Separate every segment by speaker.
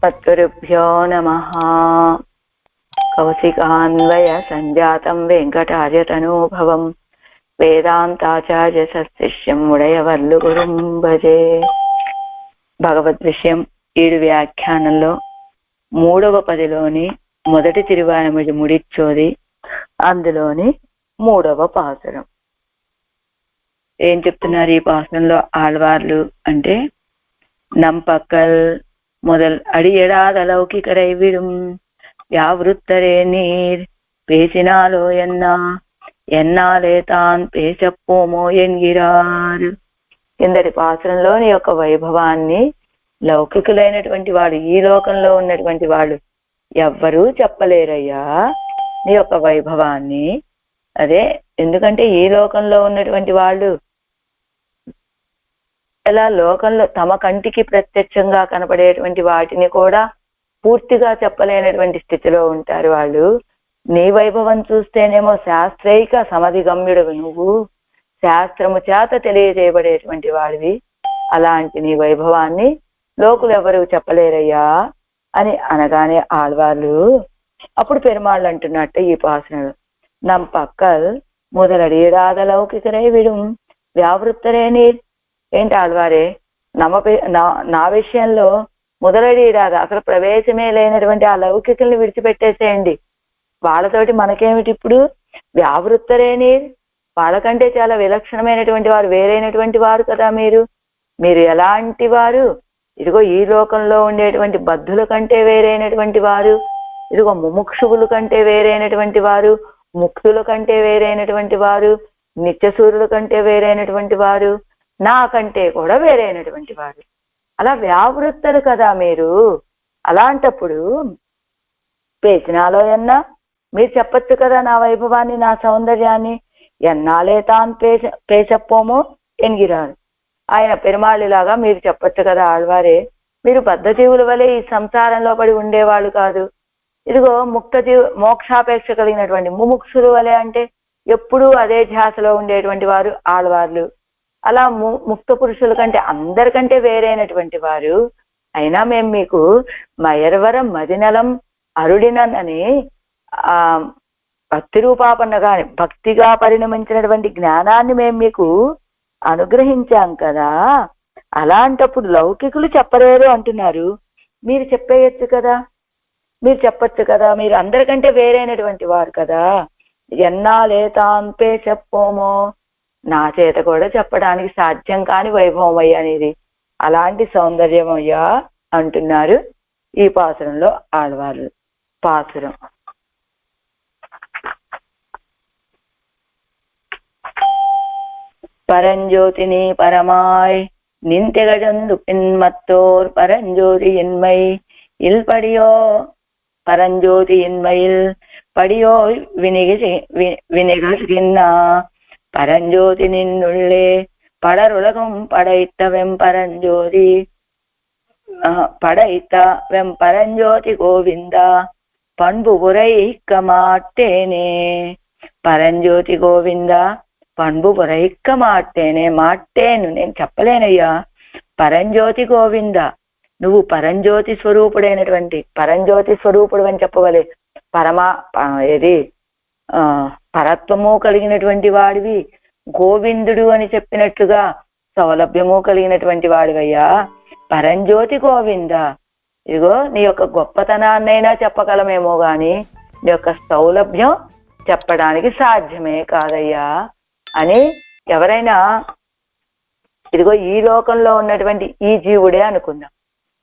Speaker 1: తద్గురుభ్యో నమః. కౌశికాన్వయ సంజాతం వెంకటార్యతనూభవం వేదాంతాచార్య సశిష్యం ఉడయవర్లు గురుం భజే. భగవద్ విషయం 7 వ్యాఖ్యానంలో 3వ పదిలోని మొదటి తిరువాయిమొഴി ముడిచ్చోది, అందులోని 3వ పాసురం. ఏం చెప్తున్నారు ఈ పాసురంలో ఆళ్వార్లు అంటే, நம்பக்கல் முதல் அடியடாத லௌகிகரை விடும் வியாவிருத்தரே நீர் பேசினாலோ ఎన్నాలే తాన్ పేసపోమో ఎన్గిరారు. కిందటి పాసురంలోని యొక్క వైభవాన్ని లౌకికులైనటువంటి వాడు, ఈ లోకంలో ఉన్నటువంటి వాళ్ళు ఎవ్వరూ చెప్పలేరయ్యా నీ యొక్క వైభవాన్ని. అదే ఎందుకంటే ఈ లోకంలో ఉన్నటువంటి వాళ్ళు ఇలా లోకంలో తమ కంటికి ప్రత్యక్షంగా కనపడేటువంటి వాటిని కూడా పూర్తిగా చెప్పలేనటువంటి స్థితిలో ఉంటారు వాళ్ళు. నీ వైభవం చూస్తేనేమో శాస్త్రైక సమధిగమ్యుడు నువ్వు, శాస్త్రము చేత తెలియజేయబడేటువంటి వాడివి. అలాంటి నీ వైభవాన్ని లోకులు ఎవరు చెప్పలేరయ్యా అని అనగానే ఆళ్వార్లు అప్పుడు పెరుమాళ్ళు అంటున్నట్టు ఈ పాసనలు, నమ్ పక్కల్ మొదలడియడాద లౌకికరై విడుం వ్యావృత్తరే నీర్. ఏంటి ఆళ్వారే, నా విషయంలో మొదలడియడాద అసలు ప్రవేశమే లేనటువంటి ఆ లౌకికల్ని విడిచిపెట్టేసేయండి. వాళ్ళతోటి మనకేమిటి ఇప్పుడు? వ్యావృత్తరే నీర్, వాళ్ళకంటే చాలా విలక్షణమైనటువంటి వారు, వేరైనటువంటి వారు కదా మీరు ఎలాంటి వారు? ఇదిగో ఈ లోకంలో ఉండేటువంటి బద్ధుల కంటే వేరైనటువంటి వారు, ఇదిగో ముముక్షువుల కంటే వేరైనటువంటి వారు, ముక్తుల కంటే వేరైనటువంటి వారు, నిత్యసూరుల కంటే వేరైనటువంటి వారు, నాకంటే కూడా వేరైనటువంటి వారు. అలా వ్యావృత్తరు కదా మీరు. అలాంటప్పుడు పేచినాలో మీరు చెప్పచ్చు కదా నా వైభవాన్ని, నా సౌందర్యాన్ని. ఎన్నాలే తాను పేచపోమో ఎన్గిరారు. ఆయన పెరుమాళ్ళలాగా మీరు చెప్పచ్చు కదా ఆళ్వారే, మీరు బద్ధజీవుల వలె ఈ సంసారంలో పడి ఉండేవాళ్ళు కాదు. ఇదిగో మోక్షాపేక్ష కలిగినటువంటి ముముక్షుల వలె అంటే ఎప్పుడూ అదే ధ్యాసలో ఉండేటువంటి వారు ఆళ్వార్లు. అలా ముక్త పురుషుల కంటే అందరికంటే వేరైనటువంటి వారు. అయినా మేము మీకు మయర్వరం మదినలం అరుడినని భక్తి రూపాపన్నగాని భక్తిగా పరిణమించినటువంటి జ్ఞానాన్ని మేము మీకు అనుగ్రహించాం కదా. అలాంటప్పుడు లౌకికులు చెప్పలేరు అంటున్నారు, మీరు చెప్పేయచ్చు కదా, మీరు చెప్పచ్చు కదా, మీరు అందరికంటే వేరైనటువంటి వారు కదా. ఎన్నాలే తాన్పే చెప్పోమో, నా చేత కూడా చెప్పడానికి సాధ్యం కాని వైభవం అయ్యా అనేది, అలాంటి సౌందర్యం అయ్యా అంటున్నారు ఈ పాసురంలో ఆళ్వార్లు. పాసురం பரஞ்சோதினி பரமாய் நின்திகழந்து பின்மத்தோர் பரஞ்சோதி இன்மை இல்படியோ பரஞ்சோதி இன்மையில் படியோ வினிகழ்கின்னா பரஞ்சோதி நின்னுள்ளே படருலகம் படைத்தவெம் பரஞ்சோதி கோவிந்தா பண்பு உரைக்க மாட்டேனே. పరంజ్యోతి గోవింద పண்பు ఉరైక్క మాటేనే, మాటేను నేను చెప్పలేనయ్యా. పరంజ్యోతి గోవింద, నువ్వు పరంజ్యోతి స్వరూపుడైనటువంటి, పరంజ్యోతి స్వరూపుడు అని చెప్పవలే, పరత్వము కలిగినటువంటి వాడివి, గోవిందుడు అని చెప్పినట్లుగా సౌలభ్యము కలిగినటువంటి వాడివయ్యా. పరంజ్యోతి గోవింద, ఇదిగో నీ యొక్క గొప్పతనాన్నైనా చెప్పగలమేమో గాని నీ యొక్క సౌలభ్యం చెప్పడానికి సాధ్యమే కాదయ్యా అని ఎవరైనా, ఇదిగో ఈ లోకంలో ఉన్నటువంటి ఈ జీవుడే అనుకుందాం.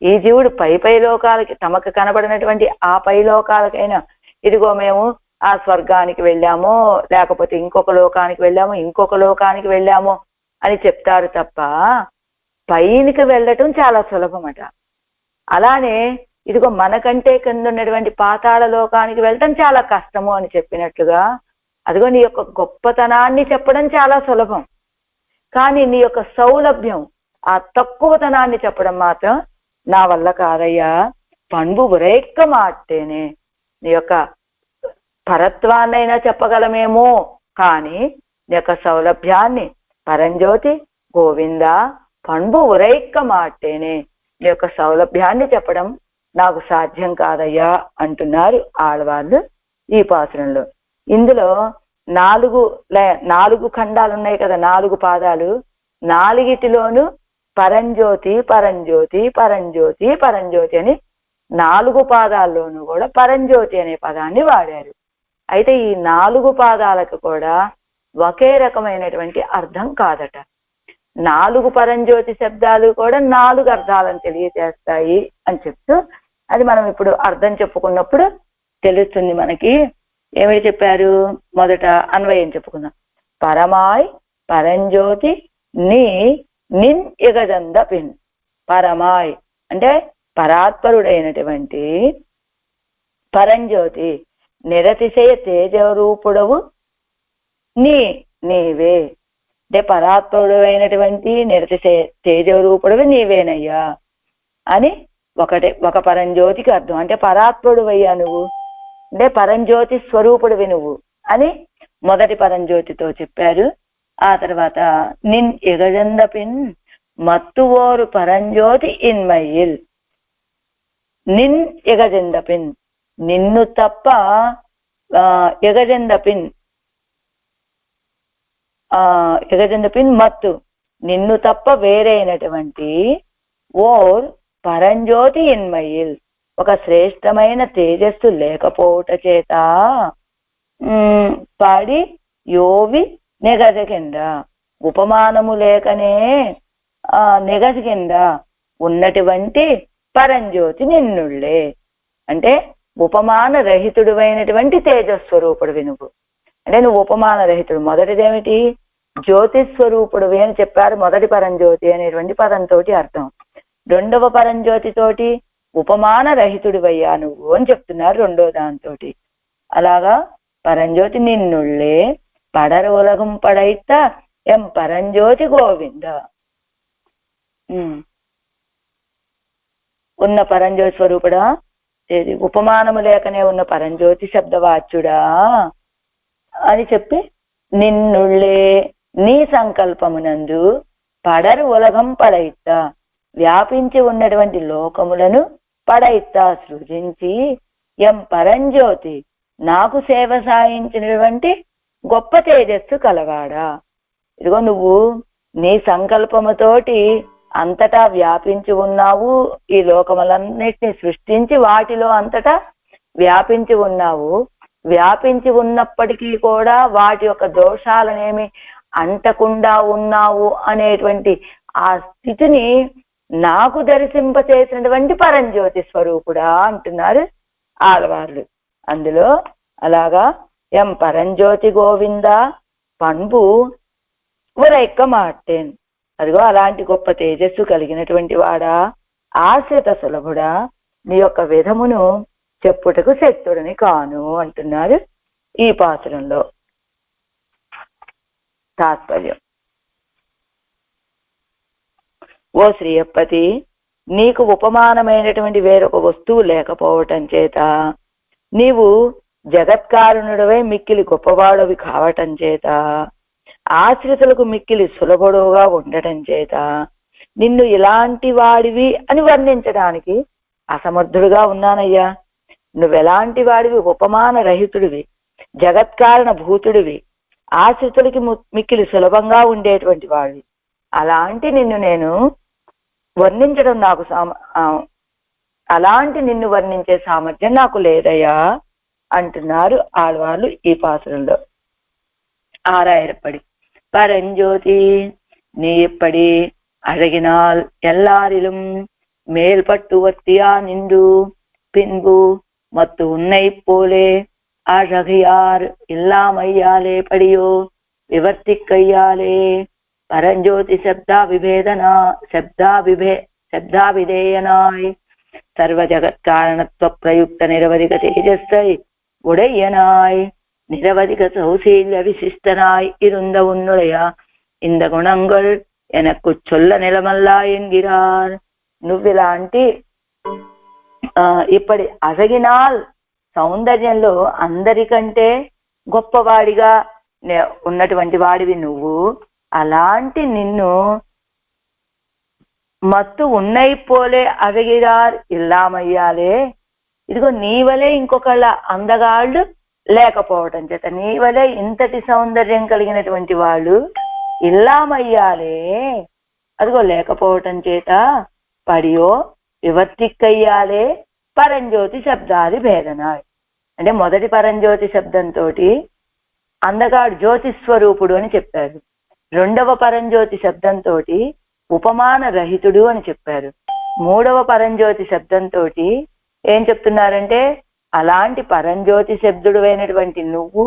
Speaker 1: ఈ జీవుడు పై లోకాలకి, తమకు కనబడినటువంటి ఆ పై లోకాలకైనా, ఇదిగో మేము ఆ స్వర్గానికి వెళ్ళామో, లేకపోతే ఇంకొక లోకానికి వెళ్ళామో అని చెప్తారు తప్ప పైనికి వెళ్ళటం చాలా సులభమట. అలానే ఇదిగో మనకంటే కింద ఉన్నటువంటి పాతాళ లోకానికి వెళ్ళటం చాలా కష్టము అని చెప్పినట్లుగా, అదిగో నీ యొక్క గొప్పతనాన్ని చెప్పడం చాలా సులభం, కానీ నీ యొక్క సౌలభ్యం, ఆ తక్కువతనాన్ని చెప్పడం మాత్రం నా వల్ల కాదయ్యా. పண்பு ఉరైక్క మాటేనే, నీ యొక్క పరత్వాన్నైనా చెప్పగలమేమో కానీ నీ యొక్క సౌలభ్యాన్ని, పరంజ్యోతి గోవింద పண்பு ఉరైక్క మాటేనే, నీ యొక్క సౌలభ్యాన్ని చెప్పడం నాకు సాధ్యం కాదయ్యా అంటున్నారు ఆడవాళ్ళు ఈ పాసురంలో. ఇందులో 4 ఖండాలు ఉన్నాయి కదా, 4 పాదాలు. 4టిలోనూ పరంజ్యోతి పరంజ్యోతి పరంజ్యోతి పరంజ్యోతి అని 4 పాదాల్లోనూ కూడా పరంజ్యోతి అనే పదాన్ని వాడారు. అయితే ఈ 4 పాదాలకు కూడా ఒకే రకమైనటువంటి అర్థం కాదట. 4 పరంజ్యోతి శబ్దాలు కూడా 4 అర్థాలను తెలియజేస్తాయి అని చెప్తూ, అది మనం ఇప్పుడు అర్థం చెప్పుకున్నప్పుడు తెలుస్తుంది మనకి. ఏమై చెప్పారు? మొదట అన్వయం చెప్పుకుందాం. పరమాయ్ పరంజ్యోతి నీ నిన్ ఇగజంద పిన్. పరమాయ్ అంటే పరాత్పరుడైనటువంటి, పరంజ్యోతి నిరతిశయ తేజరూపుడవు నీవే. అంటే పరాత్పరుడు అయినటువంటి నిరతిశయ తేజరూపుడవి నీవేనయ్యా అని ఒక పరంజ్యోతికి అర్థం. అంటే పరాత్పరుడు అయ్యా నువ్వు, అంటే పరంజ్యోతి స్వరూపుడివి నువ్వు అని మొదటి పరంజ్యోతితో చెప్పారు. ఆ తర్వాత నిన్ ఎగజంద పిన్ మత్తువోరు పరంజ్యోతి ఇన్మయిల్. నిన్ ఎగజంద పిన్, నిన్ను తప్ప ఎగజంద పిన్ మత్తు, నిన్ను తప్ప వేరైనటువంటి ఓర్ పరంజ్యోతి ఇన్మయిల్, ఒక శ్రేష్టమైన తేజస్సు లేకపోవట చేత పాడి యోవి నెగజ కింద, ఉపమానము లేకనే నెగజ కింద ఉన్నటువంటి పరంజ్యోతి నిన్నుళ్ళే. అంటే ఉపమాన రహితుడు అయినటువంటి తేజస్వరూపుడివి నువ్వు. అంటే నువ్వు ఉపమాన రహితుడు. మొదటిదేమిటి? జ్యోతిస్వరూపుడివి అని చెప్పారు మొదటి పరంజ్యోతి అనేటువంటి పదంతో అర్థం. రెండవ పరంజ్యోతితోటి ఉపమాన రహితుడివయ్యా నువ్వు అని చెప్తున్నారు రెండో దాంతో. అలాగా పరంజ్యోతి నిన్నుళ్ళే పడరు ఉలగం పడైత ఎం పరంజ్యోతి గోవింద. ఉన్న పరంజ్యోతి స్వరూపుడా, ఉపమానము లేకనే ఉన్న పరంజ్యోతి శబ్దవాచ్యుడా అని చెప్పి, నిన్నుళ్ళే నీ సంకల్పమునందు పడరు ఉలగం పడైత, వ్యాపించి ఉన్నటువంటి లోకములను పడైత సృజించి, ఎం పరంజ్యోతి నాకు సేవ సాయించినటువంటి గొప్ప తేజస్సు కలవాడా. ఇదిగో నువ్వు నీ సంకల్పముతోటి అంతటా వ్యాపించి ఉన్నావు, ఈ లోకములన్నిటిని సృష్టించి వాటిలో అంతటా వ్యాపించి ఉన్నావు. వ్యాపించి ఉన్నప్పటికీ కూడా వాటి యొక్క దోషాలనేమి అంటకుండా ఉన్నావు అనేటువంటి ఆ స్థితిని నాకు దర్శింపచేసినటువంటి పరంజ్యోతి స్వరూపుడా అంటున్నారు ఆడవాళ్ళు. అందులో అలాగా ఎం పరంజ్యోతి గోవింద పண்பு ఉరైక్క మాటేన్. అదిగో అలాంటి గొప్ప తేజస్సు కలిగినటువంటి వాడా, ఆశ్రిత సులభుడా, నీ యొక్క విధమును చెప్పుటకు శక్తుడిని కాను అంటున్నారు ఈ పాసురంలో. తాత్పర్యం. ఓ శ్రీయప్పతి, నీకు ఉపమానమైనటువంటి వేరొక వస్తువు లేకపోవటం చేత, నీవు జగత్కారుణుడవై మిక్కిలి గొప్పవాడవి కావటం చేత, ఆశ్రితులకు మిక్కిలి సులభుడుగా ఉండటం చేత నిన్ను ఇలాంటి వాడివి అని వర్ణించడానికి అసమర్థుడుగా ఉన్నానయ్యా. నువ్వెలాంటి వాడివి? ఉపమాన రహితుడివి, జగత్కారణ భూతుడివి, ఆశ్రితులకి మిక్కిలి సులభంగా ఉండేటువంటి వాడివి. అలాంటి నిన్ను నేను వర్ణించడం నాకు అలాంటి నిన్ను వర్ణించే సామర్థ్యం నాకు లేదయ్యా అంటున్నారు ఆడవాళ్ళు ఈ పాసురంలో. ஆறாயிரப்படி பரஞ்சோதி நீ எப்படி அழகினால் எல்லாரிலும் மேல்பட்டு ஒத்தியா நின்று பின்பு மத்து உன்னை போலே அழகியார் இல்லாமையாலே படியோ விவர்த்திக்கையாலே பரஞ்சோதி శబ్దావిధేయనాయ్ సర్వ జగత్కారణత్వ ప్రయుక్త నిరవధిక తేజస్సై உடையனாய் நிரவதிக சௌசீல்ய விசிஷ்டனாய் இருந்த உன்னுடைய இந்த குணங்கள் எனக்கு சொல்ல நிலமல்லா என்கிறார். నువ్విలాంటి ఇప్పటి అసగినాల్ సౌందర్యంలో అందరికంటే గొప్పవాడిగా ఉన్నటువంటి వాడివి నువ్వు. అలాంటి నిన్ను మత్తు ఉన్నై పోలే అదగిరార్ ఇల్లామయ్యాలే. ఇదిగో నీవలే ఇంకొకళ్ళ అందగాళ్ళు లేకపోవటం చేత, నీవలే ఇంతటి సౌందర్యం కలిగినటువంటి వాళ్ళు ఇల్లామయ్యాలే, అదిగో లేకపోవటం చేత పడియో వివర్తిక్కయ్యాలే పరంజ్యోతి శబ్దాది భేదనాయ్. అంటే మొదటి పరంజ్యోతి శబ్దంతో అందగాడు జ్యోతిస్వరూపుడు అని చెప్పారు. రెండవ పరంజ్యోతి శబ్దంతో ఉపమాన రహితుడు అని చెప్పారు. మూడవ పరంజ్యోతి శబ్దంతో ఏం చెప్తున్నారంటే అలాంటి పరంజ్యోతి శబ్దుడు అయినటువంటి నువ్వు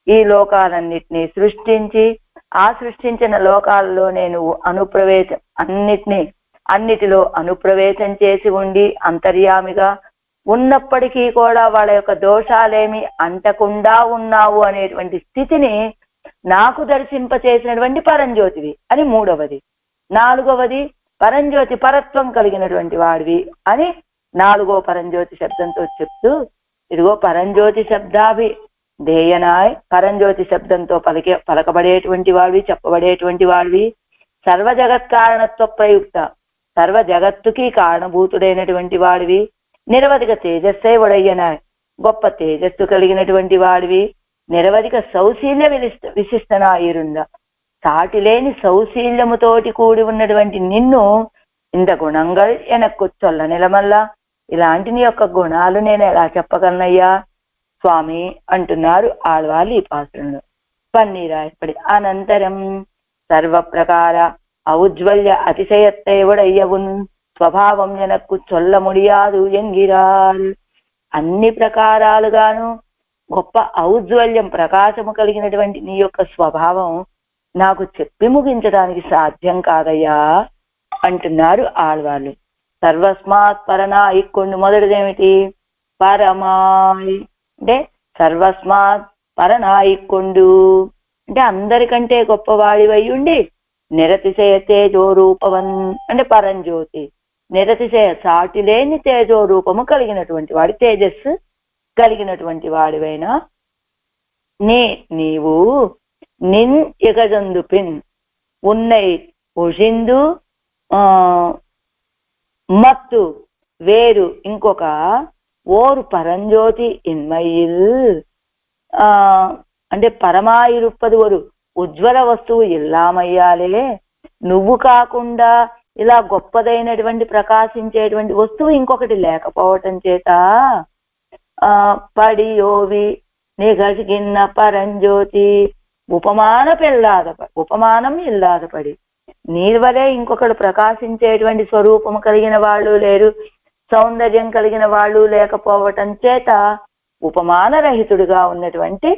Speaker 1: ఈ లోకాలన్నిటినీ సృష్టించి ఆ సృష్టించిన లోకాలలో నువ్వు అనుప్రవేశం అన్నిటిలో అనుప్రవేశం చేసి ఉండి అంతర్యామిగా ఉన్నప్పటికీ కూడా వాళ్ళ యొక్క దోషాలేమి అంటకుండా ఉన్నావు అనేటువంటి స్థితిని నాకు దర్శింపచేసినటువంటి పరంజ్యోతివి అని మూడవది. నాలుగవది పరంజ్యోతి పరత్వం కలిగినటువంటి వాడివి అని నాలుగో పరంజ్యోతి శబ్దంతో చెప్తూ, ఇదిగో పరంజ్యోతి శబ్దాభి ధేయనాయ్, పరంజ్యోతి శబ్దంతో పలకబడేటువంటి వాడివి, చెప్పబడేటువంటి వాడివి, సర్వ జగత్ కారణత్వ ప్రయుక్త, సర్వ జగత్తుకి కారణభూతుడైనటువంటి వాడివి, నిరవధిక తేజస్సే ఒడయ్యనాయ్, గొప్ప తేజస్సు కలిగినటువంటి వాడివి, నిరవధిక సౌశీల్య విశిష్టనాయిరుంద, సాటిలేని సౌశీల్యముతోటి కూడి ఉన్నటువంటి నిన్ను ఇంత గుణంగా ఎనక్కు చొల్ల నిలమల్లా, ఇలాంటి నీ యొక్క గుణాలు నేను ఎలా చెప్పగలనయ్యా స్వామి అంటున్నారు ఆళ్వాళ్ళు ఈ పాత్రలో. పన్నీరాయపడి అనంతరం సర్వ ప్రకార ఔజ్వల్య అతిశయత్తైవడయ్యవున్ స్వభావం ఎనక్కు చొల్ల ముడియాదు ఎంగిరాల్. అన్ని ప్రకారాలుగాను గొప్ప ఔజ్వల్యం ప్రకాశము కలిగినటువంటి నీ యొక్క స్వభావం నాకు చెప్పి ముగించడానికి సాధ్యం కాదయ్యా అంటున్నారు ఆళ్వాళ్ళు. సర్వస్మాత్ పరనాయి కొన్ని మొదటిదేమిటి పరమాయి అంటే సర్వస్మాత్ పరనాయికొండు అంటే అందరికంటే గొప్పవాడివై ఉండి నిరతిశయ తేజో రూపవన్ అంటే పరంజ్యోతి, నిరతిశయ సాటి లేని తేజో రూపము కలిగినటువంటి వాడి, తేజస్సు కలిగినటువంటి వాడివైనా నీవు నిన్ ఇగజందు పిన్ ఉన్నై ఒషిందు మత్తు వేరు ఇంకొక ఓరు పరంజ్యోతి ఇన్మయిల్ అంటే పరమాయిరుప్పది ఒరు ఉజ్వల వస్తువు ఇల్లామయ్యాలే, నువ్వు కాకుండా ఇలా గొప్పదైనటువంటి ప్రకాశించేటువంటి వస్తువు ఇంకొకటి లేకపోవటం చేత పడియోవి నిగజిగిన్న పరంజ్యోతి ఉపమానం ఇల్లాదపడి, నీ వలే ఇంకొకడు ప్రకాశించేటువంటి స్వరూపము కలిగిన వాళ్ళు లేరు, సౌందర్యం కలిగిన వాళ్ళు లేకపోవటం చేత ఉపమానరహితుడుగా ఉన్నటువంటి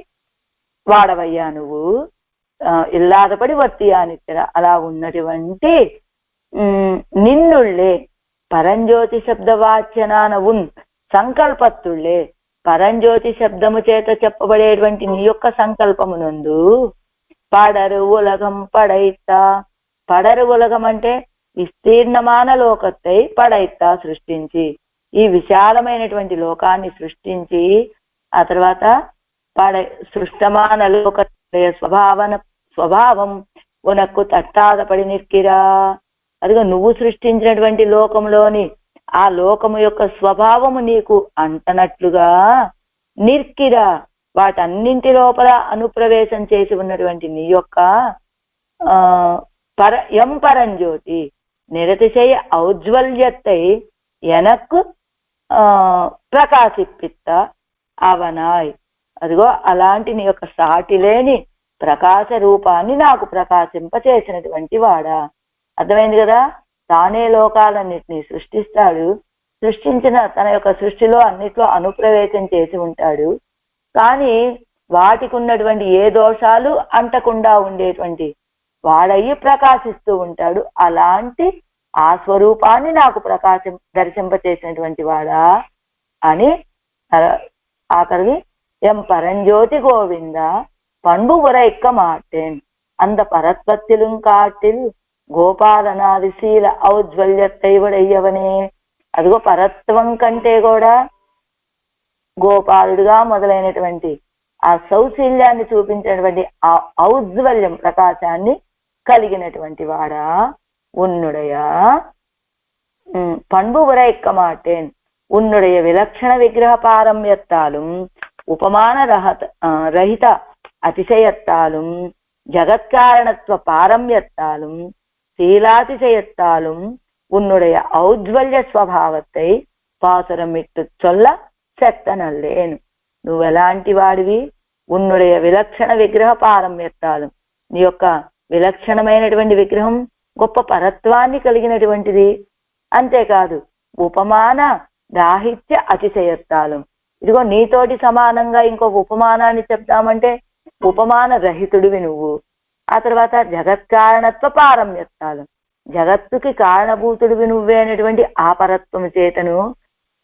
Speaker 1: వాడవయ్యా నువ్వు, ఇల్లాదపడి వర్తియానిచ్చర అలా ఉన్నటువంటి నిన్నుళ్ళే పరంజ్యోతి శబ్దవాచ్యనాన ఉన్ సంకల్పత్తుళ్ళే, పరంజ్యోతి శబ్దము చేత చెప్పబడేటువంటి నీ యొక్క సంకల్పమునందు పడరు ఉలగం పడైతా, పడరు ఉలగం అంటే విస్తీర్ణమాన లోకత్తై పడైతా సృష్టించి, ఈ విశాలమైనటువంటి లోకాన్ని సృష్టించి ఆ తర్వాత సృష్టమాన లోక స్వభావం ఉనక్కు తట్టాదపడి నిక్కిరా, అదిగో నువ్వు సృష్టించినటువంటి లోకంలోని ఆ లోకము యొక్క స్వభావము నీకు అంటనట్లుగా నిర్కిరా, వాటన్నింటి లోపల అనుప్రవేశం చేసి ఉన్నటువంటి నీ యొక్క పరంజ్యోతి నిరతిశయ ఔజ్వల్యత్తై ఎనక్కు ప్రకాశిప్పిత్త అవనాయ్, అదిగో అలాంటి నీ యొక్క సాటి లేని ప్రకాశ రూపాన్ని నాకు ప్రకాశింపచేసినటువంటి వాడా. అర్థమైంది కదా, తానే లోకాలన్నిటినీ సృష్టిస్తాడు, సృష్టించిన తన యొక్క సృష్టిలో అన్నిట్లో అనుప్రవేశం చేసి ఉంటాడు, కానీ వాటికి ఉన్నటువంటి ఏ దోషాలు అంటకుండా ఉండేటువంటి వాడయ్యి ప్రకాశిస్తూ ఉంటాడు. అలాంటి ఆ స్వరూపాన్ని నాకు దర్శింపచేసినటువంటి వాడా అని ఆఖరికి ఎం పరంజ్యోతి గోవింద பண்பு உரைக்க மாட்டேன் அந்த பரத்வத்திலும் காட்டில் గోపాలనాదిశీల ఔజ్వల్యத்தை ఉడయ్యవనే, అదిగో పరత్వం కంటే కూడా గోపాలుడుగా మొదలైనటువంటి ఆ సౌశీల్యాన్ని చూపించినటువంటి ఆ ఔజ్వల్యం ప్రకాశాన్ని కలిగినటువంటి వాడా ఉన్నుడయా பண்பு உரைக்க மாட்டேன். உன்னுடைய விலட்சண விக்கிரக பாரம்யத்தாலும் உபமான ரஹித அதிசயத்தாலும் ஜகத்காரணத்துவ பாரம்யத்தாலும் சீலாதிசயத்தாலும் உன்னுடைய ఔజ్వల్య స్వభావத்தை పాసురమిట్టు சொல்ல చెత్తనల్లేను. నువ్వు ఎలాంటి వాడివి? ఉన్నుடைய విలక్షణ విగ్రహ పారమ్యత్తాలు, నీ యొక్క విలక్షణమైనటువంటి విగ్రహం గొప్ప పరత్వాన్ని కలిగినటువంటిది. అంతేకాదు ఉపమాన రాహిత్య అతిశయత్తాలు, ఇదిగో నీతోటి సమానంగా ఇంకొక ఉపమానాన్ని చెప్తామంటే ఉపమాన రహితుడివి నువ్వు. ఆ తర్వాత జగత్కారణత్వ పారమ్యత్తాలు, జగత్తుకి కారణభూతుడివి నువ్వే అనేటువంటి ఆ పరత్వము చేతను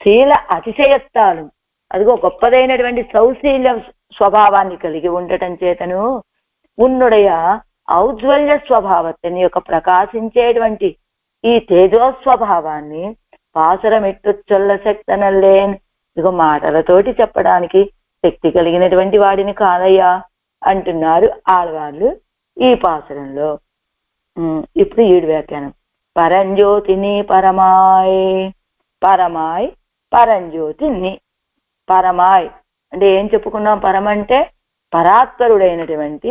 Speaker 1: శీల అతిశయత్తాలు, అదిగో గొప్పదైనటువంటి సౌశీల్య స్వభావాన్ని కలిగి ఉండటం చేతను ఉన్నుడయ ఔజ్వల్య స్వభావத்தை, నీ యొక్క ప్రకాశించేటువంటి ఈ తేజోస్వభావాన్ని పాసురమిట్టు చొల్ల శక్తనల్లేన్, ఇదిగో మాటలతోటి చెప్పడానికి శక్తి కలిగినటువంటి వాడిని కాదయ్యా అంటున్నారు ఆడవాళ్ళు ఈ పాసురంలో. ఇప్పుడు ఈడు వ్యాఖ్యానం. పరంజ్యోతిని పరమాయ్, పరమాయ్ పరంజ్యోతిని. పరమాయ్ అంటే ఏం చెప్పుకున్నాం? పరమంటే పరాత్పరుడైనటువంటి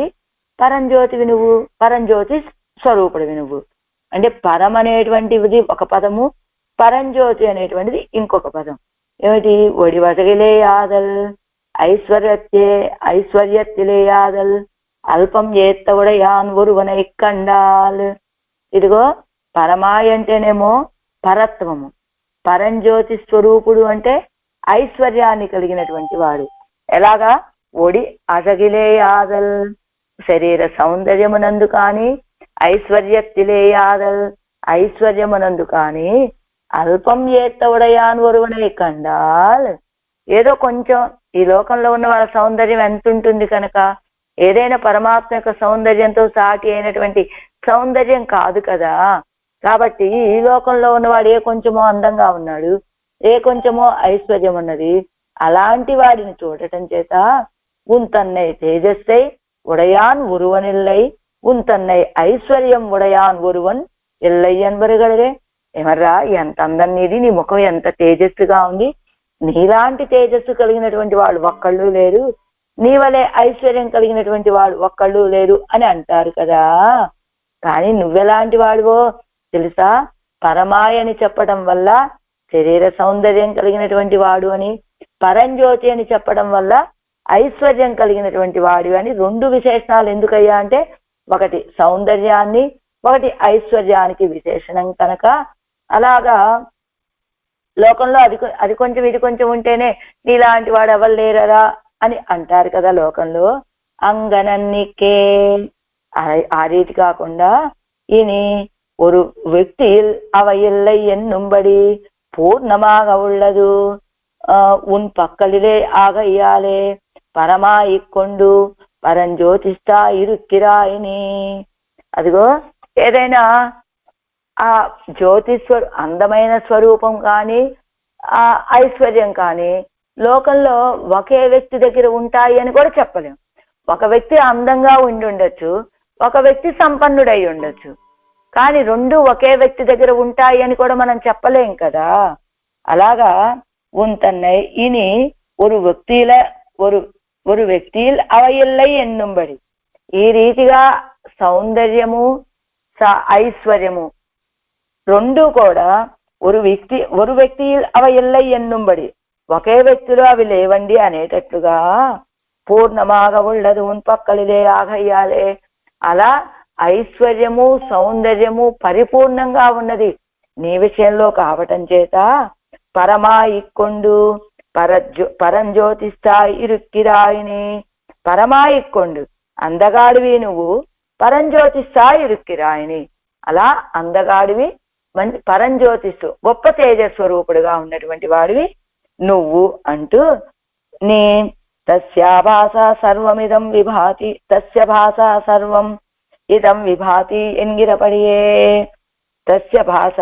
Speaker 1: పరంజ్యోతివి నువ్వు, పరంజ్యోతి స్వరూపుడివి నువ్వు. అంటే పరం అనేటువంటిది ఒక పదము, పరంజ్యోతి అనేటువంటిది ఇంకొక పదం. ఏమిటి? ఒడివసగిలేయాదల్ ఐశ్వర్యత్తిలేయాదల్ అల్పం ఏత్తవుడయాన్ ఒరువనై కండాల్. ఇదిగో పరమాయ్ అంటేనేమో పరత్వము, పరంజ్యోతి స్వరూపుడు అంటే ఐశ్వర్యాన్ని కలిగినటువంటి వాడు. ఎలాగా? ఒడి అసగిలేయాదల్, శరీర సౌందర్యమునందు కానీ, ఐశ్వర్యత్తిలేయాదల్ ఐశ్వర్యమునందు కానీ, అల్పం ఏత్తవుడయాన్ ఒరువనై కండాల్, ఏదో కొంచెం ఈ లోకంలో ఉన్న వాళ్ళ సౌందర్యం ఎంత ఉంటుంది కనుక ఏదైనా పరమాత్మ యొక్క సౌందర్యంతో సాటి అయినటువంటి సౌందర్యం కాదు కదా. కాబట్టి ఈ లోకంలో ఉన్నవాడు ఏ కొంచెమో అందంగా ఉన్నాడు, ఏ కొంచెమో ఐశ్వర్యం ఉన్నది. అలాంటి వాడిని చూడటం చేత ఉంతన్నై తేజస్సై ఉడయాన్ ఒరువనిల్లై, ఉంతన్నై ఐశ్వర్యం ఉడయాన్ ఒరువన్ ఎల్లై అనబరగలరే. ఏమర్రా, ఎంత అందం నీది, నీ ముఖం ఎంత తేజస్సుగా ఉంది, నీలాంటి తేజస్సు కలిగినటువంటి వాడు ఒక్కళ్ళు లేరు, నీ వలె ఐశ్వర్యం కలిగినటువంటి వాడు ఒక్కళ్ళు లేరు అని అంటారు కదా. కానీ నువ్వెలాంటి వాడివో తెలుసా? పరమాయ్ అని చెప్పడం వల్ల శరీర సౌందర్యం కలిగినటువంటి వాడు అని, పరంజ్యోతి అని చెప్పడం వల్ల ఐశ్వర్యం కలిగినటువంటి వాడు అని రెండు విశేషణాలు ఎందుకయ్యా అంటే, ఒకటి సౌందర్యాన్ని, ఒకటి ఐశ్వర్యానికి విశేషణం కనుక. అలాగా లోకంలో అది కొంచెం ఇది కొంచెం ఉంటేనే నీలాంటి వాడు ఎవరు లేరరా అని అంటారు కదా లోకంలో. అంగనన్నికే ఆ రీతి కాకుండా இனி ஒரு వ్యక్తిயில் அவ இல்லை என்னும்படி பூர்ணமாக உள்ளது உன் பக்கலிலே ஆகையாலே పరమాయికొండు పరంజ్యోతిష్టా ఇరుక్కిరాయిని. అదిగో ఏదైనా ఆ జ్యోతిస్వరు అందమైన స్వరూపం కానీ, ఆ ఐశ్వర్యం కానీ లోకంలో ఒకే వ్యక్తి దగ్గర ఉంటాయి అని కూడా చెప్పలేం. ఒక వ్యక్తి అందంగా ఉండి ఉండొచ్చు, ఒక వ్యక్తి సంపన్నుడై ఉండొచ్చు, కానీ రెండు ఒకే వ్యక్తి దగ్గర ఉంటాయి అని కూడా మనం చెప్పలేం కదా. అలాగా ఉంతన్నై ఇని ஒரு వ్యక్తిயில் అవయిల్లై ఎన్నుంబడి, ఈ రీతిగా సౌందర్యము ఐశ్వర్యము రెండు కూడా ஒரு వ్యక్తిயில் అవయిల్లై ఎన్నుంబడి, ఒకే వ్యక్తిలో అవి లేవండి అనేటట్లుగా పూర్ణమాగ ఉళ్ళదు ఉన్ పక్కలిలే ఆగయ్యాలే, అలా ఐశ్వర్యము సౌందర్యము పరిపూర్ణంగా ఉన్నది నీ విషయంలో కావటం చేత పరమాయికొండు పరంజ్యోతిష్టా ఇరుక్కిరాయిని. పరమాయికొండు అందగాడివి నువ్వు, పరంజ్యోతిష్టా ఇరుక్కిరాయిని. అలా అందగాడివి, పరంజ్యోతిస్తు గొప్ప తేజస్వరూపుడుగా ఉన్నటువంటి వాడివి నువ్వు అంటూ, నీ తస్యా భాష సర్వమిదం విభాతి, తస్య భాష సర్వం ఇదం విభాతి ఎంగిరపడియే. తస్య భాష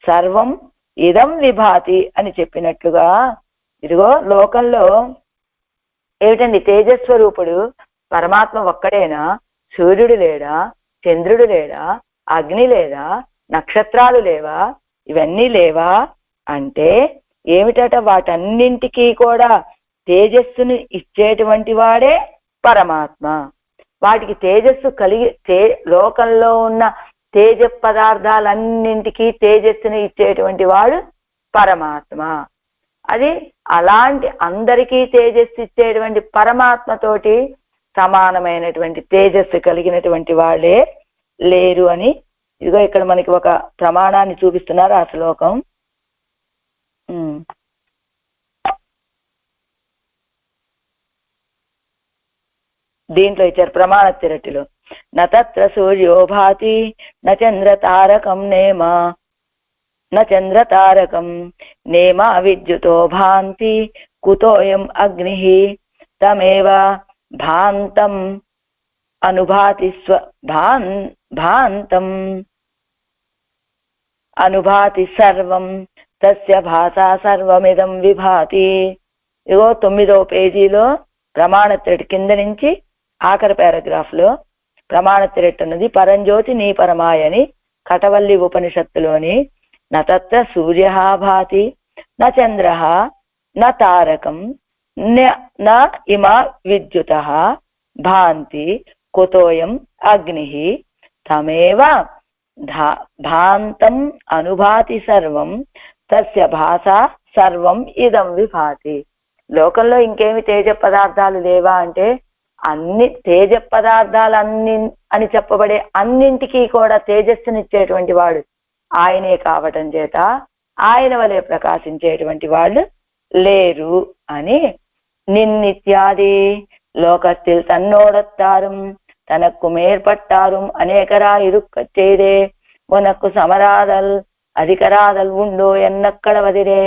Speaker 1: సర్వం ఇదం విభాతి అని చెప్పినట్లుగా, ఇదిగో లోకంలో ఏమిటండి తేజస్వరూపుడు పరమాత్మ ఒక్కడేనా? సూర్యుడు లేడా? చంద్రుడు లేడా? అగ్ని లేదా? నక్షత్రాలు లేవా? ఇవన్నీ లేవా అంటే ఏమిటట? వాటన్నింటికీ కూడా తేజస్సును ఇచ్చేటువంటి వాడే పరమాత్మ. వాటికి తేజస్సు లోకంలో ఉన్న తేజ పదార్థాలన్నింటికీ తేజస్సును ఇచ్చేటువంటి వాడు పరమాత్మ. అది అలాంటి అందరికీ తేజస్సు ఇచ్చేటువంటి పరమాత్మతోటి సమానమైనటువంటి తేజస్సు కలిగినటువంటి వాళ్ళే లేరు అని ఇదిగో ఇక్కడ మనకి ఒక ప్రమాణాన్ని చూపిస్తున్నారు ఆ శ్లోకం. దీంట్లో ఇచ్చారు ప్రమాణ తిరటిలో. నత్ర సూర్యో భాతి నచంద్ర తారకం నేమ నచంద్ర తారకం నేమ విద్యుతో భాంతి కుతోయం అగ్ని తమేవ భాంతం అనుభాతి భాంతం అనుభాతి సర్వం తస్య భాషా సర్వమిదం విభాతి. ఇగో 9వ పేజీలో ప్రమాణ తిరటి కింద నుంచి ఆఖరి పారాగ్రాఫ్ లో ప్రమాణ తిరటి ఉన్నది. పరంజ్యోతి నీ పరమాయని కటవల్లి ఉపనిషత్తులోని నత్ర సూర్య భాతి న చంద్ర న తారకం న ఇమ విద్యుత భాంతి కుతోయం అగ్ని తమేవ భాంతం అనుభాతి సర్వం తస్య భాషా సర్వం ఇదం విభాతి. లోకంలో ఇంకేమి తేజ పదార్థాలు లేవా అంటే అన్ని తేజ పదార్థాలన్ని అని చెప్పబడే అన్నింటికీ కూడా తేజస్సునిచ్చేటువంటి వాడు ఆయనే కావటం చేత ఆయన వలె ప్రకాశించేటువంటి వాళ్ళు లేరు అని నిన్నిత్యాది లోకத்தில் தன்னோடத்தாரும் தனக்கு மேற்பட்டாரும் அநேகராயிருக்கச்செய்தே உனக்கு சமராதல் அதிகராதல் உண்டோ ఎన్నక్కడవదిరే.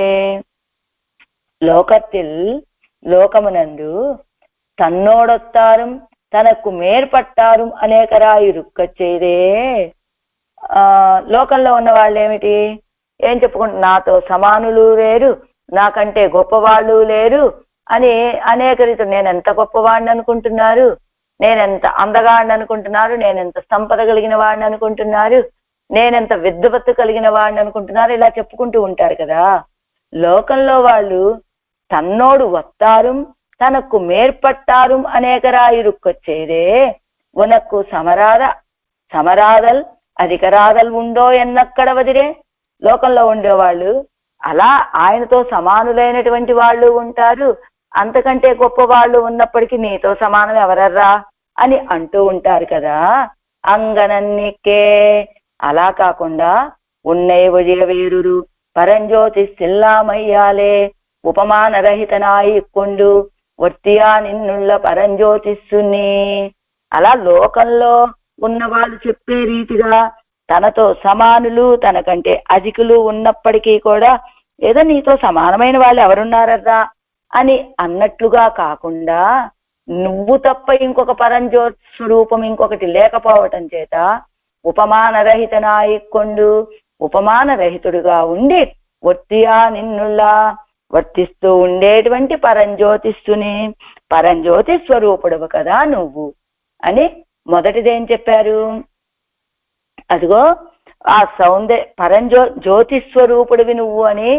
Speaker 1: లోకத்தில் లోకమునందు తన్నోడొత్తారం తనకు మేర్పట్టారు అనేకరాయురుక్కచ్చేదే. లోకంలో ఉన్న వాళ్ళు ఏమిటి ఏం చెప్పుకుంటారు? నాతో సమానులు లేరు, నాకంటే గొప్పవాళ్ళు లేరు అని అనేక రీతులు. నేనెంత గొప్పవాడిని అనుకుంటున్నారు, నేనెంత అందగాడిని అనుకుంటున్నారు, నేనెంత సంపద కలిగిన వాడిని అనుకుంటున్నారు, నేనెంత విద్వత్తు కలిగిన వాడిని అనుకుంటున్నారు, ఇలా చెప్పుకుంటూ ఉంటారు కదా. లోకంలో వాళ్ళు తన్నోడు వత్తారు తనకు మేర్పట్టారు అనేకరాయురుక్కొచ్చేదే ఉనకు సమరాదల్ అధికరాదల్ ఉండో ఎన్నక్కడ వదిరే. లోకంలో ఉండేవాళ్ళు అలా ఆయనతో సమానులైనటువంటి వాళ్ళు ఉంటారు, అంతకంటే గొప్ప వాళ్ళు ఉన్నప్పటికీ నీతో సమానం ఎవరర్రా అని అంటూ ఉంటారు కదా. అంగనన్నికే అలా కాకుండా ఉన్నయ వేరురు పరంజ్యోతి సిల్లామయ్యాలే ఉపమానరహితనాయిక్కొండు వర్తియా నిన్నుళ్ళ పరంజ్యోతిస్సుని. అలా లోకంలో ఉన్న వాళ్ళు చెప్పే రీతిగా తనతో సమానులు తనకంటే అధికులు ఉన్నప్పటికీ కూడా ఏదో నీతో సమానమైన వాళ్ళు ఎవరున్నారరా అని అన్నట్లుగా కాకుండా నువ్వు తప్ప ఇంకొక పరంజ్యోతి స్వరూపం ఇంకొకటి లేకపోవటం చేత ఉపమానరహిత నాయిక్కొండు ఉపమానరహితుడుగా ఉండి వర్తియా నిన్నుల్లా వర్తిస్తూ ఉండేటువంటి పరంజ్యోతిస్తుని పరంజ్యోతి స్వరూపుడవు కదా నువ్వు అని మొదటిదేం చెప్పారు? అదిగో ఆ జ్యోతిస్వరూపుడివి నువ్వు అని,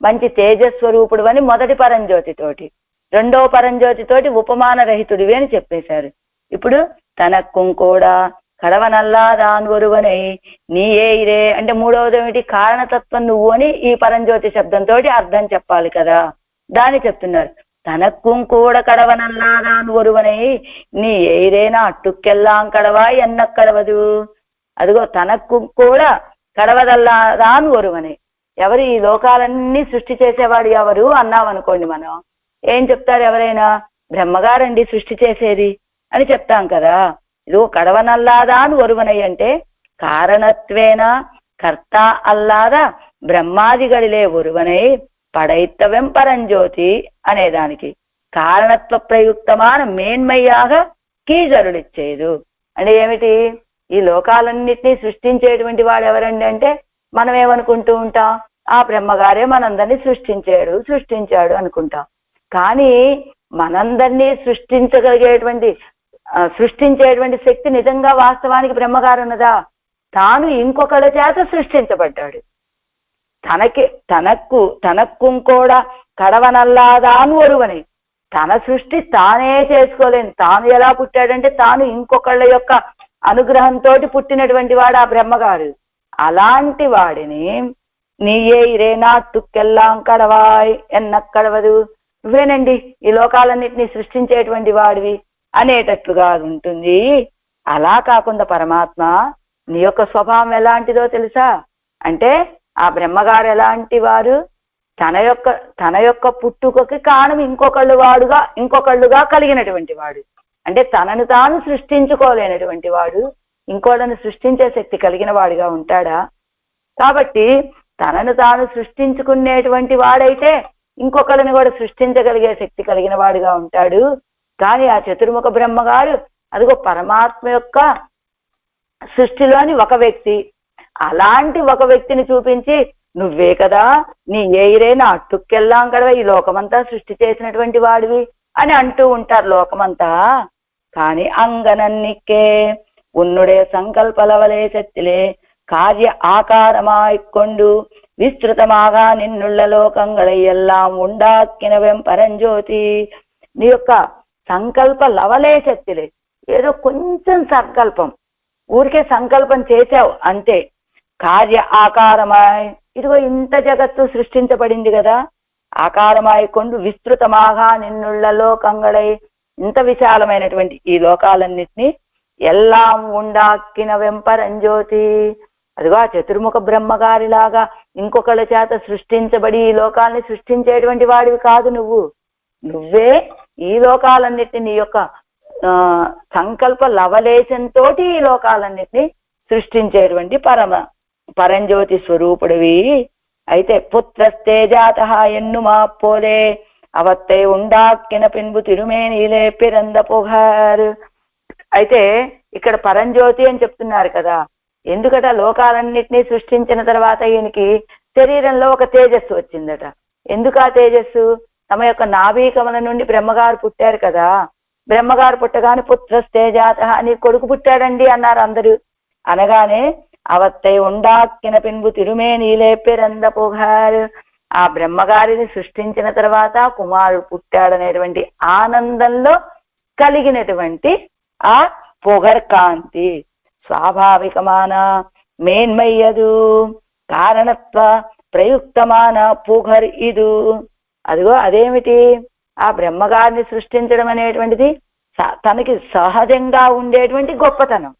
Speaker 1: మంచి తేజస్వరూపుడు అని మొదటి పరంజ్యోతితోటి, రెండో పరంజ్యోతితోటి ఉపమానరహితుడివి అని చెప్పేశారు. ఇప్పుడు తనకు కూడా కడవనల్లాదాన్ ఒరువనై నీ ఏయిరే అంటే మూడవది ఏమిటి? కారణతత్వం నువ్వు అని ఈ పరంజ్యోతి శబ్దంతో అర్థం చెప్పాలి కదా. దాన్ని చెప్తున్నారు. తనకు కూడా కడవనల్లాదాన్ ఒరువనై నీ ఏయిరేనా అట్టుకెల్లాం కడవా ఎన్నక్కడవదు. అదిగో తనకు కూడా కడవదల్లాదాన్ ఒరువనై. ఎవరు ఈ లోకాలన్నీ సృష్టి చేసేవాడు ఎవరు అన్నామనుకోండి, మనం ఏం చెప్తారు? ఎవరైనా బ్రహ్మగారండి సృష్టి చేసేది అని చెప్తాం కదా. ఇదిగో కడవనల్లాదాన్ ఒరువనై అంటే కారణత్వేన కర్త అల్లాద బ్రహ్మాదిగడిలే ఒరువనై పడైత్తవం పరంజ్యోతి అనేదానికి కారణత్వ ప్రయుక్తమాన మేన్మయ్యాగ కీజరుడిచ్చేదు అంటే ఏమిటి? ఈ లోకాలన్నిటినీ సృష్టించేటువంటి వాడు ఎవరండి అంటే మనం ఏమనుకుంటూ ఉంటాం? ఆ బ్రహ్మగారే మనందరినీ సృష్టించాడు అనుకుంటాం. కానీ మనందరినీ సృష్టించేటువంటి శక్తి నిజంగా వాస్తవానికి బ్రహ్మగారు ఉన్నదా? తాను ఇంకొకళ్ళ చేత సృష్టించబడ్డాడు. తనకు కూడా కడవనల్లాదాను ఒరువని, తన సృష్టి తానే చేసుకోలేను. తాను ఎలా పుట్టాడంటే తాను ఇంకొకళ్ళ యొక్క అనుగ్రహంతో పుట్టినటువంటి వాడు ఆ బ్రహ్మగారు. అలాంటి వాడిని నీయే ఇరే నాట్టుకెళ్ళాం కడవాయ్ ఎన్నక్కడవదు, నువ్వేనండి ఈ లోకాలన్నింటినీ సృష్టించేటువంటి వాడివి అనేటట్లుగా ఉంటుంది. అలా కాకుండా పరమాత్మ నీ యొక్క స్వభావం ఎలాంటిదో తెలుసా? అంటే ఆ బ్రహ్మగారు ఎలాంటి వారు? తన యొక్క పుట్టుకకి కారణం ఇంకొకళ్ళుగా కలిగినటువంటి వాడు. అంటే తనను తాను సృష్టించుకోలేనటువంటి వాడు ఇంకోళ్ళని సృష్టించే శక్తి కలిగిన వాడిగా ఉంటాడా? కాబట్టి తనను తాను సృష్టించుకునేటువంటి వాడైతే ఇంకొకరిని కూడా సృష్టించగలిగే శక్తి కలిగిన వాడిగా ఉంటాడు. కానీ ఆ చతుర్ముఖ బ్రహ్మగారు అదిగో పరమాత్మ యొక్క సృష్టిలోని ఒక వ్యక్తి. అలాంటి ఒక వ్యక్తిని చూపించి నువ్వే కదా నీ ఏయిరేనా అట్టుకెళ్ళాం కదా ఈ లోకమంతా సృష్టి చేసినటువంటి వాడివి అని అంటూ ఉంటారు లోకమంతా. కానీ అంగనన్నికే ఉన్నుడే సంకల్పలవలే శక్తిలే కార్య ఆకారమాయికొండు విస్తృతమాగా నిన్నుళ్ళ లోకంగళై ఎల్లాం ఉండాక్కిన వెంపరంజ్యోతి. నీ యొక్క సంకల్ప లవలే శక్తిలే, ఏదో కొంచెం సంకల్పం, ఊరికే సంకల్పం చేశావు అంతే. కార్య ఆకారమాయ్, ఇదిగో ఇంత జగత్తు సృష్టించబడింది కదా, ఆకారమాయికొండు విస్తృతమాగా నిన్నుళ్ళ లోకంగళై, ఇంత విశాలమైనటువంటి ఈ లోకాలన్నిటినీ ఎల్లాం ఉండాక్కిన వెంపరంజ్యోతి. అదిగో ఆ చతుర్ముఖ బ్రహ్మగారిలాగా ఇంకొకళ్ళ చేత సృష్టించబడి ఈ లోకాలని సృష్టించేటువంటి వాడివి కాదు నువ్వు. నువ్వే ఈ లోకాలన్నిటిని నీ యొక్క సంకల్ప లవలేశంతో ఈ లోకాలన్నిటినీ సృష్టించేటువంటి పరంజ్యోతి స్వరూపుడివి. అయితే పుత్రస్తే జాత ఎన్ను మా పోలే అవత్తై ఉండాక్కిన పిన్బు తిరుమేనీలే పిరంద పొగారు. అయితే ఇక్కడ పరంజ్యోతి అని చెప్తున్నారు కదా, ఎందుకట లోకాలన్నిటినీ సృష్టించిన తర్వాత ఈయనకి శరీరంలో ఒక తేజస్సు వచ్చిందట. ఎందుకు ఆ తేజస్సు? తమ యొక్క నాభీకమల నుండి బ్రహ్మగారు పుట్టారు కదా, బ్రహ్మగారు పుట్టగానే పుత్రస్తే జాత అని కొడుకు పుట్టాడండి అన్నారు అందరూ. అనగానే అవత్తై ఉండాక్కిన పిన్బు తిరుమేనీలే పిరంద పొగారు, ఆ బ్రహ్మగారిని సృష్టించిన తర్వాత కుమారుడు పుట్టాడనేటువంటి ఆనందంలో కలిగినటువంటి ఆ పొగర్కాంతి స్వాభావికమాన మేన్మయ్యదు కారణత్వ ప్రయుక్తమాన పొగర్ ఇదు. అదిగో అదేమిటి? ఆ బ్రహ్మగారిని సృష్టించడం అనేటువంటిది తనకి సహజంగా ఉండేటువంటి గొప్పతనం.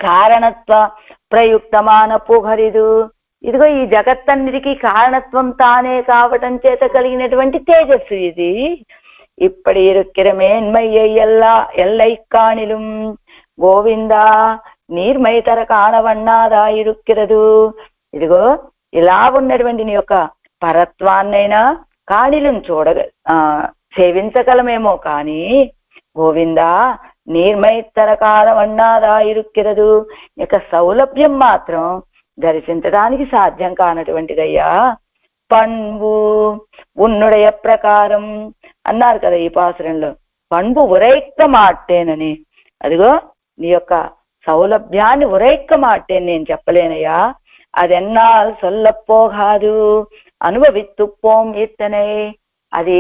Speaker 1: కారణత్వ ప్రయుక్తమాన పొగరిదు, ఇదిగో ఈ జగత్తన్నిటికీ కారణత్వం తానే కావటం చేత కలిగినటువంటి తేజస్సు ఇది. ఇప్పటి ఇరుక్కిర మేన్మయ్య ఎల్లై కాణిలుం గోవిందా నీర్మైతర కాణవన్నాదా ఇరుక్కిరదు. ఇదిగో ఇలా ఉన్నటువంటి నీ యొక్క పరత్వాన్నైనా కాణిలం సేవించగలమేమో కానీ గోవిందా నీర్మైతర కాణవన్నాదా ఇరుక్కిరదు, ఇక సౌలభ్యం మాత్రం దర్శించడానికి సాధ్యం కానటువంటిదయ్యా. పన్బు ఉన్నుడయ ప్రకారం అన్నారు కదా ఈ పాసురంలో, పన్బు ఉరైక్క మాటేనని. అదిగో నీ యొక్క సౌలభ్యాన్ని ఉరైక్క మాటేని నేను చెప్పలేనయ్యా. అదెన్నాళ్ళు సొల్లపోగాదు అనుభవిత్తుపోం ఇత్తనే, అది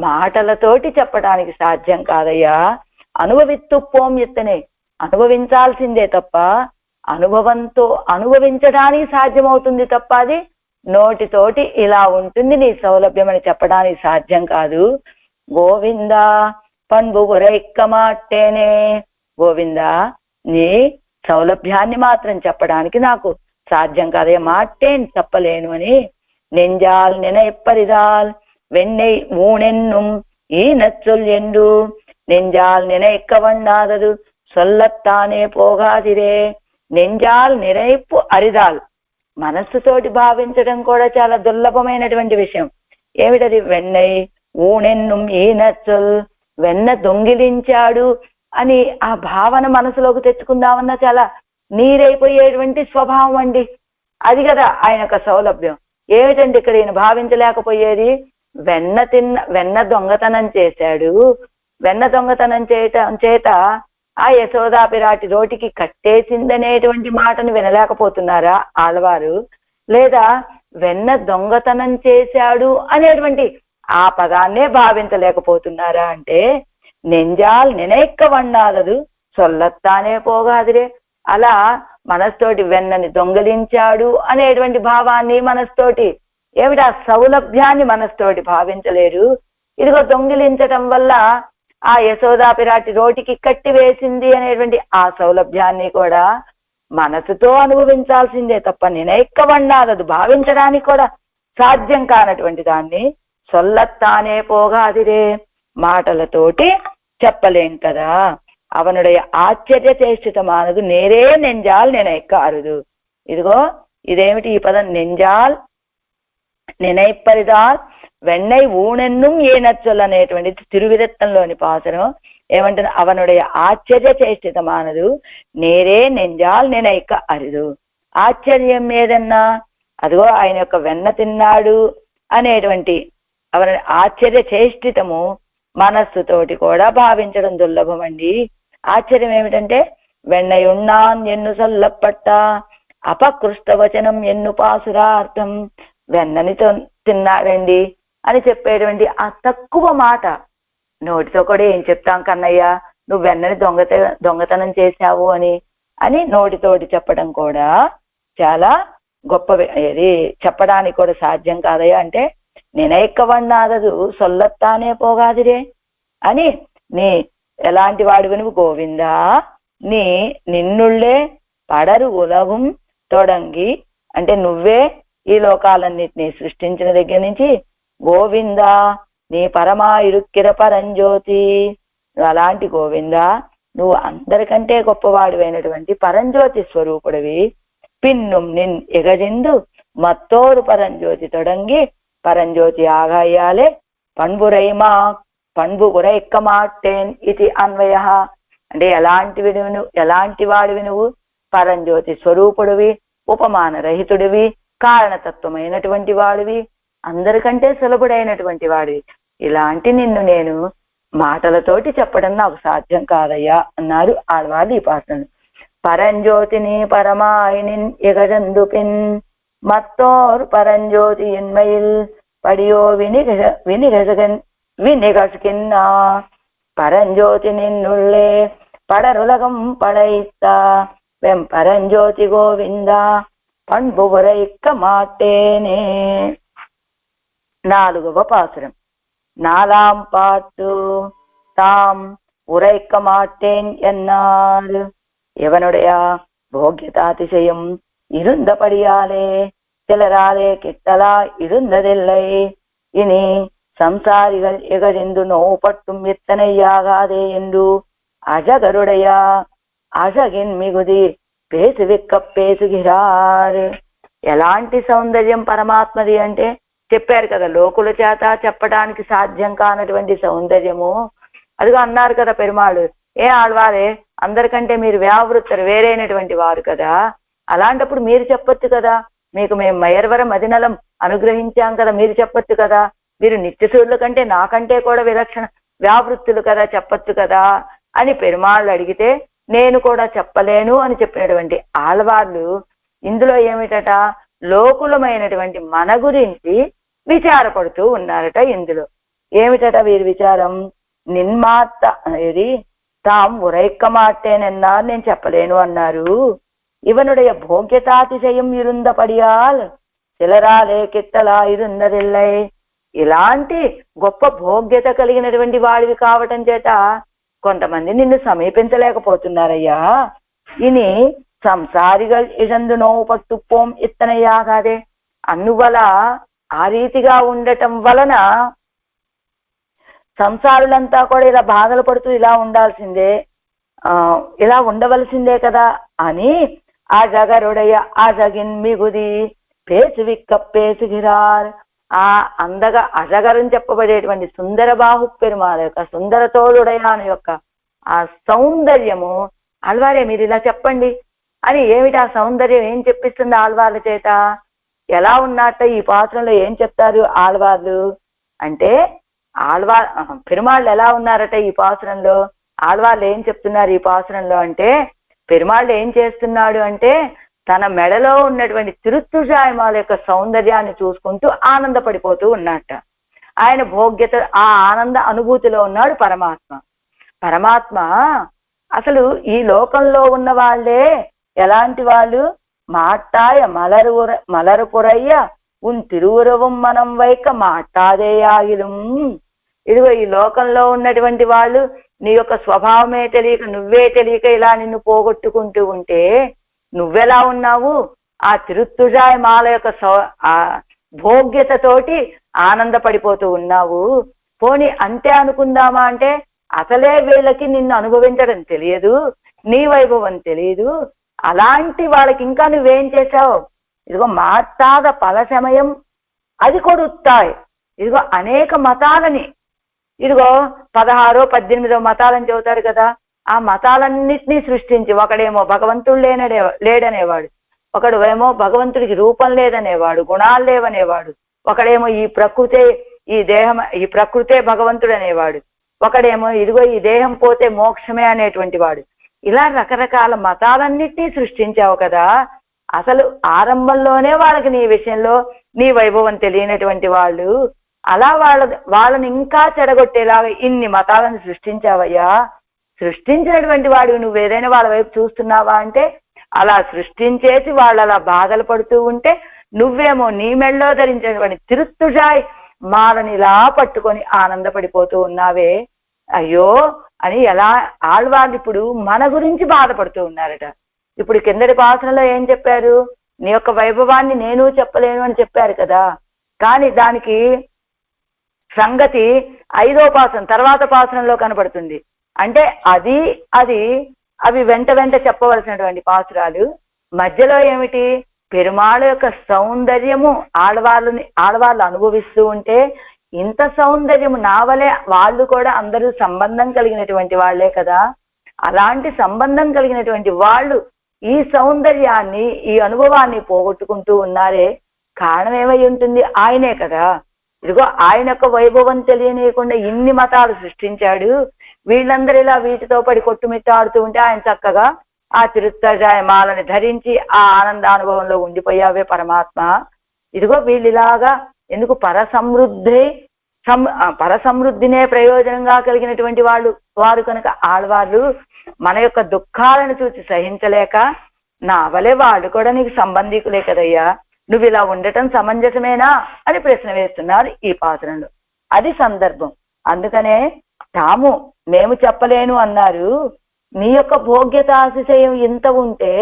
Speaker 1: మాటలతోటి చెప్పడానికి సాధ్యం కాదయ్యా. అనుభవిత్తుపోం ఇత్తనే, అనుభవించాల్సిందే తప్ప అనుభవించడానికి సాధ్యమవుతుంది తప్ప అది నోటితోటి ఇలా ఉంటుంది నీ సౌలభ్యం అని చెప్పడానికి సాధ్యం కాదు. గోవిందా పన్బు ఉరైక్క మాటేనే, గోవిందా నీ సౌలభ్యాన్ని మాత్రం చెప్పడానికి నాకు సాధ్యం కాదయ్యా, మాటేని చెప్పలేను అని. నెంజాల్ నినైప్పరిదాల్ వెన్నై ఊనెన్నుం ఈ నచ్చొల్ ఎండు నెంజాల్ నినైక్కవన్నాదదు సొల్లత్తానే పోగాదిరే. నెంజాల్ నిరైపు అరిదాల్, మనస్సుతోటి భావించడం కూడా చాలా దుర్లభమైనటువంటి విషయం. ఏమిటది? వెన్నై ఊనెన్నుం ఈ నచ్చొల్, వెన్న దొంగిలించాడు అని ఆ భావన మనసులోకి తెచ్చుకుందామన్నా చాలా నీరైపోయేటువంటి స్వభావం అండి. అది కదా ఆయన యొక్క సౌలభ్యం. ఏమిటండి ఇక్కడ ఈయన భావించలేకపోయేది? వెన్న దొంగతనం చేశాడు, వెన్న దొంగతనం చేయటం చేత ఆ యశోదాపిరాటి రోటికి కట్టేసిందనేటువంటి మాటను వినలేకపోతున్నారా ఆళ్వారు? లేదా వెన్న దొంగతనం చేశాడు అనేటువంటి ఆ పదాన్నే భావించలేకపోతున్నారా అంటే నెంజాల్ నినైక్క వన్నాదదు సొల్లత్తానే పోగాదిరే. అలా మనస్తోటి వెన్నని దొంగలించాడు అనేటువంటి భావాన్ని మనస్తోటి ఏమిటా సౌలభ్యాన్ని మనస్తోటి భావించలేరు. ఇదిగో దొంగిలించటం వల్ల ఆ యశోదా పిరాటి రోటికి కట్టి వేసింది అనేటువంటి ఆ సౌలభ్యాన్ని కూడా మనసుతో అనుభవించాల్సిందే తప్ప నినైక్కవన్నాదదు భావించడానికి కూడా సాధ్యం కానటువంటి దాన్ని సొల్లత్తానే పోగాదిరే మాటలతోటి చెప్పలేం కదా. అవనుடைய ఆశ్చర్య చేష్టితమానదు నేరే నెంజాల్ నినైక్క అరుదు. ఇదిగో ఇదేమిటి ఈ పదం నెంజాల్ నినైప్పరిదాల్ వెన్నై ఊనెన్నుం ఏనచ్చొల్ అనేటువంటి తిరువిరత్తంలోని పాసరం ఏమంటుంది, అవనుடைய ఆశ్చర్య చేష్టితమానదు నేరే నెంజాల్ నినైక్క అరుదు. ఆశ్చర్యం ఏదన్నా అదిగో ఆయన యొక్క వెన్న తిన్నాడు అనేటువంటి అవన ఆశ్చర్య చేష్టితము మనస్సుతోటి కూడా భావించడం దుర్లభం అండి. ఆశ్చర్యం ఏమిటంటే వెన్నయున్నాన్ ఎన్ను సొల్లపట్ట అపకృష్ట వచనం ఎన్ను పాసురార్థం. వెన్నని తిన్నాడండి అని చెప్పేటువంటి ఆ తక్కువ మాట నోటితో కూడా ఏం చెప్తాం కన్నయ్య నువ్వు వెన్నని దొంగతనం చేశావు అని అని నోటితోటి చెప్పడం కూడా చాలా గొప్ప. ఇది చెప్పడానికి కూడా సాధ్యం కాదయ్యా అంటే నినైక్కవన్నాదదు సొల్లత్తానే పోగాదిరే అని నీ ఎలాంటి వాడివి నువ్వు గోవిందా నిన్నుళ్ళే పడరు ఉలగం తొడంగి అంటే నువ్వే ఈ లోకాలన్నిటినీ సృష్టించిన దగ్గర నుంచి గోవిందా నీ పరమా ఇరుక్కిర పరంజ్యోతి అలాంటి గోవిందా నువ్వు అందరికంటే గొప్పవాడివైనటువంటి పరంజ్యోతి స్వరూపుడివి. పిన్నుం నిన్ ఎగజిందు మత్తోరు పరంజ్యోతి తొడంగి పరంజ్యోతి ఆగాయాలే పణ్బు ఉరైక్క మాట్టేన్ ఇది అన్వయ. అంటే ఎలాంటి వాడివి నువ్వు పరంజ్యోతి స్వరూపుడివి, ఉపమాన రహితుడివి, కారణతత్వమైనటువంటి వాడివి, అందరికంటే సులభుడైనటువంటి వాడివి. ఇలాంటి నిన్ను నేను మాటలతోటి చెప్పడం నాకు సాధ్యం కాదయ్యా అన్నారు ఆళ్వాళ్ళు ఈ పాత్రను. పరంజ్యోతిని పరమాయినిన్ ఎగజందుపిన్ మత్తోర్ పరంజ్యోతి ఎన్మయిల్ పడియో వినిగసుకిన్నా పరంజ్యోతి నిన్నుళ్ళే పడరులగం పడయిస్తా వెంపరంజ్యోతి గోవింద పண்பு உரைக்க மாட்டேனே. 4వ పాసురం. 4ஆம் பாட்டு தாம் உரைக்க மாட்டேன் என்னார். எவனுடைய போக்கியதாதிசயம் இருந்தபடியாலே சிலராலே கிட்டலா இருந்ததில்லை. இனி సంసారిகள் ఎగరిందు నోపట్టుం ఎత్తనయ్యాగాదే ఎందు అజగరుడయ అజగిన్ మిగుది పేసువిక్క పేసుగిరారు. ఎలాంటి సౌందర్యం పరమాత్మది అంటే చెప్పారు కదా, లోకుల చేత చెప్పడానికి సాధ్యం కానటువంటి సౌందర్యము. అదిగో అన్నారు కదా పెరుమాళ్ళు, ఏ ఆళ్వారే అందరికంటే మీరు వ్యావృత్తరు వేరైనటువంటి వారు కదా, అలాంటప్పుడు మీరు చెప్పొచ్చు కదా, మీకు మేము మయర్వర మదినలం అనుగ్రహించాం కదా, మీరు చెప్పొచ్చు కదా, మీరు నిత్యసూరుల కంటే నాకంటే కూడా విలక్షణ వ్యావృత్తులు కదా, చెప్పొచ్చు కదా అని పెరుమాళ్ళు అడిగితే నేను కూడా చెప్పలేను అని చెప్పినటువంటి ఆళ్వార్లు ఇందులో ఏమిటట, లోకులమైనటువంటి మన గురించి విచారపడుతూ ఉన్నారట. ఇందులో ఏమిటట వీరి విచారం, నిన్మాత ఇది తాము ఉరైక్క మాటేనన్నారు, నేను చెప్పలేను అన్నారు. ఇవనుடைய భోగ్యతాతిశయం ఇరుందపడియాల్ చిలరాలే కిట్టలా ఇరుందదిల్లై. ఇలాంటి గొప్ప భోగ్యత కలిగినటువంటి వాడివి కావటం చేత కొంతమంది నిన్ను సమీపించలేకపోతున్నారయ్యా. ఇని సంసారిகள் ఇజందు నోవు పట్టుపోం ఇత్తనయ్యాగాదే. అందువల ఆ రీతిగా ఉండటం వలన సంసారులంతా కూడా ఇలా బాధలు పడుతూ ఇలా ఉండాల్సిందే, ఇలా ఉండవలసిందే కదా అని ఆ జగరుడయ్య ఆ జగిన్ మిగుది పేసువిక్క పేసుగిరార్. ఆ అందగా అజగరని చెప్పబడేటువంటి సుందర బాహు పెరుమాళ యొక్క సుందర తోడుడయాను యొక్క ఆ సౌందర్యము ఆళ్వారే మీరు ఇలా చెప్పండి అని. ఏమిటి ఆ సౌందర్యం ఏం చెప్పిస్తుంది ఆళ్వార్ల చేత? ఎలా ఉన్నట్ట ఈ పాత్రలో ఏం చెప్తారు ఆళ్వార్లు అంటే, పెరుమాళ్ళు ఎలా ఉన్నారట ఈ పాసురంలో, ఆళ్వార్లు ఏం చెప్తున్నారు ఈ పాసురంలో అంటే, పెరుమాళ్ళు ఏం చేస్తున్నాడు అంటే తన మెడలో ఉన్నటువంటి తిరుత్తుజాయమాల యొక్క సౌందర్యాన్ని చూసుకుంటూ ఆనందపడిపోతూ ఉన్నట్ట. ఆయన భోగ్యత, ఆ ఆనంద అనుభూతిలో ఉన్నాడు పరమాత్మ. పరమాత్మ అసలు ఈ లోకంలో ఉన్న వాళ్ళే ఎలాంటి వాళ్ళు? మాట్టాయ మలరు పురయ్య ఉన్ తిరువురవం మనం వైక మాట్టాదేయాగిలం. ఇదిగో ఈ లోకంలో ఉన్నటువంటి వాళ్ళు నీ యొక్క స్వభావమే తెలియక, నువ్వే తెలియక ఇలా నిన్ను పోగొట్టుకుంటూ ఉంటే నువ్వెలా ఉన్నావు? ఆ తిరుత్తుజాయ మాల యొక్క ఆ భోగ్యతతోటి ఆనందపడిపోతూ ఉన్నావు. పోని అంతే అనుకుందామా అంటే అసలే వీళ్ళకి నిన్ను అనుభవించడం తెలియదు, నీ వైభవం తెలియదు. అలాంటి వాళ్ళకి ఇంకా నువ్వేం చేశావు? ఇదిగో మాట్లాద పల సమయం అది కొడుతాయి. ఇదిగో అనేక మతాలని, ఇదిగో 16, 18 మతాలని చెబుతారు కదా, ఆ మతాలన్నిటినీ సృష్టించి, ఒకడేమో భగవంతుడు లేడనేవాడు, ఒకడు ఏమో భగవంతుడికి రూపం లేదనేవాడు, గుణాలు లేవనేవాడు, ఒకడేమో ఈ ప్రకృతే భగవంతుడు అనేవాడు, ఒకడేమో ఇదిగో ఈ దేహం పోతే మోక్షమే అనేటువంటి వాడు. ఇలా రకరకాల మతాలన్నిటినీ సృష్టించావు కదా. అసలు ఆరంభంలోనే వాళ్ళకి నీ విషయంలో నీ వైభవం తెలియనటువంటి వాళ్ళు, అలా వాళ్ళని ఇంకా చెడగొట్టేలాగా ఇన్ని మతాలను సృష్టించావయ్యా. సృష్టించినటువంటి వాడు నువ్వు ఏదైనా వాళ్ళ వైపు చూస్తున్నావా అంటే అలా సృష్టించేసి వాళ్ళు అలా బాధలు పడుతూ ఉంటే నువ్వేమో నీ మెళ్ళలో ధరించినటువంటి తిరుత్తుజాయ్ మాలని ఇలా పట్టుకొని ఆనందపడిపోతూ ఉన్నావే. అయ్యో అని ఎలా ఆళ్వాళ్ళు ఇప్పుడు మన గురించి బాధపడుతూ ఉన్నారట. ఇప్పుడు కిందటి పాసనలో ఏం చెప్పారు? నీ యొక్క వైభవాన్ని నేను చెప్పలేను అని చెప్పారు కదా. కానీ దానికి సంగతి 5వ పాసనం తర్వాత పాసనంలో కనపడుతుంది. అంటే అవి వెంట చెప్పవలసినటువంటి పాసురాలు. మధ్యలో ఏమిటి? పెరుమాళ యొక్క సౌందర్యము ఆడవాళ్ళు అనుభవిస్తూ ఉంటే, ఇంత సౌందర్యము నావలే వాళ్ళు కూడా అందరూ సంబంధం కలిగినటువంటి వాళ్లే కదా. అలాంటి సంబంధం కలిగినటువంటి వాళ్ళు ఈ సౌందర్యాన్ని, ఈ అనుభవాన్ని పోగొట్టుకుంటూ ఉన్నారే. కారణం ఏమై ఉంటుంది? ఆయనే కదా. ఇదిగో ఆయన యొక్క వైభవం తెలియనీయకుండా ఇన్ని మతాలు సృష్టించాడు. వీళ్ళందరూ ఇలా వీటితో పడి కొట్టుమిట్టాడుతూ ఉంటే ఆయన చక్కగా ఆ తిరుత్తుజాయ మాలని ధరించి ఆ ఆనందానుభవంలో ఉండిపోయావే పరమాత్మ. ఇదిగో వీళ్ళిలాగా ఎందుకు? పరసమృద్ధినే ప్రయోజనంగా కలిగినటువంటి వారు కనుక ఆడవాళ్ళు మన యొక్క దుఃఖాలను చూసి సహించలేక, నా వలే వాళ్ళు కూడా నీకు సంబంధికులే కదయ్యా, నువ్వు ఇలా ఉండటం సమంజసమేనా అని ప్రశ్న వేస్తున్నారు ఈ పాత్రలో. అది సందర్భం. అందుకనే మేము చెప్పలేను అన్నారు. నీ యొక్క భోగ్యతాశయం ఇంత ఉంటే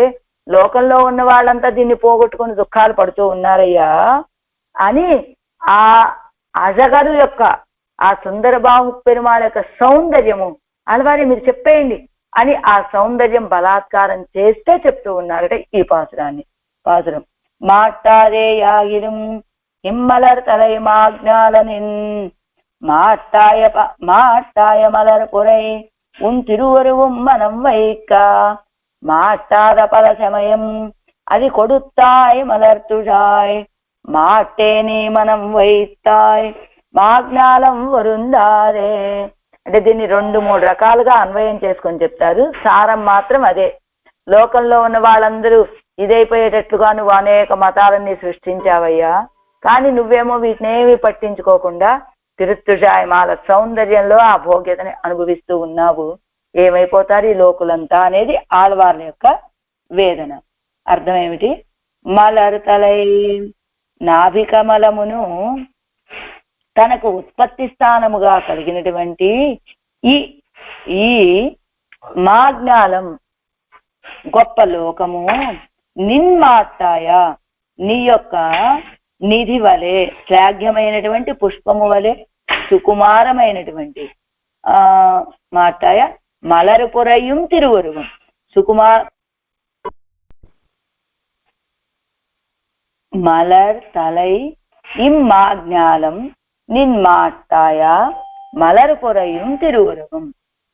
Speaker 1: లోకంలో ఉన్న వాళ్ళంతా దీన్ని పోగొట్టుకుని దుఃఖాలు పడుతూ ఉన్నారయ్యా అని ఆ అజగరు యొక్క, ఆ సుందరబాహు పెరుమాళ యొక్క సౌందర్యము అలవారి మీరు చెప్పేయండి అని ఆ సౌందర్యం బలాత్కారం చేస్తే చెప్తూ ఉన్నారట ఈ పాసురం. మాట్టాదే యాగిరం ఇమ్మలర్ తలై మాజ్ఞాలనిన్ மாட்டாய மலர் புரை உன் திருவருவும் மனம் வைக்க மாட்டாத பல சமயம் అది కొడుతాయ్ మలర్తుజాయ్ మాటే నీ మనం వైతాయ్ మాజ్ఞాలం వరుందారే. అంటే దీన్ని 2-3 రకాలుగా అన్వయం చేసుకొని చెప్తారు. సారం మాత్రం అదే. లోకంలో ఉన్న వాళ్ళందరూ ఇదైపోయేటట్లుగా నువ్వు అనేక మతాలన్నీ సృష్టించావయ్యా. కానీ నువ్వేమో వీటినేమి పట్టించుకోకుండా తిరుత్తుజాయమాల సౌందర్యంలో ఆ భోగ్యతని అనుభవిస్తూ ఉన్నావు. ఏమైపోతారు ఈ లోకులంతా అనేది ఆళ్వార్ల యొక్క వేదన. అర్థం ఏమిటి? మలరు తలై నాభికమలమును తనకు ఉత్పత్తి స్థానముగా కలిగినటువంటి ఈ మాజ్ఞాలం గొప్ప లోకము నిన్మాట్టాయ నీ యొక్క నిధి వలె, శ్లాఘ్యమైనటువంటి పుష్పము వలె, సుకుమారమైనటువంటి మాట్టాయ మలరు పురయ్యం తిరువరువం మలర్ తలై ఇమ్మాజ్ఞాలం నిన్మాట్టాయ మలరు పురయ్యం తిరువరువం.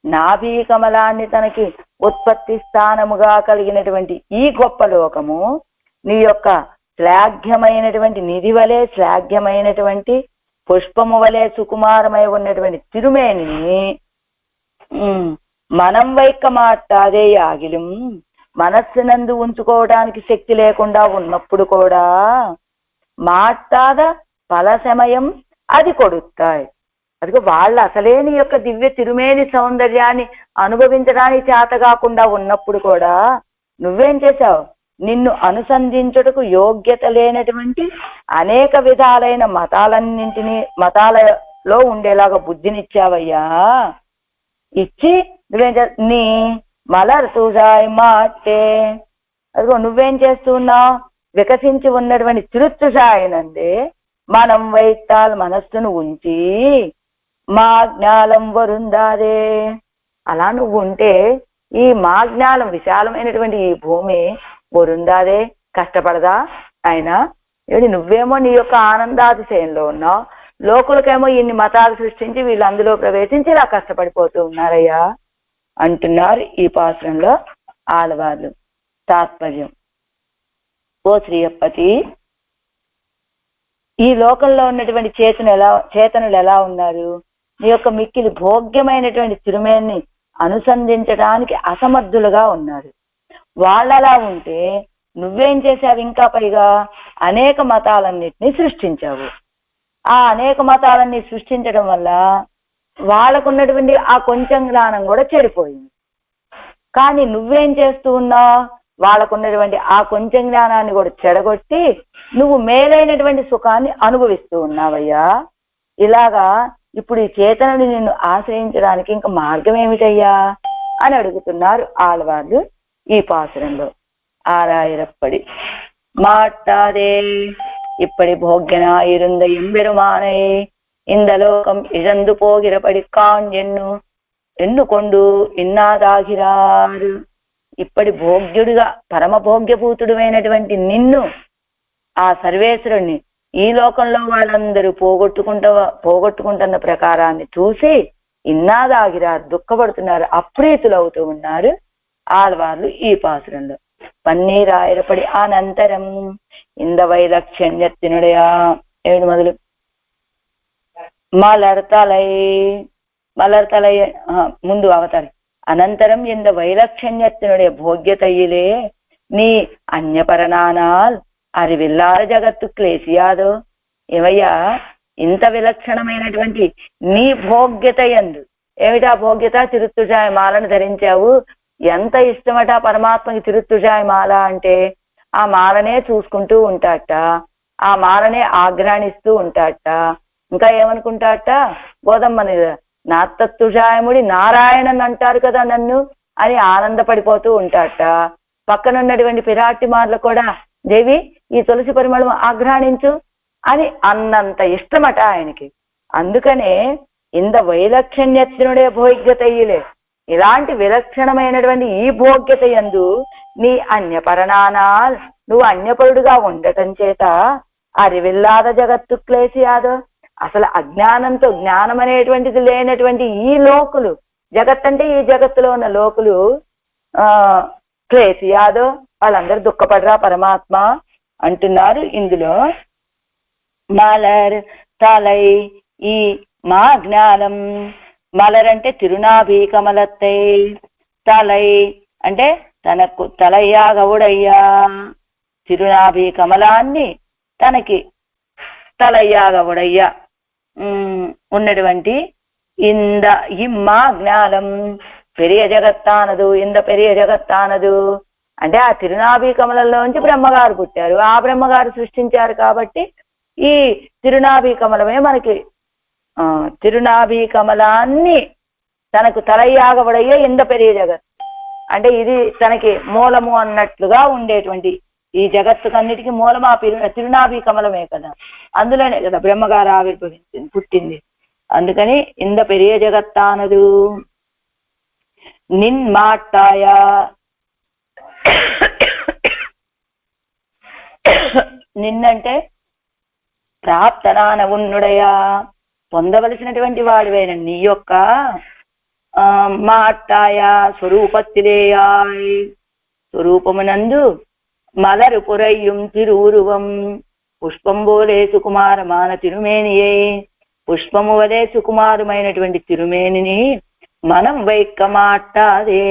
Speaker 1: నాభి కమలాన్ని తనకి ఉత్పత్తి స్థానముగా కలిగినటువంటి ఈ గొప్ప లోకము నీ యొక్క శ్లాఘ్యమైనటువంటి నిధి వలె, శ్లాఘ్యమైనటువంటి పుష్పము వలె సుకుమారమై ఉన్నటువంటి తిరుమేని మనం వైక్క మాట్టాదే యాగిలం మనస్సునందు ఉంచుకోవడానికి శక్తి లేకుండా ఉన్నప్పుడు కూడా మాట్లాడ ఫల సమయం అది కొడుతాయి. అదిగో వాళ్ళు అసలే నీ యొక్క దివ్య తిరుమేని సౌందర్యాన్ని అనుభవించడానికి చేత కాకుండా ఉన్నప్పుడు కూడా నువ్వేం చేశావు? నిన్ను అనుసంధించుటకు యోగ్యత లేనటువంటి అనేక విధాలైన మతాలలో ఉండేలాగా బుద్ధినిచ్చావయ్యా. ఇచ్చి నీ మలర్ సూజాయి మాటే, అదిగో నువ్వేం చేస్తున్నావు? వికసించి ఉన్నటువంటి తిరుత్తుజాయనందే మనం వైతాల్ మనస్సును ఉంచి మా జ్ఞానం వరుందాదే. అలా నువ్వు ఉంటే ఈ మా జ్ఞానం విశాలమైనటువంటి ఈ భూమి వరుందాదే కష్టపడదా ఆయన? ఏమిటి నువ్వేమో నీ యొక్క ఆనందాతిశయంలో ఉన్నావు, లోకులకేమో ఇన్ని మతాలు సృష్టించి వీళ్ళు అందులో ప్రవేశించి ఇలా కష్టపడిపోతూ ఉన్నారయ్యా అంటున్నారు ఈ పాత్రంలో ఆడవాళ్ళు. తాత్పర్యం: ఓ శ్రీయప్పతి, ఈ లోకంలో ఉన్నటువంటి చేతనులు ఎలా ఉన్నారు? నీ యొక్క మిక్కిలి భోగ్యమైనటువంటి తిరుమేని అనుసంధించడానికి అసమర్థులుగా ఉన్నారు. వాళ్ళలా ఉంటే నువ్వేం చేశావు? ఇంకా పైగా అనేక మతాలన్నిటినీ సృష్టించావు. ఆ అనేక మతాలన్నీ సృష్టించడం వల్ల వాళ్ళకున్నటువంటి ఆ కొంచెం జ్ఞానం కూడా చెడిపోయింది. కానీ నువ్వేం చేస్తూ ఉన్నావు? వాళ్ళకున్నటువంటి ఆ కొంచెం జ్ఞానాన్ని కూడా చెడగొట్టి నువ్వు మేలైనటువంటి సుఖాన్ని అనుభవిస్తూ ఉన్నావయ్యా. ఇలాగా ఇప్పుడు ఈ చేతనని నిన్ను ఆశ్రయించడానికి ఇంకా మార్గం ఏమిటయ్యా అని అడుగుతున్నారు ఆడవాళ్ళు ఈ పాసురంలో. ఆరాయిరప్పడి మాట్లాడే இப்படி போக்கியனாயிருந்த எம்பெருமானை இந்த லோகம் இழந்து போகிறபடி கான் ఎన్నుకొండు ఇన్నాదాగిరారు. ఇప్పటి భోగ్యుడిగా పరమభోగ్యభూతుడుమైనటువంటి నిన్ను, ఆ సర్వేశ్వరుణ్ణి ఈ లోకంలో వాళ్ళందరూ పోగొట్టుకుంటున్న ప్రకారాన్ని చూసి ఇన్నాదాగిరారు, దుఃఖపడుతున్నారు, అప్రీతులవుతూ ఉన్నారు ఆడవాళ్ళు ఈ పాసురంలో. పన్నీరాయిరపడి అనంతరం ఇంద వైలక్షణ్యత్తినుడయా 7 మొదలు మలర్తలై ముందు అవతారి అనంతరం ఇంద వైలక్షణ్యత్తినుடைய భోగ్యతయిలే నీ అన్యపరనానాల్ అరివిల్లార జగత్తు క్లేశియాదో. ఏవయ్యా, ఇంత విలక్షణమైనటువంటి నీ భోగ్యత యందు ఏమిటా భోగ్యత? తిరుత్తుజాయ మాలను ధరించావు. ఎంత ఇష్టమట పరమాత్మకి తిరుత్తుజాయ మాల అంటే. ఆ మాలనే చూసుకుంటూ ఉంటాట, ఆ మాలనే ఆగ్రాణిస్తూ ఉంటాట. ఇంకా ఏమనుకుంటాట? గోదమ్మని నాత్తత్తుజాయముడి నారాయణన్ అంటారు కదా నన్ను అని ఆనందపడిపోతూ ఉంటాట. పక్కనున్నటువంటి పిరాటిమార్లు కూడా దేవి ఈ తులసి పరిమళం ఆగ్రాణించు అని అన్నంత ఇష్టమట ఆయనకి. అందుకనే ఇంద వైలక్షణ్యత్నుడే భోగ్యతయ్యలే, ఇలాంటి విలక్షణమైనటువంటి ఈ భోగ్యత యందు నీ అన్యపరణానాల్ నువ్వు అన్యపరుడుగా ఉండటం చేత అరివిల్లాద జగత్తు క్లేశియాదో. అసలు అజ్ఞానంతో జ్ఞానం అనేటువంటిది లేనటువంటి ఈ లోకులు, జగత్ అంటే ఈ జగత్తులో ఉన్న లోకులు క్లేశియాదో వాళ్ళందరూ దుఃఖపడరా పరమాత్మ అంటున్నారు ఇందులో. మలర్ తలై ఈ మా జ్ఞానం, మలర్ అంటే తిరునాభి కమలత్తై, తలై అంటే తనకు తలయ్యా గౌడయ్యా, తిరునాభి కమలాన్ని తనకి తలయ్యా గౌడయ్యా ఉన్నటువంటి ఇంద ఇమ్మా జ్ఞానం పెరియ జగత్తానదు. ఇంద పెరియ జగత్తానదు అంటే ఆ తిరునాభి కమలంలోంచి బ్రహ్మగారు పుట్టారు, ఆ బ్రహ్మగారు సృష్టించారు. కాబట్టి ఈ తిరునాభి కమలమే మనకి తిరునాభి కమలాన్ని తనకు తలయ్యాగబడయ్యే ఇంద పెరియ జగత్ అంటే ఇది తనకి మూలము అన్నట్లుగా ఉండేటువంటి ఈ జగత్తుకన్నిటికీ మూలము ఆ తిరునాభి కమలమే కదా. అందులోనే కదా బ్రహ్మగారు ఆవిర్భవించింది, పుట్టింది. అందుకని ఇంద పెరియ జగత్తానదు నిన్మాట్టాయ. నిన్నంటే ప్రాప్తనాన ఉన్నుడయా, పొందవలసినటువంటి వాడివైన నీ యొక్క మాట్టాయ స్వరూపత్తిలేయాయ్, స్వరూపమునందు మలరు పురయ్యం తిరువురువం పుష్పం పోలే సుకుమారమాన తిరుమేనియే, పుష్పము వలే సుకుమారమైనటువంటి తిరుమేనిని మనం వైక్క మాట్టాదే.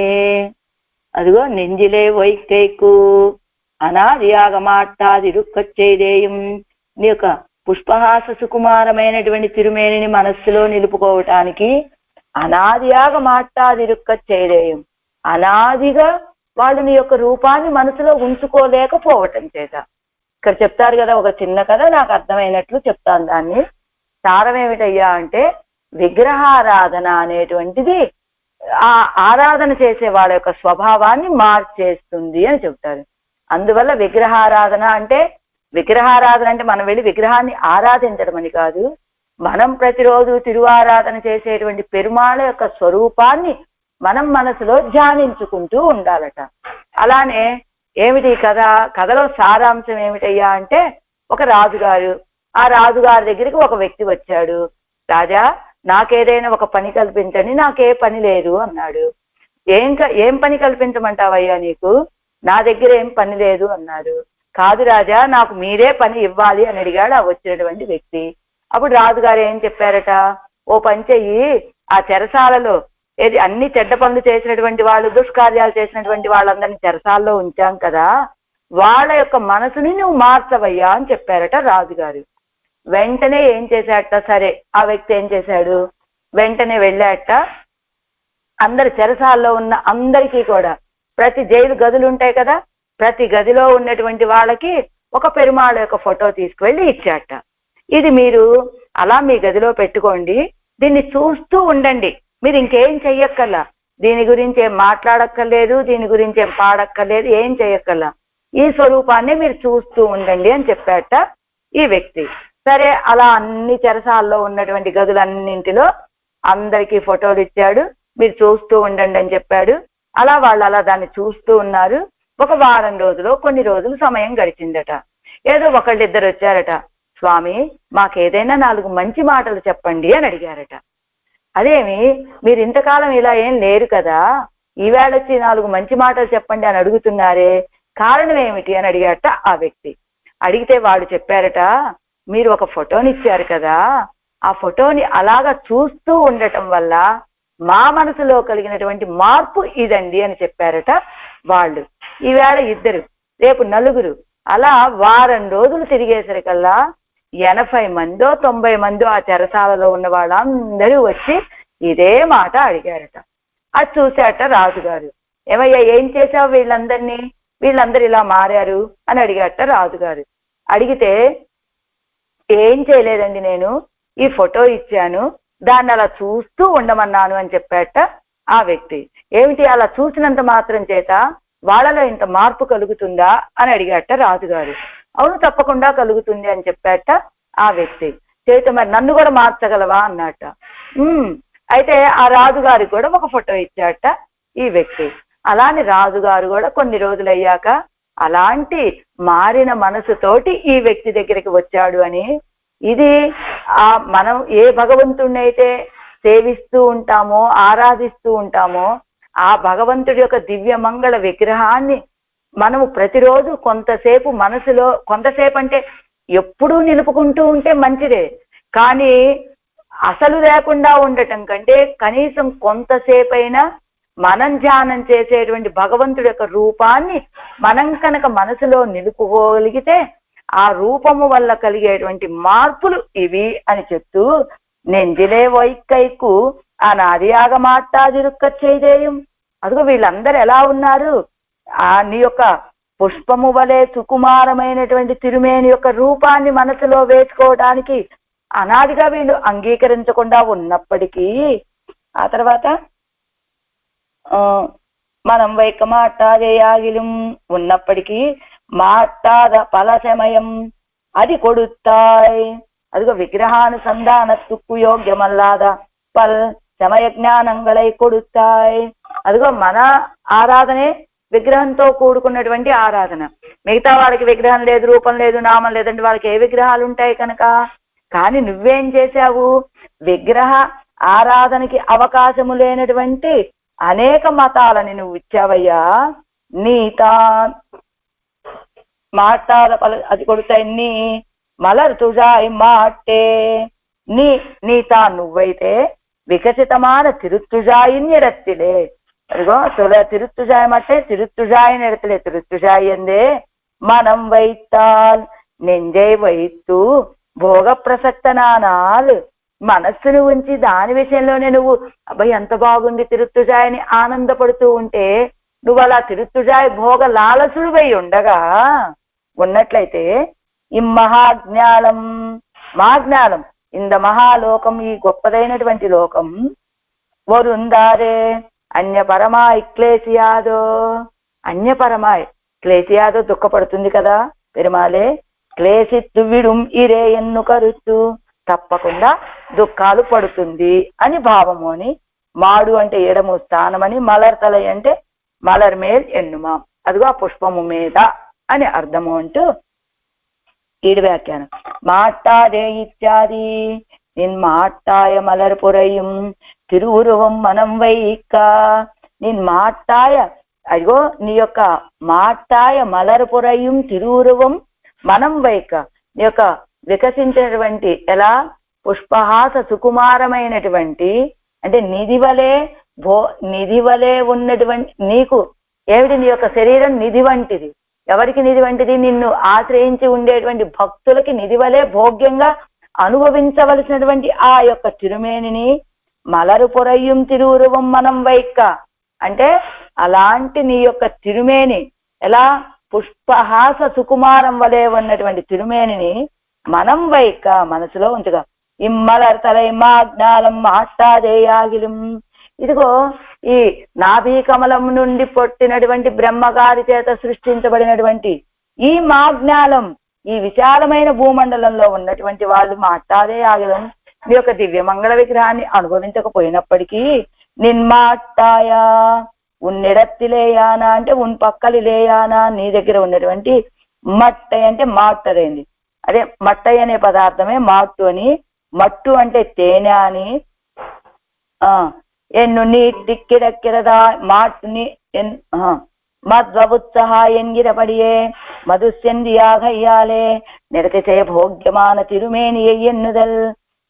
Speaker 1: అదిగో నెంజిలే వైకైకు అనాదియాగ మాట్టాదిరుక్కచ్చేదేయం. నీ యొక్క పుష్పహాస సుకుమారమైనటువంటి తిరుమేనిని మనస్సులో నిలుపుకోవటానికి అనాదియాగ మాట్టాదిరుక్కచ్చేదేయం, అనాదిగా వాళ్ళు నీ యొక్క రూపాన్ని మనసులో ఉంచుకోలేకపోవటం చేత. ఇక్కడ చెప్తారు కదా ఒక చిన్న కథ, నాకు అర్థమైనట్లు చెప్తాను. దాన్ని సారం ఏమిటయ్యా అంటే, విగ్రహారాధన అనేటువంటిది ఆ ఆరాధన చేసే వాళ్ళ యొక్క స్వభావాన్ని మార్చేస్తుంది అని చెప్తారు. అందువల్ల విగ్రహారాధన అంటే మనం వెళ్ళి విగ్రహాన్ని ఆరాధించడం అని కాదు, మనం ప్రతిరోజు తిరువారాధన చేసేటువంటి పెరుమాళ యొక్క స్వరూపాన్ని మనం మనసులో ధ్యానించుకుంటూ ఉండాలట. అలానే ఏమిటి కథలో సారాంశం ఏమిటయ్యా అంటే, ఒక రాజుగారు, ఆ రాజుగారి దగ్గరికి ఒక వ్యక్తి వచ్చాడు. రాజా, నాకేదైనా ఒక పని కల్పించండి, నాకే పని లేదు అన్నాడు. ఏం పని కల్పించమంటావయ్యా నీకు, నా దగ్గర ఏం పని లేదు అన్నాడు. కాదు రాజా, నాకు మీరే పని ఇవ్వాలి అని అడిగాడు ఆ వచ్చినటువంటి వ్యక్తి. అప్పుడు రాజుగారు ఏం చెప్పారట, ఓ పని చెయ్యి, ఆ చెరసాలలో అన్ని చెడ్డ పనులు చేసినటువంటి వాళ్ళు, దుష్కార్యాలు చేసినటువంటి వాళ్ళందరినీ చెరసాల్లో ఉంచాం కదా, వాళ్ళ యొక్క మనసుని నువ్వు మార్చవయ్యా అని చెప్పారట రాజుగారు. వెంటనే ఏం చేశాట, సరే ఆ వ్యక్తి ఏం చేశాడు, వెంటనే వెళ్ళాట. అందరు చెరసాల్లో ఉన్న అందరికీ కూడా, ప్రతి జైలు గదులు ఉంటాయి కదా, ప్రతి గదిలో ఉన్నటువంటి వాళ్ళకి ఒక పెరుమాళ యొక్క ఫోటో తీసుకువెళ్ళి ఇచ్చాట. ఇది మీరు అలా మీ గదిలో పెట్టుకోండి, దీన్ని చూస్తూ ఉండండి, మీరు ఇంకేం చెయ్యక్కర్లా, దీని గురించి ఏం మాట్లాడక్కర్లేదు, దీని గురించి ఏం పాడక్కర్లేదు, ఏం చెయ్యక్కర్లా, ఈ స్వరూపాన్ని మీరు చూస్తూ ఉండండి అని చెప్పాట ఈ వ్యక్తి. సరే అలా అన్ని చెరసాల్లో ఉన్నటువంటి గదులన్నింటిలో అందరికీ ఫోటోలు ఇచ్చాడు, మీరు చూస్తూ ఉండండి అని చెప్పాడు. అలా వాళ్ళు అలా దాన్ని చూస్తూ ఉన్నారు. ఒక వారం రోజులు, కొన్ని రోజులు సమయం గడిచిందట. ఏదో ఒకళ్ళిద్దరు వచ్చారట, స్వామి మాకేదైనా 4 మంచి మాటలు చెప్పండి అని అడిగారట. అదేమి మీరు ఇంతకాలం ఇలా ఏం లేరు కదా, ఈవేళ వచ్చి 4 మంచి మాటలు చెప్పండి అని అడుగుతున్నారే, కారణం ఏమిటి అని అడిగారట ఆ వ్యక్తి. అడిగితే వాడు చెప్పారట, మీరు ఒక ఫోటోని ఇచ్చారు కదా, ఆ ఫోటోని అలాగా చూస్తూ ఉండటం వల్ల మా మనసులో కలిగినటువంటి మార్పు ఇదండి అని చెప్పారట వాళ్ళు. ఈవేళ 2, రేపు 4, అలా వారం రోజులు తిరిగేసరికల్లా 80 మందో 90 మందో ఆ చెరసాలలో ఉన్న వాళ్ళందరూ వచ్చి ఇదే మాట అడిగారట. అది చూశాట రాజుగారు. ఏమయ్యా ఏం చేశావు వీళ్ళందరూ ఇలా మారారు అని అడిగారట రాజుగారు. అడిగితే ఏం చేయలేదండి, నేను ఈ ఫోటో ఇచ్చాను, దాన్ని అలా చూస్తూ ఉండమన్నాను అని చెప్పాట ఆ వ్యక్తి. ఏమిటి అలా చూసినంత మాత్రం చేత వాళ్ళలో ఇంత మార్పు కలుగుతుందా అని అడిగాట రాజుగారు. అవును తప్పకుండా కలుగుతుంది అని చెప్పాట ఆ వ్యక్తి. చేత మరి నన్ను కూడా మార్చగలవా అన్నట. అయితే ఆ రాజుగారికి కూడా ఒక ఫోటో ఇచ్చాట ఈ వ్యక్తి. అలానే రాజుగారు కూడా కొన్ని రోజులు అయ్యాక అలాంటి మారిన మనసుతోటి ఈ వ్యక్తి దగ్గరికి వచ్చాడు అని. ఇది మనం ఏ భగవంతుడిని అయితే సేవిస్తూ ఉంటామో, ఆరాధిస్తూ ఉంటామో, ఆ భగవంతుడి యొక్క దివ్య మంగళ విగ్రహాన్ని మనము ప్రతిరోజు కొంతసేపు మనసులో, కొంతసేపు అంటే ఎప్పుడూ నిలుపుకుంటూ ఉంటే మంచిదే, కానీ అసలు లేకుండా ఉండటం కంటే కనీసం కొంతసేపైనా మనం ధ్యానం చేసేటువంటి భగవంతుడి యొక్క రూపాన్ని మనం కనుక మనసులో నిలుపుకోగలిగితే ఆ రూపము వల్ల కలిగేటువంటి మార్పులు ఇవి అని చెప్తూ, నెంజిలే వైకైకు అనాదియాగ మాట్టాదిరుక్కచ్చేదేయం. అదిగో వీళ్ళందరూ ఎలా ఉన్నారు, నీ యొక్క పుష్పము వలె సుకుమారమైనటువంటి తిరుమేని యొక్క రూపాన్ని మనసులో వేసుకోవడానికి అనాదిగా వీళ్ళు అంగీకరించకుండా ఉన్నప్పటికీ, ఆ తర్వాత మనం వైక మాట్టాదేయాగిలం ఉన్నప్పటికీ మాట్టాద ఫలసమయం అది కొడుతాయ్. అదిగో విగ్రహానుసంధానத்துக்கு యోగ్యమల్లాద పల్ సమయ జ్ఞానంగళై కొడుతాయ్. అదిగో మన ఆరాధనే విగ్రహంతో కూడుకున్నటువంటి ఆరాధన. మిగతా వాళ్ళకి విగ్రహం లేదు, రూపం లేదు, నామం లేదంటే వాళ్ళకి ఏ విగ్రహాలు ఉంటాయి కనుక. కానీ నువ్వేం చేశావు, విగ్రహ ఆరాధనకి అవకాశము లేనటువంటి అనేక మతాలని నువ్వు ఇచ్చావయ్యా. నీతా మాట్లాడ అది కొడుతాయి, నీ మలర్ తుజాయి మాటే, నీతా నువ్వైతే వికసితమైన తిరుతుజాయిన్యరత్తిలే, అదిగో திருத்துழாய் திருத்துழாய் இடத்துல திருத்துழாய் ఎందే మనం వైத்தாల్ నెంజై వైత్తు భోగ ప్రసక్తనానాల్ మనస్సును ఉంచి దాని విషయంలోనే నువ్వు అబ్బాయి ఎంత బాగుంది తిరుత్తుజాయని ఆనందపడుతూ ఉంటే నువ్వు అలా తిరుత్తుజాయ్ భోగ లాలసుడివై ఉండగా ఉన్నట్లయితే ఈ మహాజ్ఞానం మహాజ్ఞానం ఇంద మహాలోకం ఈ గొప్పదైనటువంటి లోకం వరుందారే అన్యపరమాయ్ క్లేశియాదో అన్యపరమాయ్ క్లేశియాదో దుఃఖపడుతుంది కదా పెరుమాలే క్లేశిత్తు విడుం ఇరే ఎన్ను కరుత్తు తప్పకుండా దుఃఖాలు పడుతుంది అని భావము అని మాడు అంటే ఎడము స్థానమని మలర్ తలై అంటే మలర్ మేల్ ఎన్నుమా అదిగో ఆ పుష్పము మీద అని అర్థము అంటూ ఈడు వ్యాఖ్యానం మాట్టాదే ఇత్యాది నిన్ మాట్టాయ మలర్ పురయం తిరువురువం మనం వైక్క నిన్ మాట్టాయ అదిగో నీ యొక్క మాట్టాయ మలర్ పురయం తిరువురువం మనం వైక్క నీ యొక్క వికసించినటువంటి ఎలా పుష్పహాస సుకుమారమైనటువంటి అంటే నిధి వలే ఉన్నటువంటి నీకు ఏమిటి నీ యొక్క శరీరం నిధి వంటిది. ఎవరికి నిధి వంటిది? నిన్ను ఆశ్రయించి ఉండేటువంటి భక్తులకి నిధి వలే భోగ్యంగా అనుభవించవలసినటువంటి ఆ యొక్క తిరుమేనిని మలరు పొరయ్యం తిరువురువం మనం వైక్క అంటే అలాంటి నీ యొక్క తిరుమేని ఎలా పుష్పహాస సుకుమారం వలె ఉన్నటువంటి తిరుమేనిని మనం వైక్క మనసులో ఉంచగా ఇమ్మలర్ తలై మాజ్ఞాలం మాష్టాదేయాగిలం ఇదిగో ఈ నాభీ కమలం నుండి పొట్టినటువంటి బ్రహ్మగారి చేత సృష్టించబడినటువంటి ఈ మాజ్ఞాలం ఈ విశాలమైన భూమండలంలో ఉన్నటువంటి వాళ్ళు మాష్టాదేయాగిలం మీ యొక్క దివ్య మంగళ విగ్రహాన్ని అనుభవించకపోయినప్పటికీ నిన్మాట్టాయా ఉన్నిడత్తిలేయానా అంటే ఉన్ పక్కలిలేయానా నీ దగ్గర ఉన్నటువంటి మట్టై అంటే మాట్టరైంది అదే మట్టై అనే పదార్థమే మాట్టు అని మట్టు అంటే తేనె అని ఎన్ను నీటిక్కిడక్కిరదా మాట్టుని మద్వబుత్సహ ఎంగిరపడియే మధుస్యందియాగయ్యాలే నిరతిచయ భోగ్యమాన తిరుమేని ఎన్నుదల్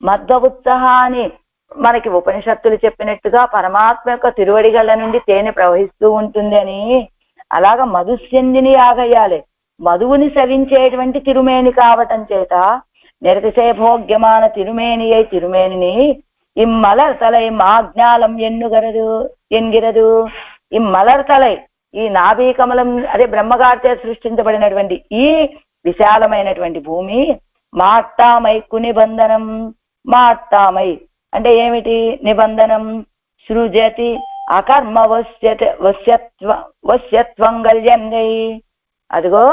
Speaker 1: మద్వబుత్సహ అని మనకి ఉపనిషత్తులు చెప్పినట్టుగా పరమాత్మ యొక్క తిరువడిగళ్ళ నుండి తేనె ప్రవహిస్తూ ఉంటుంది అని అలాగా మధుస్యందిని యాగయ్యాలే మధువుని సవించేటువంటి తిరుమేని కావటం చేత నిరతిశయ భోగ్యమాన తిరుమేని అయి తిరుమేనిని ఇమ్మలర్ తలై మాజ్ఞాలం ఎన్గిరదు ఇమ్మలర్ తలై ఈ నాభీ కమలం అదే బ్రహ్మగారితో సృష్టించబడినటువంటి ఈ విశాలమైనటువంటి భూమి మాట్టామైక్కు నిబంధనం మాట్టామై అంటే ఏమిటి నిబంధనం సృజతి అకర్మ వశ్యత్వం గల్యంగై అదిగో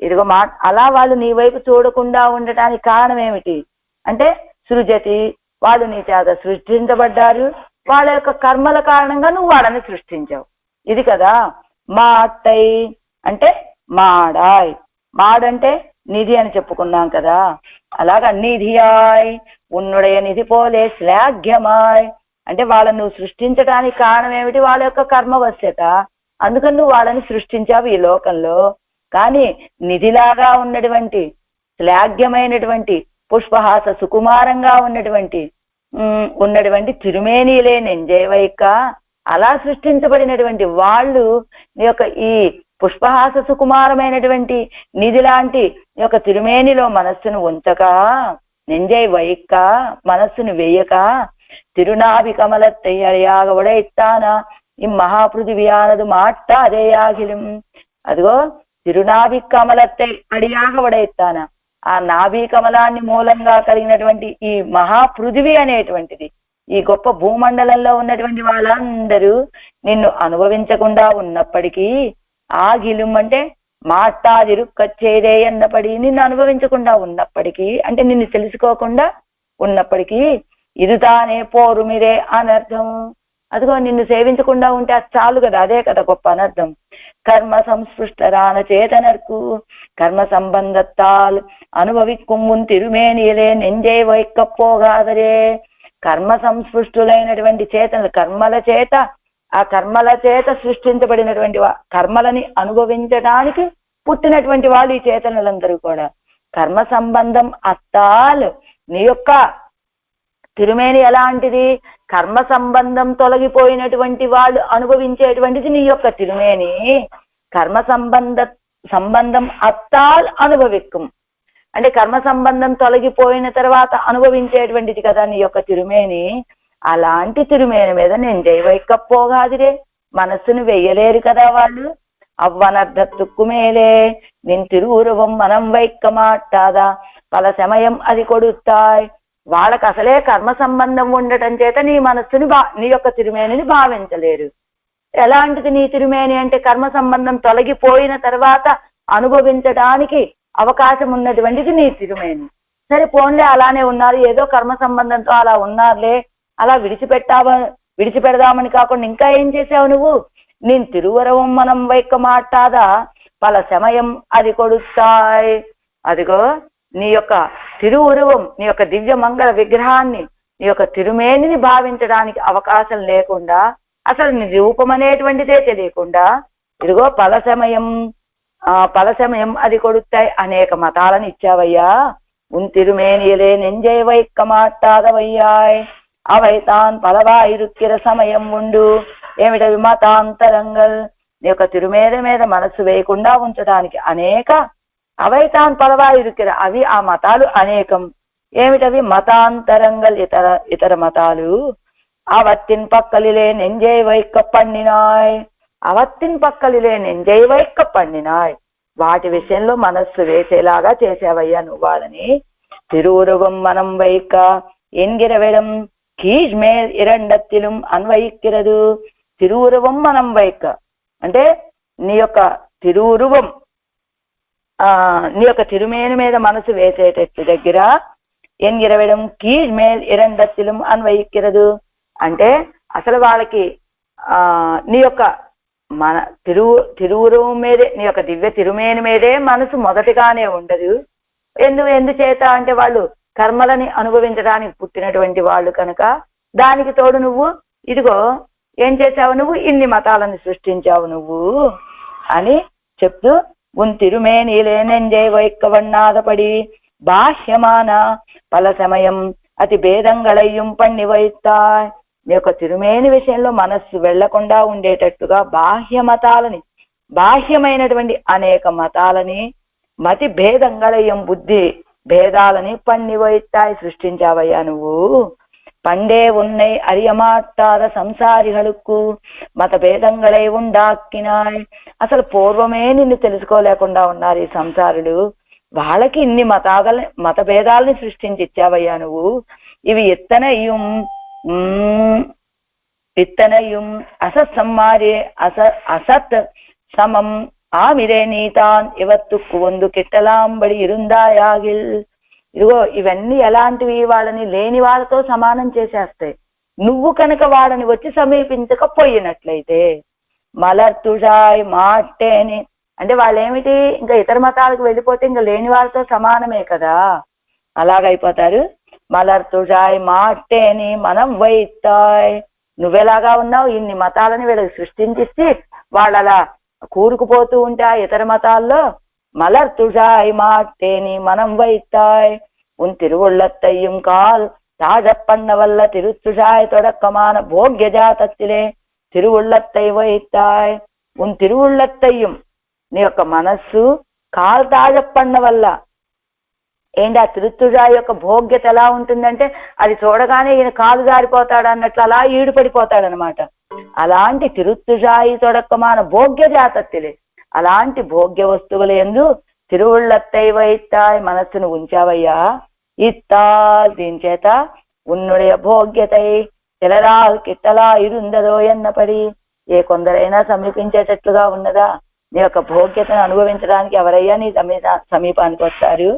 Speaker 1: ఇదిగో అలా వాళ్ళు నీ వైపు చూడకుండా ఉండటానికి కారణం ఏమిటి అంటే సృజతి వాళ్ళు నీ చేత సృష్టించబడ్డారు వాళ్ళ యొక్క కర్మల కారణంగా నువ్వు వాళ్ళని సృష్టించావు ఇది కదా మాట్టై అంటే మాడాయ్ మాడంటే నిధి అని చెప్పుకున్నాం కదా అలాగా నిధియాయ్ ఉన్నుడయ నిధి పోలే శ్లాఘ్యమాయ్ అంటే వాళ్ళని నువ్వు సృష్టించడానికి కారణం ఏమిటి వాళ్ళ యొక్క కర్మవశ్యత అందుకని నువ్వు వాళ్ళని సృష్టించావు ఈ లోకంలో కానీ నిధిలాగా ఉన్నటువంటి శ్లాఘ్యమైనటువంటి పుష్పహాస సుకుమారంగా ఉన్నటువంటి తిరుమేనిలే నెంజేవైక అలా సృష్టించబడినటువంటి వాళ్ళు నీ యొక్క ఈ పుష్పహాస సుకుమారమైనటువంటి నిధి లాంటి నీ యొక్క తిరుమేనిలో మనస్సును ఉంచక నెంజై వైక్క మనస్సును వేయక తిరునాభి కమలత్తై అడియాగ ఉడైత్తానా ఈ మహాపృథివియానదు మాట్ట అదేయాగిలిం అదిగో తిరునాభి కమలత్తై అడియాగ ఉడైత్తానా ఆ నాభీ కమలాన్ని మూలంగా కలిగినటువంటి ఈ మహాపృథివి అనేటువంటిది ఈ గొప్ప భూమండలంలో ఉన్నటువంటి వాళ్ళందరూ నిన్ను అనుభవించకుండా ఉన్నప్పటికీ ఆగిలం అంటే మాట్టాదిరుక్కచ్చేదే అన్నపడి నిన్ను అనుభవించకుండా ఉన్నప్పటికీ అంటే నిన్ను తెలుసుకోకుండా ఉన్నప్పటికీ ఇదుతానే పోరుమిరే అనర్థం అదిగో నిన్ను సేవించకుండా ఉంటే అది చాలు కదా అదే కదా గొప్ప అనర్థం కర్మ సంస్పృష్టరాన చేతనర్కు కర్మ సంబంధత్తాల్ అనుభవిక్కుమ్మున్ తిరుమేనియలే నెంజే వైక్కపోగాదరే కర్మ సంస్పృష్టులైనటువంటి చేతనలు ఆ కర్మల చేత సృష్టించబడినటువంటి కర్మలని అనుభవించడానికి పుట్టినటువంటి వాళ్ళు ఈ చేతనులందరూ కూడా కర్మ సంబంధం అత్తాలు నీ యొక్క తిరుమేని ఎలాంటిది? కర్మ సంబంధం తొలగిపోయినటువంటి వాళ్ళు అనుభవించేటువంటిది నీ యొక్క తిరుమేని. కర్మ సంబంధం అత్తాల్ అనుభవిక్కుం అంటే కర్మ సంబంధం తొలగిపోయిన తర్వాత అనుభవించేటువంటిది కదా నీ యొక్క తిరుమేని. అలాంటి తిరుమేని మీద నేను జైవైక్కపోగాదిరే, మనస్సును వెయ్యలేరు కదా వాళ్ళు. అవ్వనర్ధత్తుక్కు మేలే నిన్ తిరువురువం మనం వైక్క మాట్టాదా పల సమయం అది కొడుతాయ్. వాళ్ళకి అసలే కర్మ సంబంధం ఉండటం చేత నీ మనస్సుని నీ యొక్క తిరుమేనిని భావించలేరు. ఎలాంటిది నీ తిరుమేని అంటే కర్మ సంబంధం తొలగిపోయిన తర్వాత అనుభవించడానికి అవకాశం ఉన్నటువంటిది నీ తిరుమేని. సరే పోన్లే, అలానే ఉన్నారు, ఏదో కర్మ సంబంధంతో అలా ఉన్నారులే, అలా విడిచిపెడదామని కాకుండా ఇంకా ఏం చేసావు నువ్వు? నేను తిరువరవం మనం వైక్క మాట్లాదా పల సమయం అది కొడుతాయ్. అదిగో నీ యొక్క తిరువురువం, నీ యొక్క దివ్య మంగళ విగ్రహాన్ని, నీ యొక్క తిరుమేనిని భావించడానికి అవకాశం లేకుండా, అసలు నీ రూపం అనేటువంటిదే తెలియకుండా, ఇదిగో పల సమయం అది కొడుతాయి అనేక మతాలను ఇచ్చావయ్యా. ఉన్ తిరుమేనియలే నెంజై వైక్క మాట్లాదవయ్యాయ్. అవైతాన్ పలవాయిరుక్కిర సమయం ఉండు. ఏమిటవి? మతాంతరంగల్. నీ యొక్క తిరుమేని మీద మనస్సు వేయకుండా ఉంచడానికి అనేక అవైతాన్ పలవాయిరుక్కిర, అవి ఆ మతాలు అనేకం. ఏమిటవి? మతాంతరంగల్, ఇతర మతాలు. అవత్తిన్ పక్కలిలే నెంజై వైక్క పండినాయ్. అవత్తిన్ పక్కలిలే నెంజై వైక్క పండినాయ్. వాటి విషయంలో మనస్సు వేసేలాగా చేసావయ్యా నువ్వు వాళ్ళని. తిరువురువం మనం వైక్క ఎన్గిరవెడం కీజ్మేల్ ఇరండత్తిலும் అన్వయిక్కిరదు. తిరువురువం మనం వైక్క అంటే నీ యొక్క తిరువురువం, నీ యొక్క తిరుమేని మీద మనసు వేసేటట్టు దగ్గర ఎన్గిరవెడం కీజ్మేల్ ఇరండత్తిலும் అన్వయిక్కిరదు అంటే అసలు వాళ్ళకి నీ యొక్క మన తిరువురువం మీదే, నీ యొక్క దివ్య తిరుమేని మీదే మనసు మొదటిగానే ఉండదు. ఎందుచేత అంటే వాళ్ళు కర్మలని అనుభవించడానికి పుట్టినటువంటి వాళ్ళు కనుక. దానికి తోడు నువ్వు ఇదిగో ఏం చేశావు? నువ్వు ఇన్ని మతాలను సృష్టించావు నువ్వు అని చెప్తూ, ఉన్ తిరుమేనిలే నెంజై వైక్కవన్నాదపడి బాహ్యమాన పల సమయం అతి భేదంగళయ్యం పన్ని వైస్తాయ్. నీ యొక్క తిరుమేని విషయంలో మనస్సు వెళ్లకుండా ఉండేటట్టుగా బాహ్యమైనటువంటి అనేక మతాలని, మతి భేదంగళయ్యం బుద్ధి భేదాలని పన్ని వైస్తాయ్ సృష్టించావయ్యా నువ్వు. పండే ఉన్నై అరియమాట్టాద సంసారిகளுக்கு మత భేదంగళై ఉండాక్కినాయ్. అసలు పూర్వమే నిన్ను తెలుసుకోలేకుండా ఉన్నారు ఈ సంసారులు. వాళ్ళకి ఇన్ని మత భేదాలని సృష్టించి ఇచ్చావయ్యా నువ్వు. ఇవి ఇత్తనయం అసత్ సమ్మారే అసత్ సమం ఆమిరే నీతాన్ ఇవత్తుక్కు వందు కిట్టలాంబడి ఇరుందాయాగిల్. ఇదిగో ఇవన్నీ ఎలాంటివి? వాళ్ళని లేని వాళ్ళతో సమానం చేసేస్తాయి. నువ్వు కనుక వాళ్ళని వచ్చి సమీపించకపోయినట్లయితే మలర్తుషాయ్ మాట్టేని అంటే వాళ్ళేమిటి? ఇంకా ఇతర మతాలకు వెళ్ళిపోతే ఇంకా లేని వాళ్ళతో సమానమే కదా, అలాగైపోతారు. మలర్తుషాయ్ మాట్టేని మనం వైతాయ్. నువ్వెలాగా ఉన్నావు? ఇన్ని మతాలని వీళ్ళకి సృష్టించి వాళ్ళు అలా కూరుకుపోతూ ఉంటే ఇతర మతాల్లో. మలర్తుషాయ్ మాట్టేని మనం వైతాయ్. ఉన్ తిరువుళ్ళత్తయ్యం కాల్ తాజప్పన్న వల్ల తిరుతుషాయ్ తొడక్కమాన భోగ్య జాతత్తిలే తిరువుళ్ళత్తై వైతాయ్. ఉన్ తిరువుళ్ళత్తయ్యం నీ యొక్క మనస్సు కాల్ తాజప్పన్న వల్ల ఏంటి? ఆ తిరుతుషాయ్ యొక్క భోగ్యత ఎలా ఉంటుందంటే అది చూడగానే ఈయన కాలు జారిపోతాడు అన్నట్లు అలా ఈడుపడిపోతాడనమాట. అలాంటి తిరుతుషాయి తొడక్కమాన భోగ్య జాతత్తిలే, అలాంటి భోగ్య వస్తువుల యందు తిరువుళ్ళత్తై వైతాయ్ మనస్సును ఉంచావయ్యా. దీని చేత ఉన్నుடைய భోగ్యతై తెలరాల్ కిట్టలా ఇరుందదో ఎన్నపడి. ఏ కొందరైనా సమీపించేటట్లుగా ఉన్నదా? నీ యొక్క భోగ్యతను అనుభవించడానికి ఎవరయ్యా నీ సమీపానికి వస్తారు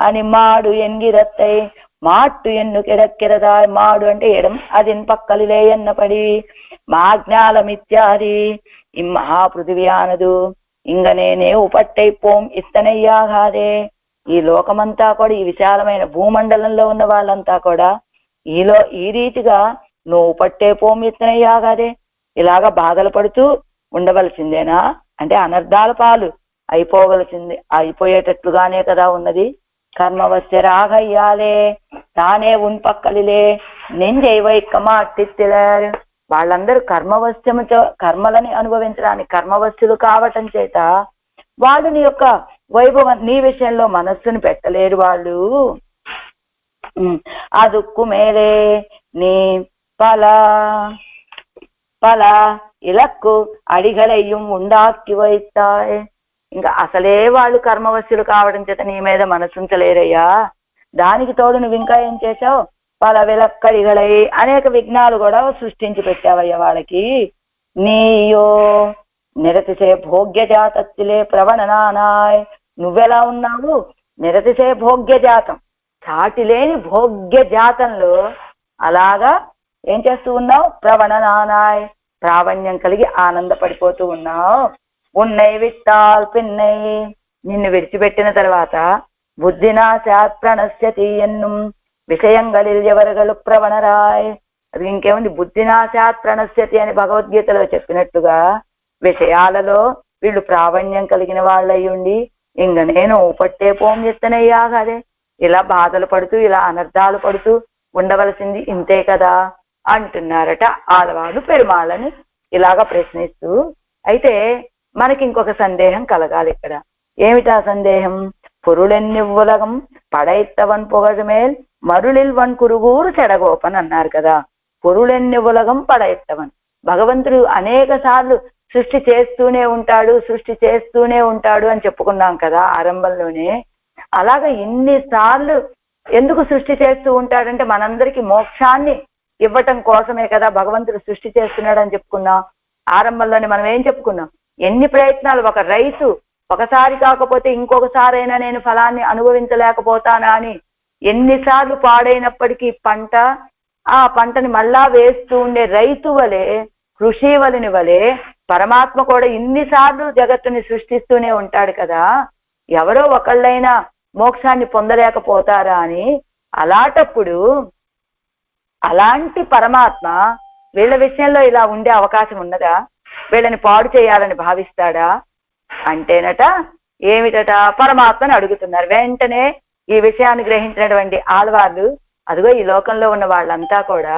Speaker 1: అని. మాడు ఎన్గిరత్తై మాట్టు ఎన్ను కిడక్కిరదాయ్. మాడు అంటే ఎడం, అదిన్ పక్కలిలే ఎన్నపడి. మాజ్ఞాలమిత్యాది ఇమ్మహాపృథివ్యానదు ఇంగనేనే ఉపట్టైపోం ఇస్తనయ్యాగాదే. ఈ లోకమంతా కూడా, ఈ విశాలమైన భూమండలంలో ఉన్న వాళ్ళంతా కూడా ఈ రీతిగా నువ్వు పట్టేపోం ఇస్తనయ్యాగాదే ఇలాగా బాధలు పడుతూ ఉండవలసిందేనా? అంటే అనర్థాల పాలు అయిపోయేటట్లుగానే కదా ఉన్నది. கர்மவசிய ராகையாலே తానే ఉన్పక్కలిలే నెంజై వైక్కమాట్టిత్తిలారు. వాళ్ళందరూ కర్మవశ్యముతో కర్మలని అనుభవించడానికి కర్మవశ్యులు కావటం చేత వాళ్ళు నీ యొక్క వైభవం నీ విషయంలో మనస్సును పెట్టలేరు. వాళ్ళు అదుక్కు మేలే నీ పల పల ఇలక్కు అడిగలయ్యం ఉండాక్కి వైస్తాయ్. ఇంకా అసలే వాళ్ళు కర్మవశ్యులు కావడం చేత నీ మీద మనసుంచలేరయ్యా. దానికి తోడు నువ్వు ఇంకా ఏం చేసావు, పల విలక్కడిగలై అనేక విఘ్నాలు కూడా సృష్టించి పెట్టావయ్యా వాళ్ళకి. నీయో నిరతిశే భోగ్య జాతత్తిలే ప్రవణనానాయ్. నువ్వెలా ఉన్నావు, నిరతిశే భోగ్య జాతం, సాటి లేని భోగ్య జాతంలో అలాగా ఏం చేస్తూ ఉన్నావు, ప్రవణనానాయ్ ప్రావణ్యం కలిగి ఆనందపడిపోతూ ఉన్నావు. ఉన్నై విట్టాల్ పిన్నై, నిన్ను విడిచిపెట్టిన తర్వాత బుద్ధినాశాత్ ప్రణశ్యతి ఎన్నుం విషయంగలిల్ ఎవరగలు ప్రవణరాయ్. అది ఇంకేముంది, బుద్ధినాశాత్ ప్రణశ్యతి అని భగవద్గీతలో చెప్పినట్టుగా విషయాలలో వీళ్ళు ప్రావణ్యం కలిగిన వాళ్ళయ్యుండి ఇంక నేను పట్టే పోం ఎత్తనయ్యా కదే, ఇలా బాధలు పడుతూ ఇలా అనర్థాలు పడుతూ ఉండవలసింది ఇంతే కదా అంటున్నారట ఆళ్వారు పెరుమాళ్ళని ఇలాగా ప్రశ్నిస్తూ. అయితే మనకి ఇంకొక సందేహం కలగాలి ఇక్కడ. ఏమిటా సందేహం, పొరులెన్నివ్వులగం పడైత్తవన్ పొగజమేల్ మరుళిల్ వన్ కురుగూరు చెడగోపన్ అన్నారు కదా. పొరులెన్నివ్వులగం పడైత్తవన్, భగవంతుడు అనేక సార్లు సృష్టి చేస్తూనే ఉంటాడు సృష్టి చేస్తూనే ఉంటాడు అని చెప్పుకున్నాం కదా ఆరంభంలోనే. అలాగా ఇన్నిసార్లు ఎందుకు సృష్టి చేస్తూ ఉంటాడంటే మనందరికీ మోక్షాన్ని ఇవ్వటం కోసమే కదా భగవంతుడు సృష్టి చేస్తున్నాడు అని చెప్పుకున్నాం. ఆరంభంలోనే మనం ఏం చెప్పుకున్నాం, ఎన్ని ప్రయత్నాలు, ఒక రైతు ఒకసారి కాకపోతే ఇంకొకసారైనా నేను ఫలాన్ని అనుభవించలేకపోతానా అని ఎన్నిసార్లు పాడైనప్పటికీ పంట ఆ పంటని మళ్ళా వేస్తూ ఉండే రైతు వలె, కృషి వలిని వలె పరమాత్మ కూడా ఇన్నిసార్లు జగత్తుని సృష్టిస్తూనే ఉంటాడు కదా. ఎవరో ఒకళ్ళైనా మోక్షాన్ని పొందలేకపోతారా అని. అలాంటప్పుడు అలాంటి పరమాత్మ వీళ్ళ విషయంలో ఇలా ఉండే అవకాశం ఉన్నదా, వీళ్ళని పాడు చేయాలని భావిస్తాడా అంటేనట ఏమిటట పరమాత్మని అడుగుతున్నారు. వెంటనే ఈ విషయాన్ని గ్రహించినటువంటి ఆళ్వార్లు, అదిగో ఈ లోకంలో ఉన్న వాళ్ళంతా కూడా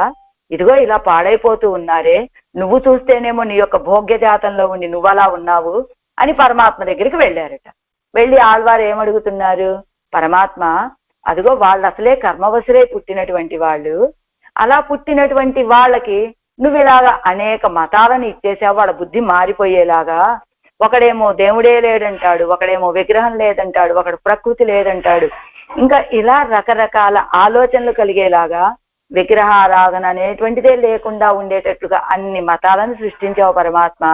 Speaker 1: ఇదిగో ఇలా పాడైపోతూ ఉన్నారే, నువ్వు చూస్తేనేమో నీ యొక్క భోగ్య జాతంలో ఉండి నువ్వు అలా ఉన్నావు అని పరమాత్మ దగ్గరికి వెళ్ళారట. వెళ్ళి ఆళ్వారు ఏమడుగుతున్నారు, పరమాత్మ అదిగో వాళ్ళు అసలే కర్మవశులై పుట్టినటువంటి వాళ్ళు, అలా పుట్టినటువంటి వాళ్ళకి నువ్వు ఇలాగా అనేక మతాలను ఇచ్చేసావు, వాళ్ళ బుద్ధి మారిపోయేలాగా. ఒకడేమో దేవుడే లేదంటాడు, ఒకడేమో విగ్రహం లేదంటాడు, ఒకడు ప్రకృతి లేదంటాడు, ఇంకా ఇలా రకరకాల ఆలోచనలు కలిగేలాగా విగ్రహారాధన అనేటువంటిదే లేకుండా ఉండేటట్లుగా అన్ని మతాలను సృష్టించావు పరమాత్మ.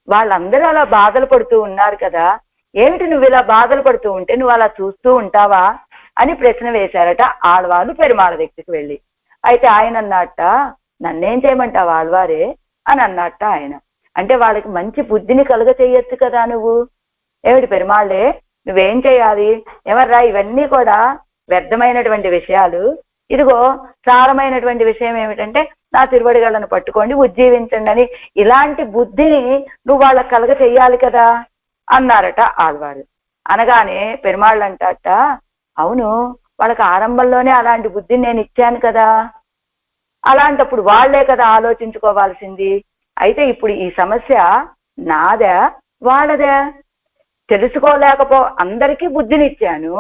Speaker 1: వాళ్ళందరూ అలా బాధలు పడుతూ ఉన్నారు కదా, ఏమిటి నువ్వు ఇలా బాధలు పడుతూ ఉంటే నువ్వు అలా చూస్తూ ఉంటావా అని ప్రశ్న వేశారట ఆళ్వారు పెరుమాళ దగ్గరికి వెళ్ళి. అయితే ఆయన అన్నట్ట, నన్నేం చేయమంటావు ఆళ్వారే అని అన్నట్ట ఆయన. అంటే వాళ్ళకి మంచి బుద్ధిని కలుగ చేయొచ్చు కదా నువ్వు. ఏమిటి పెరుమాళ్ళే నువ్వేం చేయాలి, ఎవర్రా ఇవన్నీ కూడా వ్యర్థమైనటువంటి విషయాలు, ఇదిగో సారమైనటువంటి విషయం ఏమిటంటే నా తిరువడిగళ్ళను పట్టుకోండి ఉజ్జీవించండి అని ఇలాంటి బుద్ధిని నువ్వు వాళ్ళకి కలుగ చెయ్యాలి కదా అన్నారట ఆళ్వారు. అనగానే పెరుమాళ్ళు అంటాట, అవును వాళ్ళకి ఆరంభంలోనే అలాంటి బుద్ధిని నేను ఇచ్చాను కదా, అలాంటప్పుడు వాళ్లే కదా ఆలోచించుకోవాల్సింది. అయితే ఇప్పుడు ఈ సమస్య నాదే వాళ్ళదే, అందరికీ బుద్ధినిచ్చాను,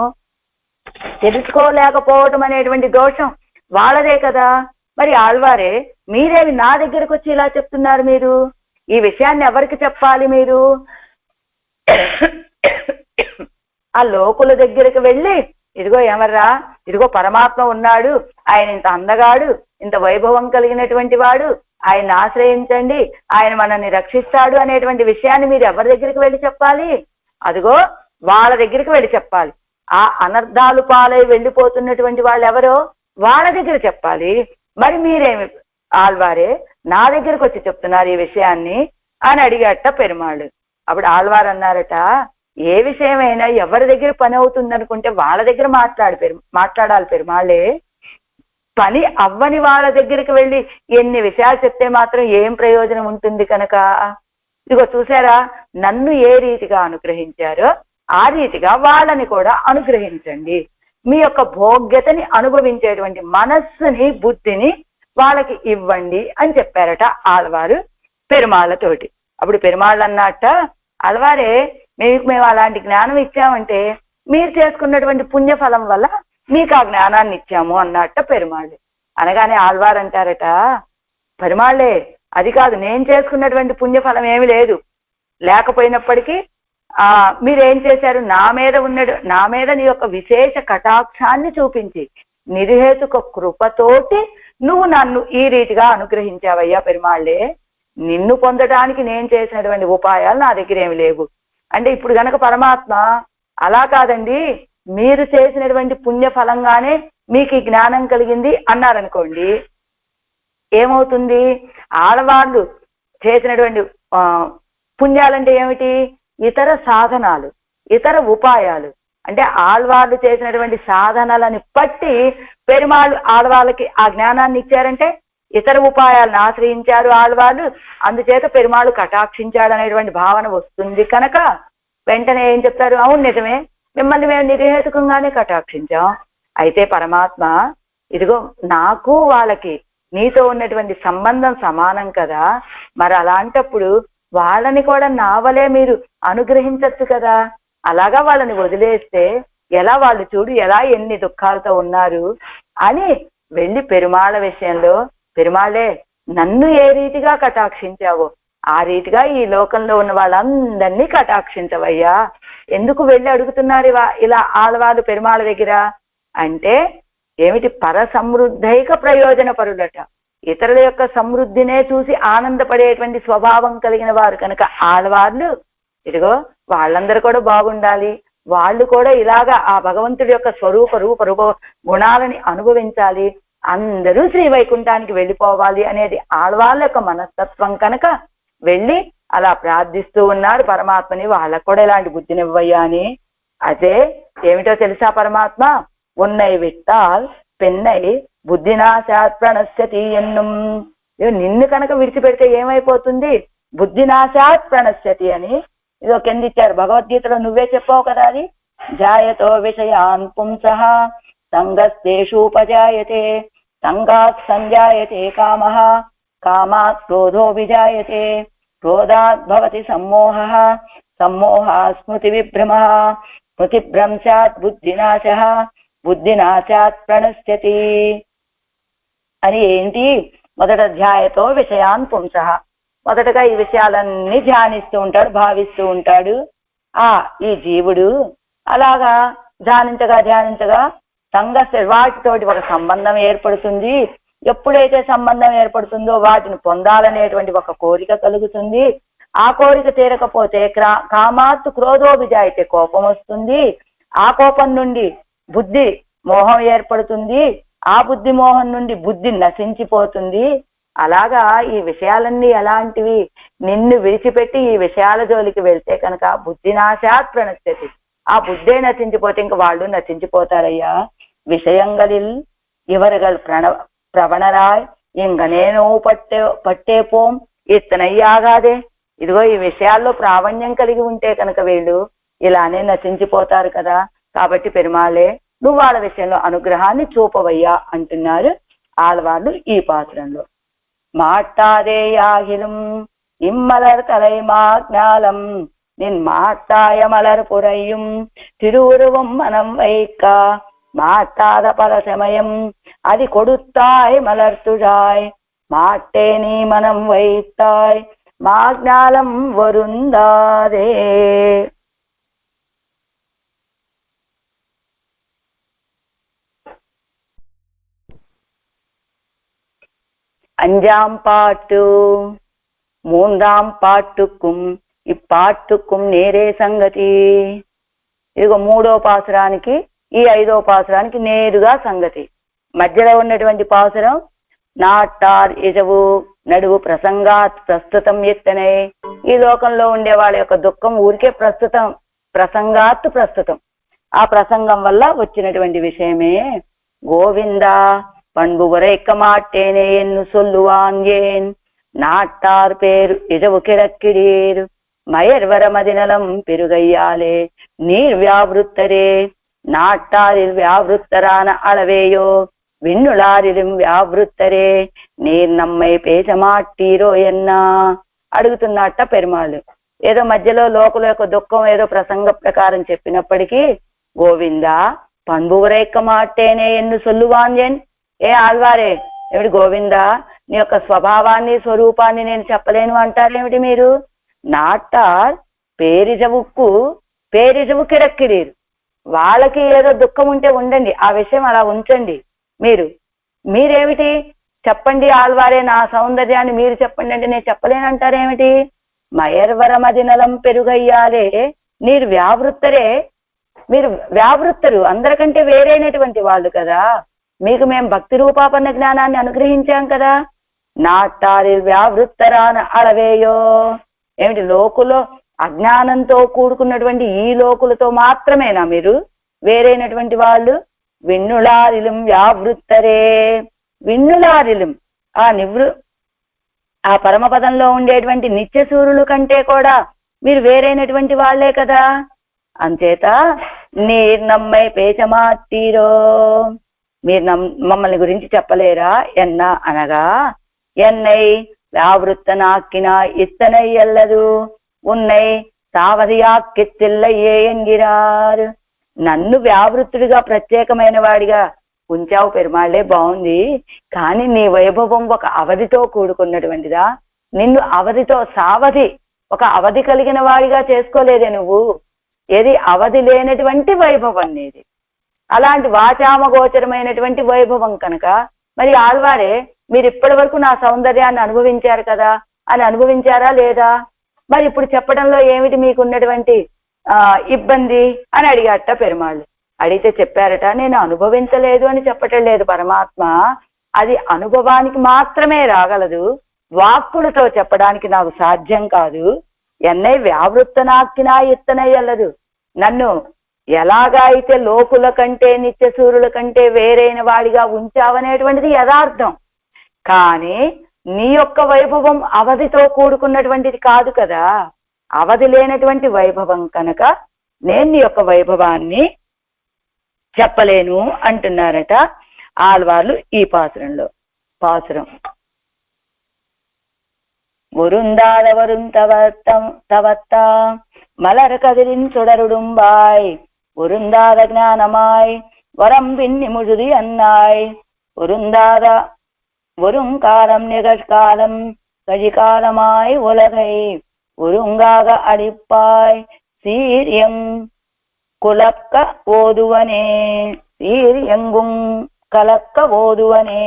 Speaker 1: తెలుసుకోలేకపోవటం అనేటువంటి దోషం వాళ్ళదే కదా. మరి ఆళ్వారే మీరేమి నా దగ్గరకు వచ్చి ఇలా చెప్తున్నారు, మీరు ఈ విషయాన్ని ఎవరికి చెప్పాలి, మీరు ఆ లోకుల దగ్గరికి వెళ్ళి ఇదిగో ఎవర్రా, ఇదిగో పరమాత్మ ఉన్నాడు, ఆయన ఇంత అందగాడు, ఇంత వైభవం కలిగినటువంటి వాడు, ఆయన ఆశ్రయించండి, ఆయన మనల్ని రక్షిస్తాడు అనేటువంటి విషయాన్ని మీరు ఎవరి దగ్గరికి వెళ్ళి చెప్పాలి, అదిగో వాళ్ళ దగ్గరికి వెళ్ళి చెప్పాలి. ఆ అనర్థాలు పాలై వెళ్ళిపోతున్నటువంటి వాళ్ళు ఎవరో వాళ్ళ దగ్గర చెప్పాలి. మరి మీరేమి ఆళ్వారే నా దగ్గరకు వచ్చి చెప్తున్నారు ఈ విషయాన్ని అని అడిగాట పెరుమాళ్ళు. అప్పుడు ఆళ్వారు అన్నారట, ఏ విషయమైనా ఎవరి దగ్గర పని అవుతుంది అనుకుంటే వాళ్ళ దగ్గర మాట్లాడాలి పెరుమాళ్ళే. పని అవ్వని వాళ్ళ దగ్గరికి వెళ్ళి ఎన్ని విషయాలు చెప్తే మాత్రం ఏం ప్రయోజనం ఉంటుంది కనుక. ఇదిగో చూసారా, నన్ను ఏ రీతిగా అనుగ్రహించారో ఆ రీతిగా వాళ్ళని కూడా అనుగ్రహించండి. మీ యొక్క భోగ్యతని అనుభవించేటువంటి మనస్సుని బుద్ధిని వాళ్ళకి ఇవ్వండి అని చెప్పారట ఆళ్వారు పెరుమాళ్ళతోటి. అప్పుడు పెరుమాళ్ళు అన్నట్ట, ఆళ్వారే మేము అలాంటి జ్ఞానం ఇచ్చామంటే మీరు చేసుకున్నటువంటి పుణ్యఫలం వల్ల మీకు ఆ జ్ఞానాన్ని ఇచ్చాము అన్నట్ట పెరుమాళ్ళు. అనగానే ఆళ్వారు అంటారట, పెరుమాళ్ళే అది కాదు, నేను చేసుకున్నటువంటి పుణ్యఫలం ఏమి లేదు, లేకపోయినప్పటికీ మీరేం చేశారు, నా మీద నీ యొక్క విశేష కటాక్షాన్ని చూపించి నిర్హేతుక కృపతోటి నువ్వు నన్ను ఈ రీతిగా అనుగ్రహించావయ్యా పెరుమాళ్ళే. నిన్ను పొందడానికి నేను చేసినటువంటి ఉపాయాలు నా దగ్గర ఏమి లేవు అంటే, ఇప్పుడు గనక పరమాత్మ అలా కాదండి, మీరు చేసినటువంటి పుణ్య ఫలంగానే మీకు ఈ జ్ఞానం కలిగింది అన్నారనుకోండి, ఏమవుతుంది? ఆడవాళ్ళు చేసినటువంటి పుణ్యాలంటే ఏమిటి? ఇతర సాధనాలు, ఇతర ఉపాయాలు. అంటే ఆళ్వాళ్ళు చేసినటువంటి సాధనలని బట్టి పెరుమాళ్ళు ఆళ్వాళ్ళకి ఆ జ్ఞానాన్ని ఇచ్చారంటే ఇతర ఉపాయాలను ఆశ్రయించారు ఆళ్వాళ్ళు, అందుచేత పెరుమాళ్ళు కటాక్షించాడు అనేటువంటి భావన వస్తుంది కనుక వెంటనే ఏం చెప్తారు? అవును నిజమే, మిమ్మల్ని మేము నిర్హేతుకంగానే కటాక్షించాం. అయితే పరమాత్మ ఇదిగో నాకు వాళ్ళకి నీతో ఉన్నటువంటి సంబంధం సమానం కదా, మరి అలాంటప్పుడు వాళ్ళని కూడా నా వలే మీరు అనుగ్రహించచ్చు కదా, అలాగా వాళ్ళని వదిలేస్తే ఎలా, వాళ్ళు చూడు ఎలా ఎన్ని దుఃఖాలతో ఉన్నారు అని వెళ్ళి పెరుమాళ్ళ విషయంలో, పెరుమాళ్ళే నన్ను ఏ రీతిగా కటాక్షించావో ఆ రీతిగా ఈ లోకంలో ఉన్న వాళ్ళందరినీ కటాక్షించవయ్యా. ఎందుకు వెళ్ళి అడుగుతున్నారు ఇలా ఆళ్వాళ్ళు పెరుమాళ్ళ దగ్గర అంటే ఏమిటి? పర సమృద్ధైక ప్రయోజన పరులట, ఇతరుల యొక్క సమృద్ధినే చూసి ఆనందపడేటువంటి స్వభావం కలిగిన వారు కనుక ఆళ్వార్లు ఇదిగో వాళ్ళందరూ కూడా బాగుండాలి, వాళ్ళు కూడా ఇలాగా ఆ భగవంతుడి యొక్క రూప గుణాలని అనుభవించాలి, అందరూ శ్రీ వైకుంఠానికి వెళ్ళిపోవాలి అనేది ఆళ్వాళ్ళ యొక్క మనస్తత్వం కనుక వెళ్ళి అలా ప్రార్థిస్తూ ఉన్నారు పరమాత్మని, వాళ్ళకు కూడా ఇలాంటి బుద్ధినివ్వయ్యా అని. అదే ఏమిటో తెలుసా పరమాత్మ? ఉన్నై విట్టాల్ పెన్నై బుద్ధినాశాత్ ప్రణశ్యతి ఎన్నుం. నిన్ను కనుక విడిచిపెడితే ఏమైపోతుంది? బుద్ధినాశాత్ ప్రణశ్యతి అని ఇదో కింద ఇచ్చారు భగవద్గీతలో, నువ్వే చెప్పావు కదా అది. జాయతో విషయాన్ పుంసః సంగస్తేషూపజాయతే సంగాత్ సంజాయతే కామః కామాత్ క్రోధో విజాయతే క్రోధాత్ భవతి సమ్మోహః సమ్మోహాత్ స్మృతి విభ్రమః స్మృతిభ్రంశాత్ బుద్ధినాశః బుద్ధినాశాత్ ప్రణశ్యతి అని. ఏంటి? మొదట ధ్యాయతో విషయాన్ పుంసః, మొదటగా ఈ విషయాలన్నీ ధ్యానిస్తూ ఉంటాడు, భావిస్తూ ఉంటాడు ఈ జీవుడు. అలాగా ధ్యానించగా వాటితోటి ఒక సంబంధం ఏర్పడుతుంది. ఎప్పుడైతే సంబంధం ఏర్పడుతుందో వాటిని పొందాలనేటువంటి ఒక కోరిక కలుగుతుంది. ఆ కోరిక తీరకపోతే కామాత్తు క్రోధోభిజాయితే కోపం వస్తుంది. ఆ కోపం నుండి బుద్ధి మోహం ఏర్పడుతుంది. ఆ బుద్ధి మోహం నుండి బుద్ధి నశించిపోతుంది. అలాగా ఈ విషయాలన్నీ ఎలాంటివి? నిన్ను విడిచిపెట్టి ఈ విషయాల జోలికి వెళ్తే కనుక బుద్ధినాశాత్ ప్రణశ్యతి, ఆ బుద్ధే నశించిపోతే ఇంక వాళ్ళు నశించిపోతారయ్యా. விஷயங்களில் இவர்கள் ప్రవణరాయ్ ఇంక నేను పట్టేపోం ఇతనయ్యాగాదే. ఇదిగో ఈ విషయాల్లో ప్రావణ్యం కలిగి ఉంటే కనుక వీళ్ళు ఇలానే నశించిపోతారు కదా. కాబట్టి పెరుమాళే నువ్వు వాళ్ళ విషయంలో అనుగ్రహాన్ని చూపవయ్యా అంటున్నారు ఆళ్వార్లు ఈ పాత్రంలో. மாட்டாதேயாகிலும் இம்மலர் தலைமாக்ஞாலம் நின் மாட்டாய மலர் புரையும் திருவுருவம் மனம் வைக்கா மாட்டாத பல சமயம் அது கொடுத்தாய் மலர்த்துழாய் மாட்டே நீ மனம் வைத்தாய் மாக்ஞாலம் வருந்தாதே. அஞ்சாம் பாட்டு. மூன்றாம் பாட்டுக்கும் ఇప్పాట్టుకుం నేరే సంగతి. ఇదిగో మూడో పాసురానికి ఈ ఐదో పాసురానికి నేరుగా సంగతి. మధ్యలో ఉన్నటువంటి పాసురం నాట్టార్ ఇజవు నడువు ప్రసంగాత్ ప్రస్తుతం ఎత్తనే. ఈ లోకంలో ఉండే వాళ్ళ యొక్క దుఃఖం ఊరికే ప్రసంగాత్ ప్రస్తుతం, ఆ ప్రసంగం వల్ల వచ్చినటువంటి విషయమే. గోవిందా பண்பு உரைக்க மாட்டேனே என்று சொல்லுவான் ஏன் நாட்டார் பேர் இழவு கிடக்கிறீர் மயர்வர மதிநலம் பெருகையாலே நீர் வியாபுத்தரே நாட்டாரில் வியாவிருத்தரான அளவேயோ విన్నులారిలిం వ్యావృత్తరే నీర్ నమ్మై పేచమాట్టీరో ఎన్నా అడుగుతున్నట్ట పెరుమాళ్ళు. ఏదో మధ్యలో లోకుల యొక్క దుఃఖం ఏదో ప్రసంగ ప్రకారం చెప్పినప్పటికీ గోవిందా పண்புரைக்க మాటేనే ఎన్ను సొల్లువాన్యన్, ఏ ఆళ్వారే ఏమిటి గోవిందా నీ యొక్క స్వభావాన్ని స్వరూపాన్ని నేను చెప్పలేను అంటారేమిటి మీరు? నాటార్ పేరిజవుక్కు పేరిజవు కిరక్కిరీరు, వాళ్ళకి ఏదో దుఃఖం ఉంటే ఉండండి, ఆ విషయం అలా ఉంచండి. మీరేమిటి చెప్పండి ఆళ్వారే, నా సౌందర్యాన్ని మీరు చెప్పండి అంటే నేను చెప్పలేనంటారేమిటి? మయర్వరమదినలం పెరుగయ్యాలే మీరు వ్యావృత్తరే, మీరు వ్యావృత్తరు, అందరికంటే వేరైనటువంటి వాళ్ళు కదా, మీకు మేము భక్తి రూపాపన్న జ్ఞానాన్ని అనుగ్రహించాం కదా. నాటారి వ్యావృత్తరాన అళవేయో, ఏమిటి లోకులో అజ్ఞానంతో కూడుకున్నటువంటి ఈ లోకులతో మాత్రమేనా మీరు వేరైనటువంటి వాళ్ళు? విన్నులారిలం వ్యావృత్తరే, విన్నులారిలం ఆ పరమపదంలో ఉండేటువంటి నిత్య సూర్యుల కంటే కూడా మీరు వేరైనటువంటి వాళ్లే కదా. అంచేత నీర్ నమ్మై పేచమాట్టీరో, మీరు మమ్మల్ని గురించి చెప్పలేరా ఎన్నా అనగా ఎన్నై వ్యావృత్త నాక్కిన ఇత్తనై ఎల్లదు ఉన్నై సావధియాక్కిత్తిల్లయ్యే ఎంగిరారు. నన్ను వ్యావృత్తుడిగా ప్రత్యేకమైన వాడిగా ఉంచావు పెరుమాళ్లే, బాగుంది, కానీ నీ వైభవం ఒక అవధితో కూడుకున్నటువంటిదా, నిన్ను అవధితో సావధి ఒక అవధి కలిగిన వాడిగా చేసుకోలేదే నువ్వు, ఏది అవధి లేనటువంటి వైభవం నీది, అలాంటి వాచామగోచరమైనటువంటి వైభవం కనుక మరి ఆళ్వారే మీరు ఇప్పటి వరకు నా సౌందర్యాన్ని అనుభవించారు కదా అని అనుభవించారా లేదా? మరి ఇప్పుడు చెప్పడంలో ఏమిటి మీకున్నటువంటి ఇబ్బంది అని అడిగాట పెరుమాళ్ళు. అడిగితే చెప్పారట, నేను అనుభవించలేదు అని చెప్పటం లేదు పరమాత్మ, అది అనుభవానికి మాత్రమే రాగలదు, వాక్కులతో చెప్పడానికి నాకు సాధ్యం కాదు. ఎన్నై వ్యావృత్త నాక్కినా ఇత్తనై అల్లదు, నన్ను ఎలాగా అయితే లోకుల కంటే నిత్య సూర్యుల కంటే వేరైన వాడిగా ఉంచావనేటువంటిది యథార్థం, కానీ నీ యొక్క వైభవం అవధితో కూడుకున్నటువంటిది కాదు కదా, అవధి లేనటువంటి వైభవం కనుక నేను నీ యొక్క వైభవాన్ని చెప్పలేను అంటున్నారట ఆళ్వార్లు ఈ పాసురంలో. పాసురం ఒరుందాదవరుం తవత్తా మలర్ కదిలిన్ சுடருடும்பாய் ஒருந்தாத ஞானமாய் வரம் பின்னி முழுதி அன்னாய் ஒருந்தாத ஒருங்காலம் நிகழ்காலம் கழிகாலமாய் உலகை ஒருங்காக அடிப்பாய் சீரியம் குலக்க ஓதுவனே, சீர் எங்கும் கலக்க ஓதுவனே.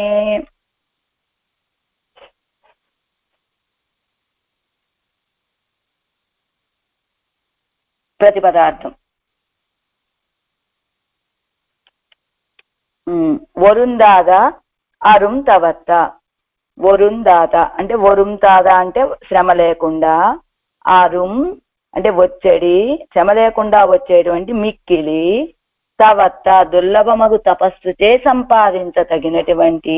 Speaker 1: ప్రతిపదార్థం వరుందాద అరుం తవత్త. వరుందాత అంటే వరుంతాద అంటే శ్రమ లేకుండా, అరుం అంటే వచ్చేడి శ్రమ లేకుండా వచ్చేటువంటి మిక్కిలి, తవత్త దుర్లభమగు తపస్సుచే సంపాదించతగినటువంటి,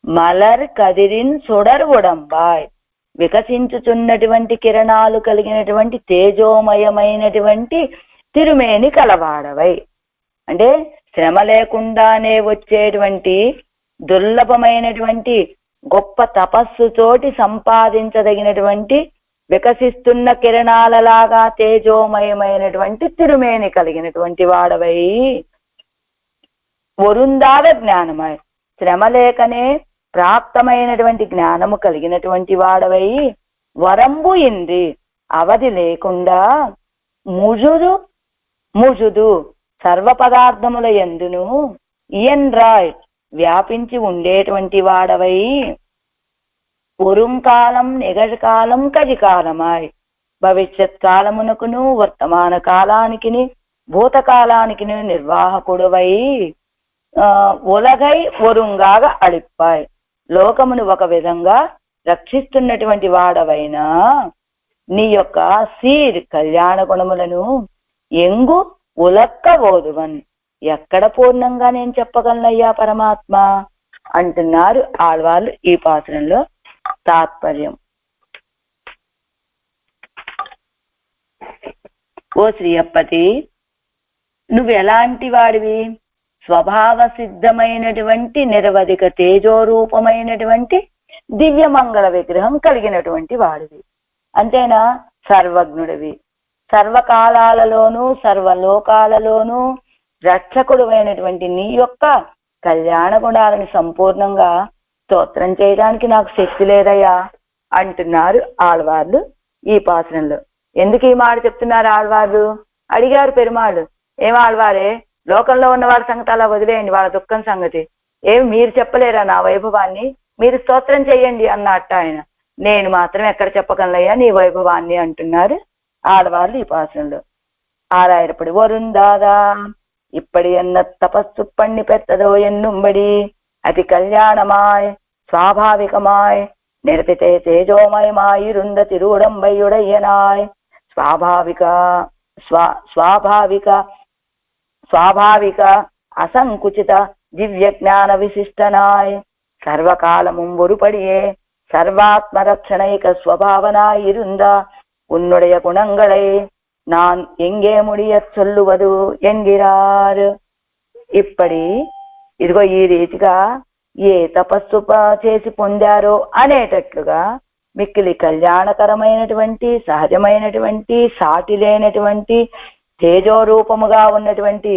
Speaker 1: మలర్ కదిరిన్ సుడర్ ఉడంబాయ్ వికసించుచున్నటువంటి కిరణాలు కలిగినటువంటి తేజోమయమైనటువంటి తిరుమేని కలవాడవై, అంటే శ్రమ లేకుండానే వచ్చేటువంటి దుర్లభమైనటువంటి గొప్ప తపస్సుతోటి సంపాదించదగినటువంటి వికసిస్తున్న కిరణాలలాగా తేజోమయమైనటువంటి తిరుమేని కలిగినటువంటి వాడవై, వరుందాద జ్ఞానమై శ్రమ లేకనే ప్రాప్తమైనటువంటి జ్ఞానము కలిగినటువంటి వాడవై, వరంబు ఇంది అవధి లేకుండా, ముజుదు ముజుదు సర్వ పదార్థముల యందును ఇయన్రాయ్ వ్యాపించి ఉండేటువంటి వాడవై, ఒరుంకాలం నిగజకాలం కజికాలమాయ్ భవిష్యత్ కాలమునకును వర్తమాన కాలానికి భూతకాలానికి నిర్వాహకుడువై, ఉలగై ఒరుంగాగా అళిప్పాయ్ లోకమును ఒక విధంగా రక్షిస్తున్నటువంటి వాడవైనా నీ యొక్క సీర్ కళ్యాణ గుణములను ఎంగు ఉలక్క ఓదువన్ ఎక్కడ పూర్ణంగా నేను చెప్పగలనయ్యా పరమాత్మ అంటున్నారు ఆళ్వార్లు ఈ పాత్రంలో. తాత్పర్యం, ఓ శ్రీయప్పతి నువ్వు ఎలాంటి వాడివి? స్వభావ సిద్ధమైనటువంటి నిరవధిక తేజోరూపమైనటువంటి దివ్యమంగళ విగ్రహం కలిగినటువంటి వాడివి. అంతేనా? సర్వజ్ఞుడివి, సర్వకాలాలలోనూ సర్వలోకాలలోనూ రక్షకుడు అయినటువంటి నీ యొక్క కళ్యాణ గుణాలను సంపూర్ణంగా స్తోత్రం చేయడానికి నాకు శక్తి లేదయ్యా అంటున్నారు ఆళ్వార్లు ఈ పాసనంలో. ఎందుకు ఈ మాట చెప్తున్నారు ఆళ్వార్లు? అడిగారు పెరుమాళ్ళు, ఏం ఆళ్వారే, లోకంలో ఉన్న వాళ్ళ సంగతి అలా వదిలేయండి, వాళ్ళ దుఃఖం సంగతి ఏమి మీరు చెప్పలేరా నా వైభవాన్ని, మీరు స్తోత్రం చెయ్యండి అన్నట్ట ఆయన. నేను మాత్రం ఎక్కడ చెప్పగలనయ్యా నీ వైభవాన్ని అంటున్నారు ఆడవాళ్ళు ఈ పాసనంలో. ஆறாயிரப்படி வருந்தாதா இப்படி என்ன தபசு பண்ணி பெற்றதோ என்னும்படி அதி கல்யாணமாய் சுவாபாவிகமாய் நிரபித்தே தேஜோமயமாயிருந்த திருவுடம்பையுடையனாய் స్వాభావిక అసంకుచిత దివ్య జ్ఞాన విశిష్టనాయ్ సర్వకాలமும் ஒருபடியே சர்வாத்மரட்சணைக ஸ்வபாவனாயிருந்த உன்னுடைய குணங்களை நான் எங்கே முடிய சொல்லுவது என்கிறார். ఇప్పటి ఇదిగో ఈ రీతిగా ఏ తపస్సు చేసి పొందారో అనేటట్లుగా మిక్కిలి కళ్యాణకరమైనటువంటి సహజమైనటువంటి సాటి లేనటువంటి తేజోరూపముగా ఉన్నటువంటి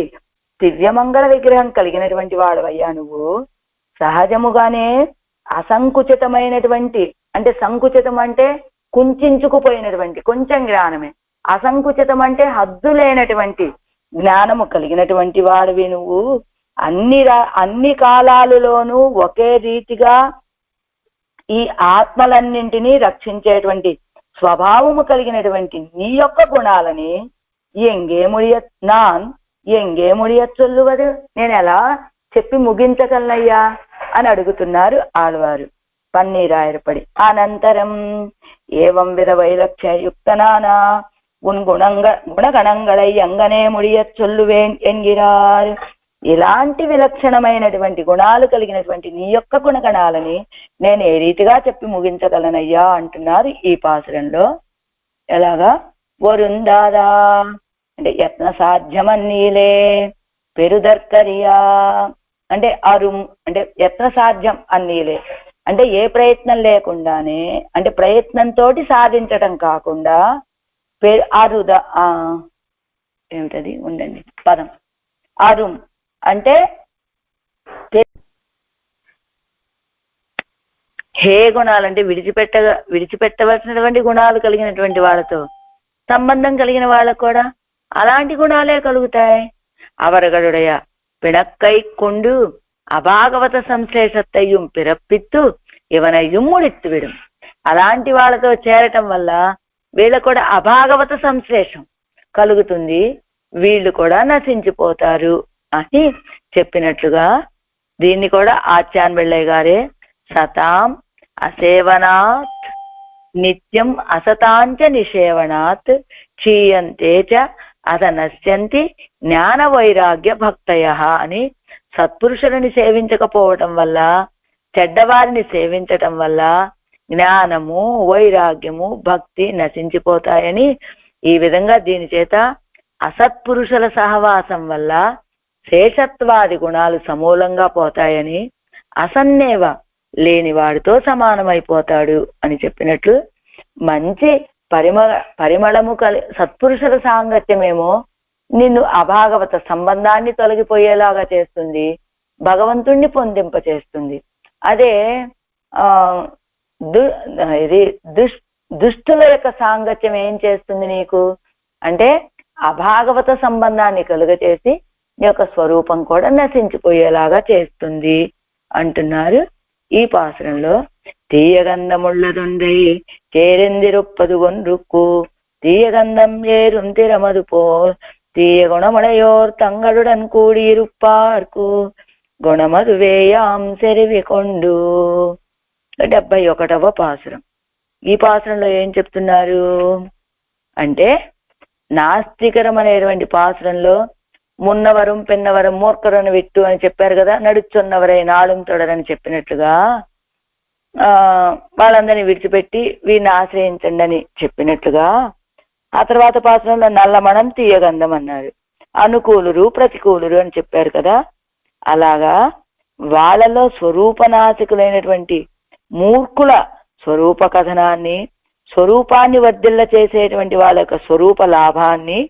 Speaker 1: దివ్యమంగళ విగ్రహం కలిగినటువంటి వాడవయ్యా నువ్వు. సహజముగానే అసంకుచితమైనటువంటి, అంటే సంకుచితం అంటే కుంచుకుపోయినటువంటి కొంచెం జ్ఞానమే, అసంకుచితం అంటే హద్దు లేనటువంటి జ్ఞానము కలిగినటువంటి వాడివి నువ్వు. అన్ని కాలాలలోనూ ఒకే రీతిగా ఈ ఆత్మలన్నింటినీ రక్షించేటువంటి స్వభావము కలిగినటువంటి నీ యొక్క గుణాలని ఎంగే ముడియ చొల్లువదు, నేను ఎలా చెప్పి ముగించగలనయ్యా అని అడుగుతున్నారు ఆళ్వారు పన్నీరాయరపడి. అనంతరం ఏవం విధ వైలక్ష్యయుక్తనానా உன் గుణగణంగళై ఎంగనే ముడియ చొల్లువేన్ ఎన్గిరారు. ఇలాంటి విలక్షణమైనటువంటి గుణాలు కలిగినటువంటి నీ యొక్క గుణగణాలని నేను ఏ రీతిగా చెప్పి ముగించగలనయ్యా అంటున్నారు ఈ పాసురంలో. ఎలాగా? వరుందాదా అంటే యత్న సాధ్యమన్నీలే, పెరుదర్కరియా అంటే అరుం అంటే యత్న సాధ్యం అన్నీలే అంటే ఏ ప్రయత్నం లేకుండానే, అంటే ప్రయత్నంతో సాధించటం కాకుండా అరుద ఏమిటది ఉండండి పదం అరుం అంటే హే గుణాలంటే విడిచిపెట్టవలసినటువంటి గుణాలు కలిగినటువంటి వాళ్ళతో సంబంధం కలిగిన వాళ్ళకు కూడా అలాంటి గుణాలే కలుగుతాయి. அவர்களுடைய பிணக்கை கொண்டு అభాగవత సంశ్లేషత్తయ్యం పిరప్పిత్తు ఇవనయ్యం ముడిత్తు విடும். అలాంటి వాళ్ళతో చేరటం వల్ల వీళ్ళకు కూడా అభాగవత సంశ్లేషం కలుగుతుంది, వీళ్ళు కూడా నశించిపోతారు అని చెప్పినట్లుగా దీన్ని కూడా ఆచార్య బిళ్ళయ్య గారే సతాం అసేవనాత్ నిత్యం అసతాంచ నిషేవనాత్ క్షీయంతే చ అత నశ్యంతి జ్ఞాన వైరాగ్య భక్తయ అని, సత్పురుషులని సేవించకపోవటం వల్ల, చెడ్డవారిని సేవించటం వల్ల జ్ఞానము వైరాగ్యము భక్తి నశించిపోతాయని, ఈ విధంగా దీని చేత అసత్పురుషుల సహవాసం వల్ల శేషత్వాది గుణాలు సమూలంగా పోతాయని, అసన్నేవ లేని వాడితో సమానమైపోతాడు అని చెప్పినట్లు మంచి పరిమళము సత్పురుషుల సాంగత్యమేమో నిన్ను అభాగవత సంబంధాన్ని తొలగిపోయేలాగా చేస్తుంది, భగవంతుణ్ణి పొందింపచేస్తుంది. అదే దుష్టుల యొక్క సాంగత్యం ఏం చేస్తుంది నీకు అంటే అభాగవత సంబంధాన్ని కలుగచేసి నీ యొక్క స్వరూపం కూడా నశించిపోయేలాగా చేస్తుంది అంటున్నారు ఈ పాసురంలో. తీయగంధముళ్ళదుండై కేరెందిరుప్పదు ఒన్రుక్కు తీయగంధం ఏరుం తిరమదు పోల్ తీయ గుణముடையோர் தங்களுடன் கூடியிருப்பார்కు గుణమదు వేయాం సెరివికొండు. 71వ పాసురం. ఈ పాసురంలో ఏం చెప్తున్నారు అంటే నాస్తికరం అనేటువంటి పాసురంలో మున్నవరం పెన్నవరం మూర్ఖరని విట్టు అని చెప్పారు కదా, నడుచున్నవరై నాళం తొడరని చెప్పినట్లుగా వాళ్ళందరినీ విడిచిపెట్టి వీరిని ఆశ్రయించండి అని చెప్పినట్లుగా ఆ తర్వాత పాసురంలో నల్లమణం తీయగంధం అన్నారు. అనుకూలురు ప్రతికూలురు అని చెప్పారు కదా. అలాగా వాళ్ళలో స్వరూపనాశకులైనటువంటి మూర్ఖుల స్వరూప కథనాన్ని, స్వరూపాన్ని వర్ధిల్ల చేసేటువంటి వాళ్ళ యొక్క స్వరూప లాభాన్ని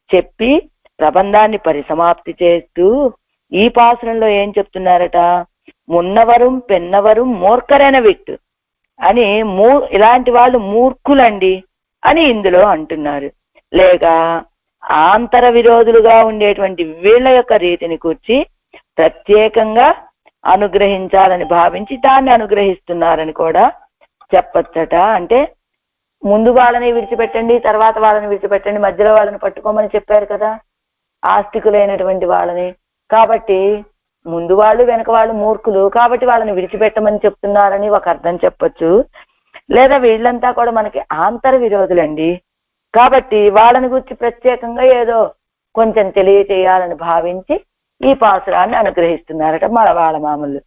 Speaker 1: చెప్పి ప్రబంధాన్ని పరిసమాప్తి చేస్తూ ఈ పాసురంలో ఏం చెప్తున్నారట, మున్నవరం పెన్నవరం మూర్ఖరైన విట్టు అని ఇలాంటి వాళ్ళు మూర్ఖులండి అని ఇందులో అంటున్నారు. లేక ఆంతర విరోధులుగా ఉండేటువంటి వీళ్ళ యొక్క రీతిని కూర్చి ప్రత్యేకంగా అనుగ్రహించాలని భావించి దాన్ని అనుగ్రహిస్తున్నారని కూడా చెప్పచ్చట. అంటే ముందు వాళ్ళని విడిచిపెట్టండి, తర్వాత వాళ్ళని విడిచిపెట్టండి, మధ్యలో వాళ్ళని పట్టుకోమని చెప్పారు కదా ఆస్తికులైనటువంటి వాళ్ళని. కాబట్టి ముందు వాళ్ళు వెనక వాళ్ళు మూర్ఖులు కాబట్టి వాళ్ళని విడిచిపెట్టమని చెప్తున్నారని ఒక అర్థం చెప్పొచ్చు. లేదా వీళ్ళంతా కూడా మనకి ఆంతర విరోధులండి కాబట్టి వాళ్ళని గురించి ప్రత్యేకంగా ఏదో కొంచెం తెలియచేయాలని భావించి ఈ పాసురాన్ని అనుగ్రహిస్తున్నారట వాళ్ళ మామూలు.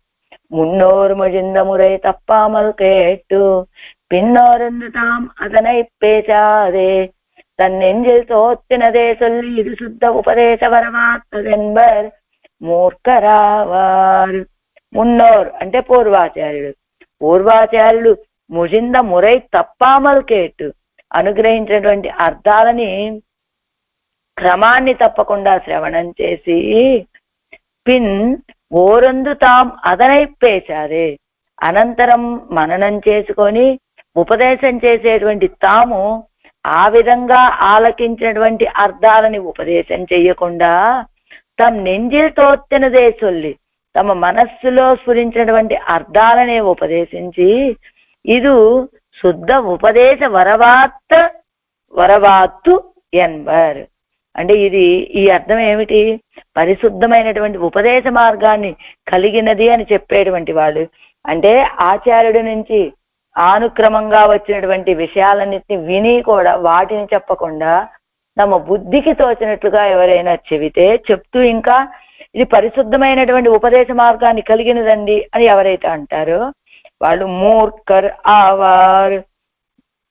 Speaker 1: మున్నోరు ముజింద మురై తప్పామల్ కేట్టు పిన్నోరెందు తాం అదనై పేచాదే தன்னெஞ்சில் தோத்தினதே சொல்லி இது சுத்த உபதேச வரமாத்ததెన్బర్ మూర్ఖరావారు. మున్నోర్ అంటే పూర్వాచార్యులు ముజింద మురై తప్పామల్ కేట్టు అనుగ్రహించినటువంటి అర్థాలని క్రమాన్ని తప్పకుండా శ్రవణం చేసి పిన్ ఓరందు తాం అదనై పేచారే అనంతరం మననం చేసుకొని ఉపదేశం చేసేటువంటి తాము ఆ విధంగా ఆలకించినటువంటి అర్థాలని ఉపదేశం చెయ్యకుండా తమ నెంజిల్ తోత్తినదే సొల్లి తమ మనస్సులో స్ఫురించినటువంటి అర్థాలనే ఉపదేశించి ఇది శుద్ధ ఉపదేశ వరవాత్తు ఎన్బర్ అంటే ఈ అర్థం ఏమిటి, పరిశుద్ధమైనటువంటి ఉపదేశ మార్గాన్ని కలిగినది అని చెప్పేటువంటి వాళ్ళు. అంటే ఆచార్యుడి నుంచి ఆనుక్రమంగా వచ్చినటువంటి విషయాలన్నిటిని విని కూడా వాటిని చెప్పకుండా తమ బుద్ధికి తోచినట్లుగా ఎవరైనా చెప్తూ ఇంకా ఇది పరిశుద్ధమైనటువంటి ఉపదేశ మార్గాన్ని కలిగినదండి అని ఎవరైతే అంటారో వాళ్ళు మూర్ఖర్ ఆవారు,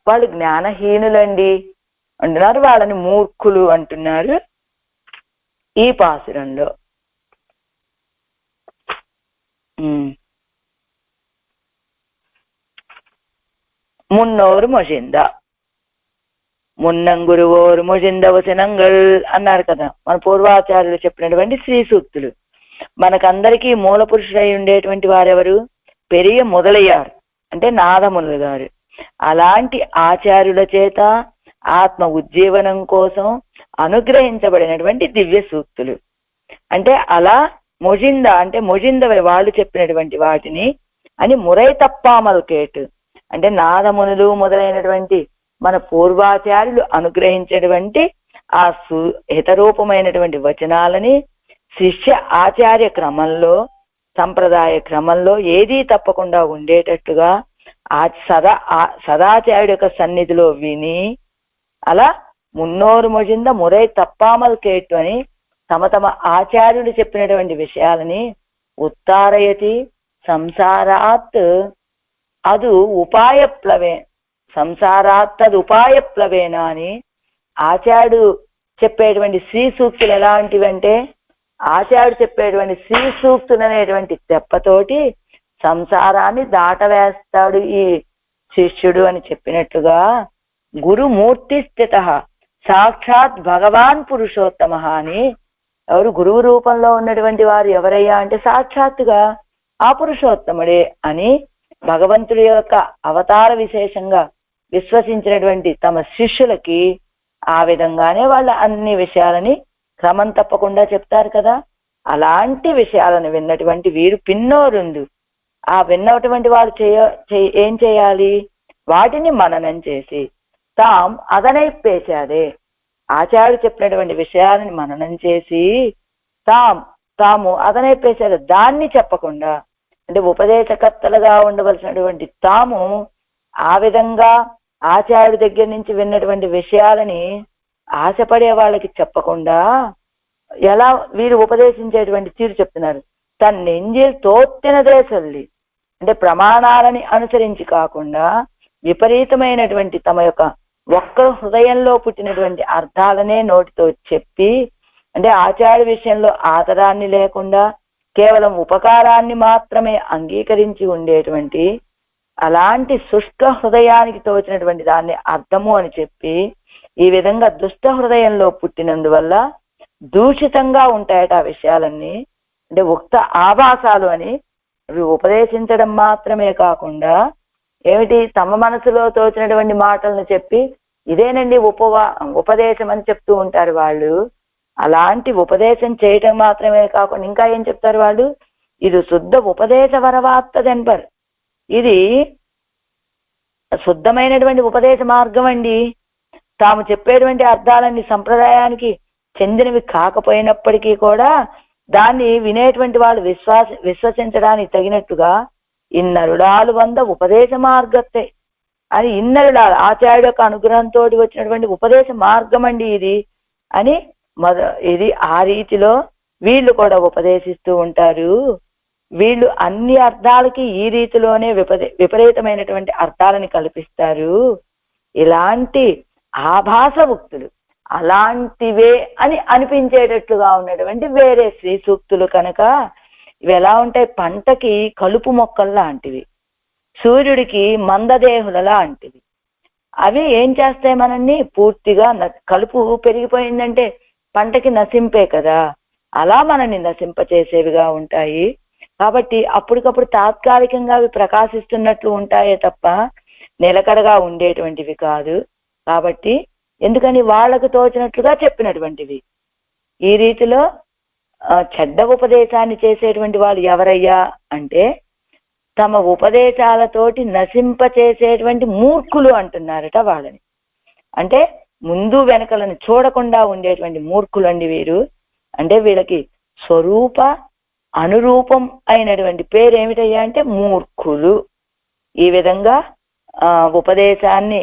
Speaker 1: వాళ్ళు జ్ఞానహీనులండి అంటున్నారు, వాళ్ళని మూర్ఖులు అంటున్నారు ఈ పాసురంలో. మున్నోరు మొజింద మున్నంగురువోరు మొజింద వచనంగల్ అన్నారు కదా మన పూర్వాచార్యులు చెప్పినటువంటి శ్రీ సూక్తులు. మనకందరికీ మూల పురుషుడై ఉండేటువంటి వారెవరు, పెరియ మొదలయ్యారు అంటే నాదములు గారు. అలాంటి ఆచార్యుల చేత ఆత్మ ఉజ్జీవనం కోసం అనుగ్రహించబడినటువంటి దివ్య సూక్తులు. అంటే అలా మొజింద అంటే మొజింద వాళ్ళు చెప్పినటువంటి వాటిని అని మురై తప్పామల్ కేటు అంటే నాదమునులు మొదలైనటువంటి మన పూర్వాచార్యులు అనుగ్రహించేటువంటి ఆ హితరూపమైనటువంటి వచనాలని శిష్య ఆచార్య క్రమంలో సంప్రదాయ క్రమంలో ఏదీ తప్పకుండా ఉండేటట్టుగా సదాచార్యుడి యొక్క సన్నిధిలో విని అలా మున్నోరు మొజింద మురై తప్పామల్ కేట్టు అని తమ ఆచార్యులు చెప్పినటువంటి విషయాలని ఉత్తారయతి సంసారాత్ అది ఉపాయప్లవేనా అని ఆచార్యుడు చెప్పేటువంటి శ్రీ సూక్తులు ఎలాంటివంటే ఆచార్యుడు చెప్పేటువంటి శ్రీ సూక్తులు అనేటువంటి తెప్పతోటి సంసారాన్ని దాటవేస్తాడు ఈ శిష్యుడు అని చెప్పినట్లుగా గురుమూర్తి స్థిత సాక్షాత్ భగవాన్ పురుషోత్తమ అని ఎవరు గురువు రూపంలో ఉన్నటువంటి వారు ఎవరయ్యా అంటే సాక్షాత్తుగా ఆ పురుషోత్తముడే అని భగవంతుడి యొక్క అవతార విశేషంగా విశ్వసించినటువంటి తమ శిష్యులకి ఆ విధంగానే వాళ్ళ అన్ని విషయాలని క్రమం తప్పకుండా చెప్తారు కదా. అలాంటి విషయాలను విన్నటువంటి వీరు పిన్నోరుందు ఆ విన్నటువంటి వారు ఏం చేయాలి, వాటిని మననం చేసి తాం అదనైపేశారే ఆచార్యుడు చెప్పినటువంటి విషయాలని మననం చేసి తాము అదనైపేశారు దాన్ని చెప్పకుండా అంటే ఉపదేశకర్తలుగా ఉండవలసినటువంటి తాము ఆ విధంగా ఆచార్యుడి దగ్గర నుంచి విన్నటువంటి విషయాలని ఆశపడే వాళ్ళకి చెప్పకుండా ఎలా వీరు ఉపదేశించేటువంటి తీరు చెప్తున్నారు. తన్నెంజిల్ తోత్తినదే సొల్లి అంటే ప్రమాణాలని అనుసరించి కాకుండా విపరీతమైనటువంటి తమ యొక్క ఒక్క హృదయంలో పుట్టినటువంటి అర్థాలనే నోటితో చెప్పి అంటే ఆచార్య విషయంలో ఆదరాన్ని లేకుండా కేవలం ఉపకారాన్ని మాత్రమే అంగీకరించి ఉండేటువంటి అలాంటి శుష్క హృదయానికి తోచినటువంటి దాన్ని అర్థము అని చెప్పి ఈ విధంగా దుష్ట హృదయంలో పుట్టినందువల్ల దూషితంగా ఉంటాయట ఆ విషయాలన్నీ. అంటే ఉక్త ఆభాసాలు అని అవి ఉపదేశించడం మాత్రమే కాకుండా ఏమిటి తమ మనసులో తోచినటువంటి మాటలను చెప్పి ఇదేనండి ఉపదేశం అని చెప్తూ ఉంటారు వాళ్ళు. అలాంటి ఉపదేశం చేయటం మాత్రమే కాకుండా ఇంకా ఏం చెప్తారు వాళ్ళు, ఇది శుద్ధ ఉపదేశ వరవాత్తదెన్పర్, ఇది శుద్ధమైనటువంటి ఉపదేశ మార్గం అండి. తాము చెప్పేటువంటి అర్థాలన్నీ సంప్రదాయానికి చెందినవి కాకపోయినప్పటికీ కూడా దాన్ని వినేటువంటి వాళ్ళు విశ్వసించడానికి తగినట్టుగా ఇన్నరుడాలు వంద ఉపదేశ మార్గతే అని, ఇన్నరుడాలు ఆచార్యుడు యొక్క అనుగ్రహంతో వచ్చినటువంటి ఉపదేశ మార్గం అండి ఇది అని ఇది ఆ రీతిలో వీళ్ళు కూడా ఉపదేశిస్తూ ఉంటారు. వీళ్ళు అన్ని అర్థాలకి ఈ రీతిలోనే విపరీతమైనటువంటి అర్థాలని కల్పిస్తారు. ఇలాంటి ఆభాస ఉక్తులు అలాంటివే అని అనిపించేటట్లుగా ఉన్నటువంటి వేరే శ్రీ సూక్తులు కనుక ఇవి ఎలా ఉంటాయి, పంటకి కలుపు మొక్కలు లాంటివి, సూర్యుడికి మందదేహుల లాంటివి. అవి ఏం చేస్తాయి మనల్ని పూర్తిగా కలుపు పెరిగిపోయిందంటే పంటకి నశింపే కదా, అలా మనల్ని నశింపచేసేవిగా ఉంటాయి. కాబట్టి అప్పటికప్పుడు తాత్కాలికంగా అవి ప్రకాశిస్తున్నట్లు ఉంటాయే తప్ప నిలకడగా ఉండేటువంటివి కాదు. కాబట్టి ఎందుకని వాళ్లకు తోచినట్లుగా చెప్పినటువంటివి. ఈ రీతిలో చెడ్డ ఉపదేశాన్ని చేసేటువంటి వాళ్ళు ఎవరయ్యా అంటే తమ ఉపదేశాలతోటి నశింపచేసేటువంటి మూర్ఖులు అంటున్నారట వాళ్ళని. అంటే ముందు వెనకలను చూడకుండా ఉండేటువంటి మూర్ఖులు అండి వీరు. అంటే వీళ్ళకి స్వరూప అనురూపం అయినటువంటి పేరు ఏమిటయ్యా అంటే మూర్ఖులు. ఈ విధంగా ఉపదేశాన్ని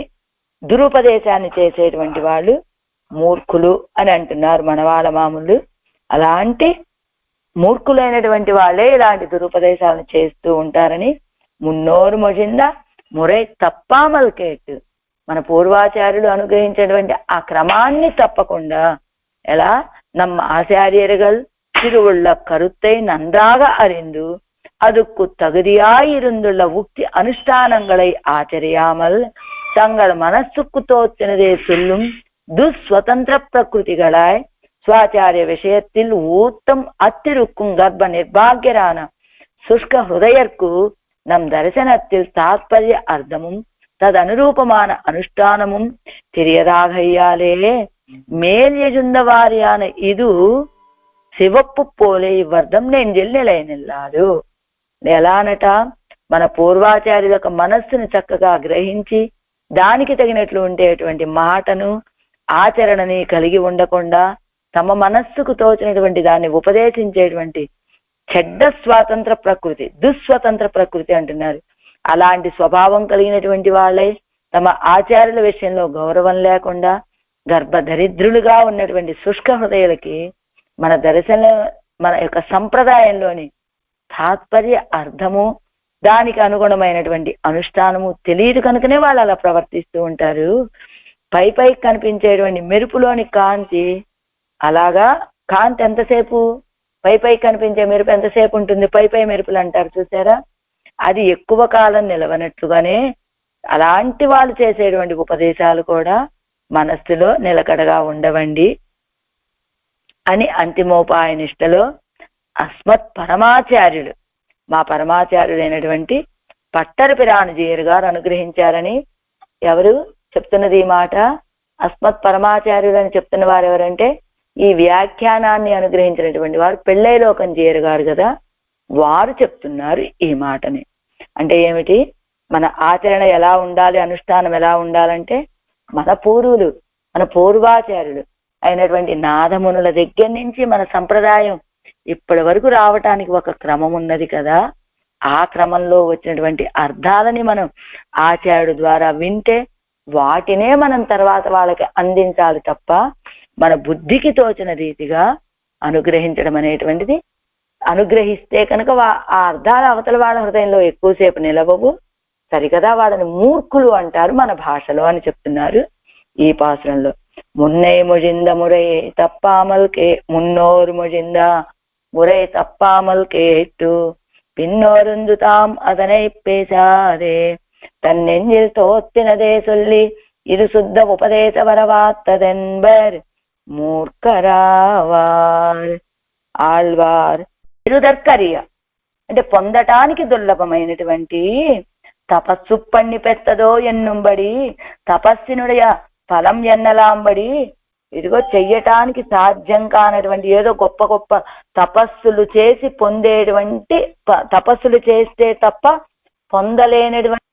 Speaker 1: దురుపదేశాన్ని చేసేటువంటి వాళ్ళు మూర్ఖులు అని అంటున్నారు మన వాళ్ళ మామూలు. అలాంటి మూర్ఖులైనటువంటి వాళ్ళే ఇలాంటి దురుపదేశాలను చేస్తూ ఉంటారని మున్నోరు మొజింద మురై తప్పామల్ కేటు, మన పూర్వాచార్యులు అనుగ్రహించినటువంటి ఆ క్రమాన్ని తప్పకుండా ఎలా నమ్మ ఆచార్యர்கள் திருவுள்ள கருத்தை நன்றாக அறிந்து அதுக்கு தகுதியாயிருந்துள்ள உக்தி அனுஷ்டானங்களை ஆச்சரியாமல் தங்கள் மனசுக்கு தோற்றினதே சொல்லும் துஸ்வதந்திர பிரகிருதிகளாய் ஸ்வாச்சாரிய விஷயத்தில் ஊத்தம் அத்திருக்கும் கர்ப்ப நிர்பாகியரான சுஷ்க ஹிருதயர்க்கு நம் தரிசனத்தில் தாத்பரிய அர்த்தமும் ததனுரூபமான அனுஷ்டானமும் தெரியதாகையாலே மேல் எஜுந்த வாரியான இது శివప్పు పోలే ఈ వర్ధం నేను నిల్లాడు. ఎలానట మన పూర్వాచార్యుల యొక్క మనస్సును చక్కగా గ్రహించి దానికి తగినట్లు ఉండేటువంటి మాటను ఆచరణని కలిగి ఉండకుండా తమ మనస్సుకు తోచినటువంటి దాన్ని ఉపదేశించేటువంటి చెడ్డ స్వాతంత్ర ప్రకృతి, దుస్వతంత్ర ప్రకృతి అంటున్నారు. అలాంటి స్వభావం కలిగినటువంటి వాళ్ళే తమ ఆచార్యుల విషయంలో గౌరవం లేకుండా గర్భదరిద్రులుగా ఉన్నటువంటి శుష్క హృదయాలకి మన దర్శనం మన యొక్క సంప్రదాయంలోని తాత్పర్య అర్థము దానికి అనుగుణమైనటువంటి అనుష్ఠానము తెలియదు కనుకనే వాళ్ళు అలా ప్రవర్తిస్తూ ఉంటారు. పైకి కనిపించేటువంటి మెరుపులోని కాంతి అలాగా, కాంతి ఎంతసేపు, పైకి కనిపించే మెరుపు ఎంతసేపు ఉంటుంది, పై మెరుపులు అంటారు చూసారా, అది ఎక్కువ కాలం నిలవనట్లుగానే అలాంటి వాళ్ళు చేసేటువంటి ఉపదేశాలు కూడా మనస్సులో నిలకడగా ఉండవండి అని అంతిమోపాయ నిష్టలో అస్మత్ పరమాచార్యుడు, మా పరమాచార్యుడైనటువంటి పట్టరపిరానుజీయర్ గారు అనుగ్రహించారని. ఎవరు చెప్తున్నది ఈ మాట? అస్మత్ పరమాచార్యుడు అని చెప్తున్న వారు ఎవరంటే ఈ వ్యాఖ్యానాన్ని అనుగ్రహించినటువంటి వారు పెళ్ళైలోకం జీయర్ గారు కదా, వారు చెప్తున్నారు ఈ మాటని. అంటే ఏమిటి, మన ఆచరణ ఎలా ఉండాలి, అనుష్ఠానం ఎలా ఉండాలంటే మన పూర్వులు, మన పూర్వాచార్యులు అయినటువంటి నాదమునుల దగ్గర నుంచి మన సంప్రదాయం ఇప్పటి వరకు రావటానికి ఒక క్రమం ఉన్నది కదా, ఆ క్రమంలో వచ్చినటువంటి అర్థాలని మనం ఆచార్యుడు ద్వారా వింటే వాటినే మనం తర్వాత వాళ్ళకి అందించాలి తప్ప మన బుద్ధికి తోచిన రీతిగా అనుగ్రహించడం అనేటువంటిది, అనుగ్రహిస్తే కనుక ఆ అర్థాల అవతల వాళ్ళ హృదయంలో ఎక్కువసేపు నిలవవు సరికదా, వాళ్ళని మూర్ఖులు అంటారు మన భాషలో అని చెప్తున్నారు ఈ పాసురంలో. முன்னை மொழிந்த முறை தப்பாமல் முன்னோர் மொழிந்த முறை தப்பாமல் கேட்டு பின்னோருந்து தாம் அதனை பேசாதே தன் நெஞ்சில் தோத்தினதே சொல்லி இது சுத்த உபதேச வரவாத்ததென்பர் మూర్ఖరావార్. ఆళ్వార్ ఇరుదర్కరియ అంటే పొందటానికి దుర్లభమైనటువంటి తపస్సు పన్ని పెత్తదో ఎన్నుంబడి తపస్సినుடைய ఫలం ఎన్నలాంబడి ఇదిగో చెయ్యటానికి సాధ్యం కానటువంటి ఏదో గొప్ప గొప్ప తపస్సులు చేసి పొందేటువంటి తపస్సులు చేస్తే తప్ప పొందలేనటువంటి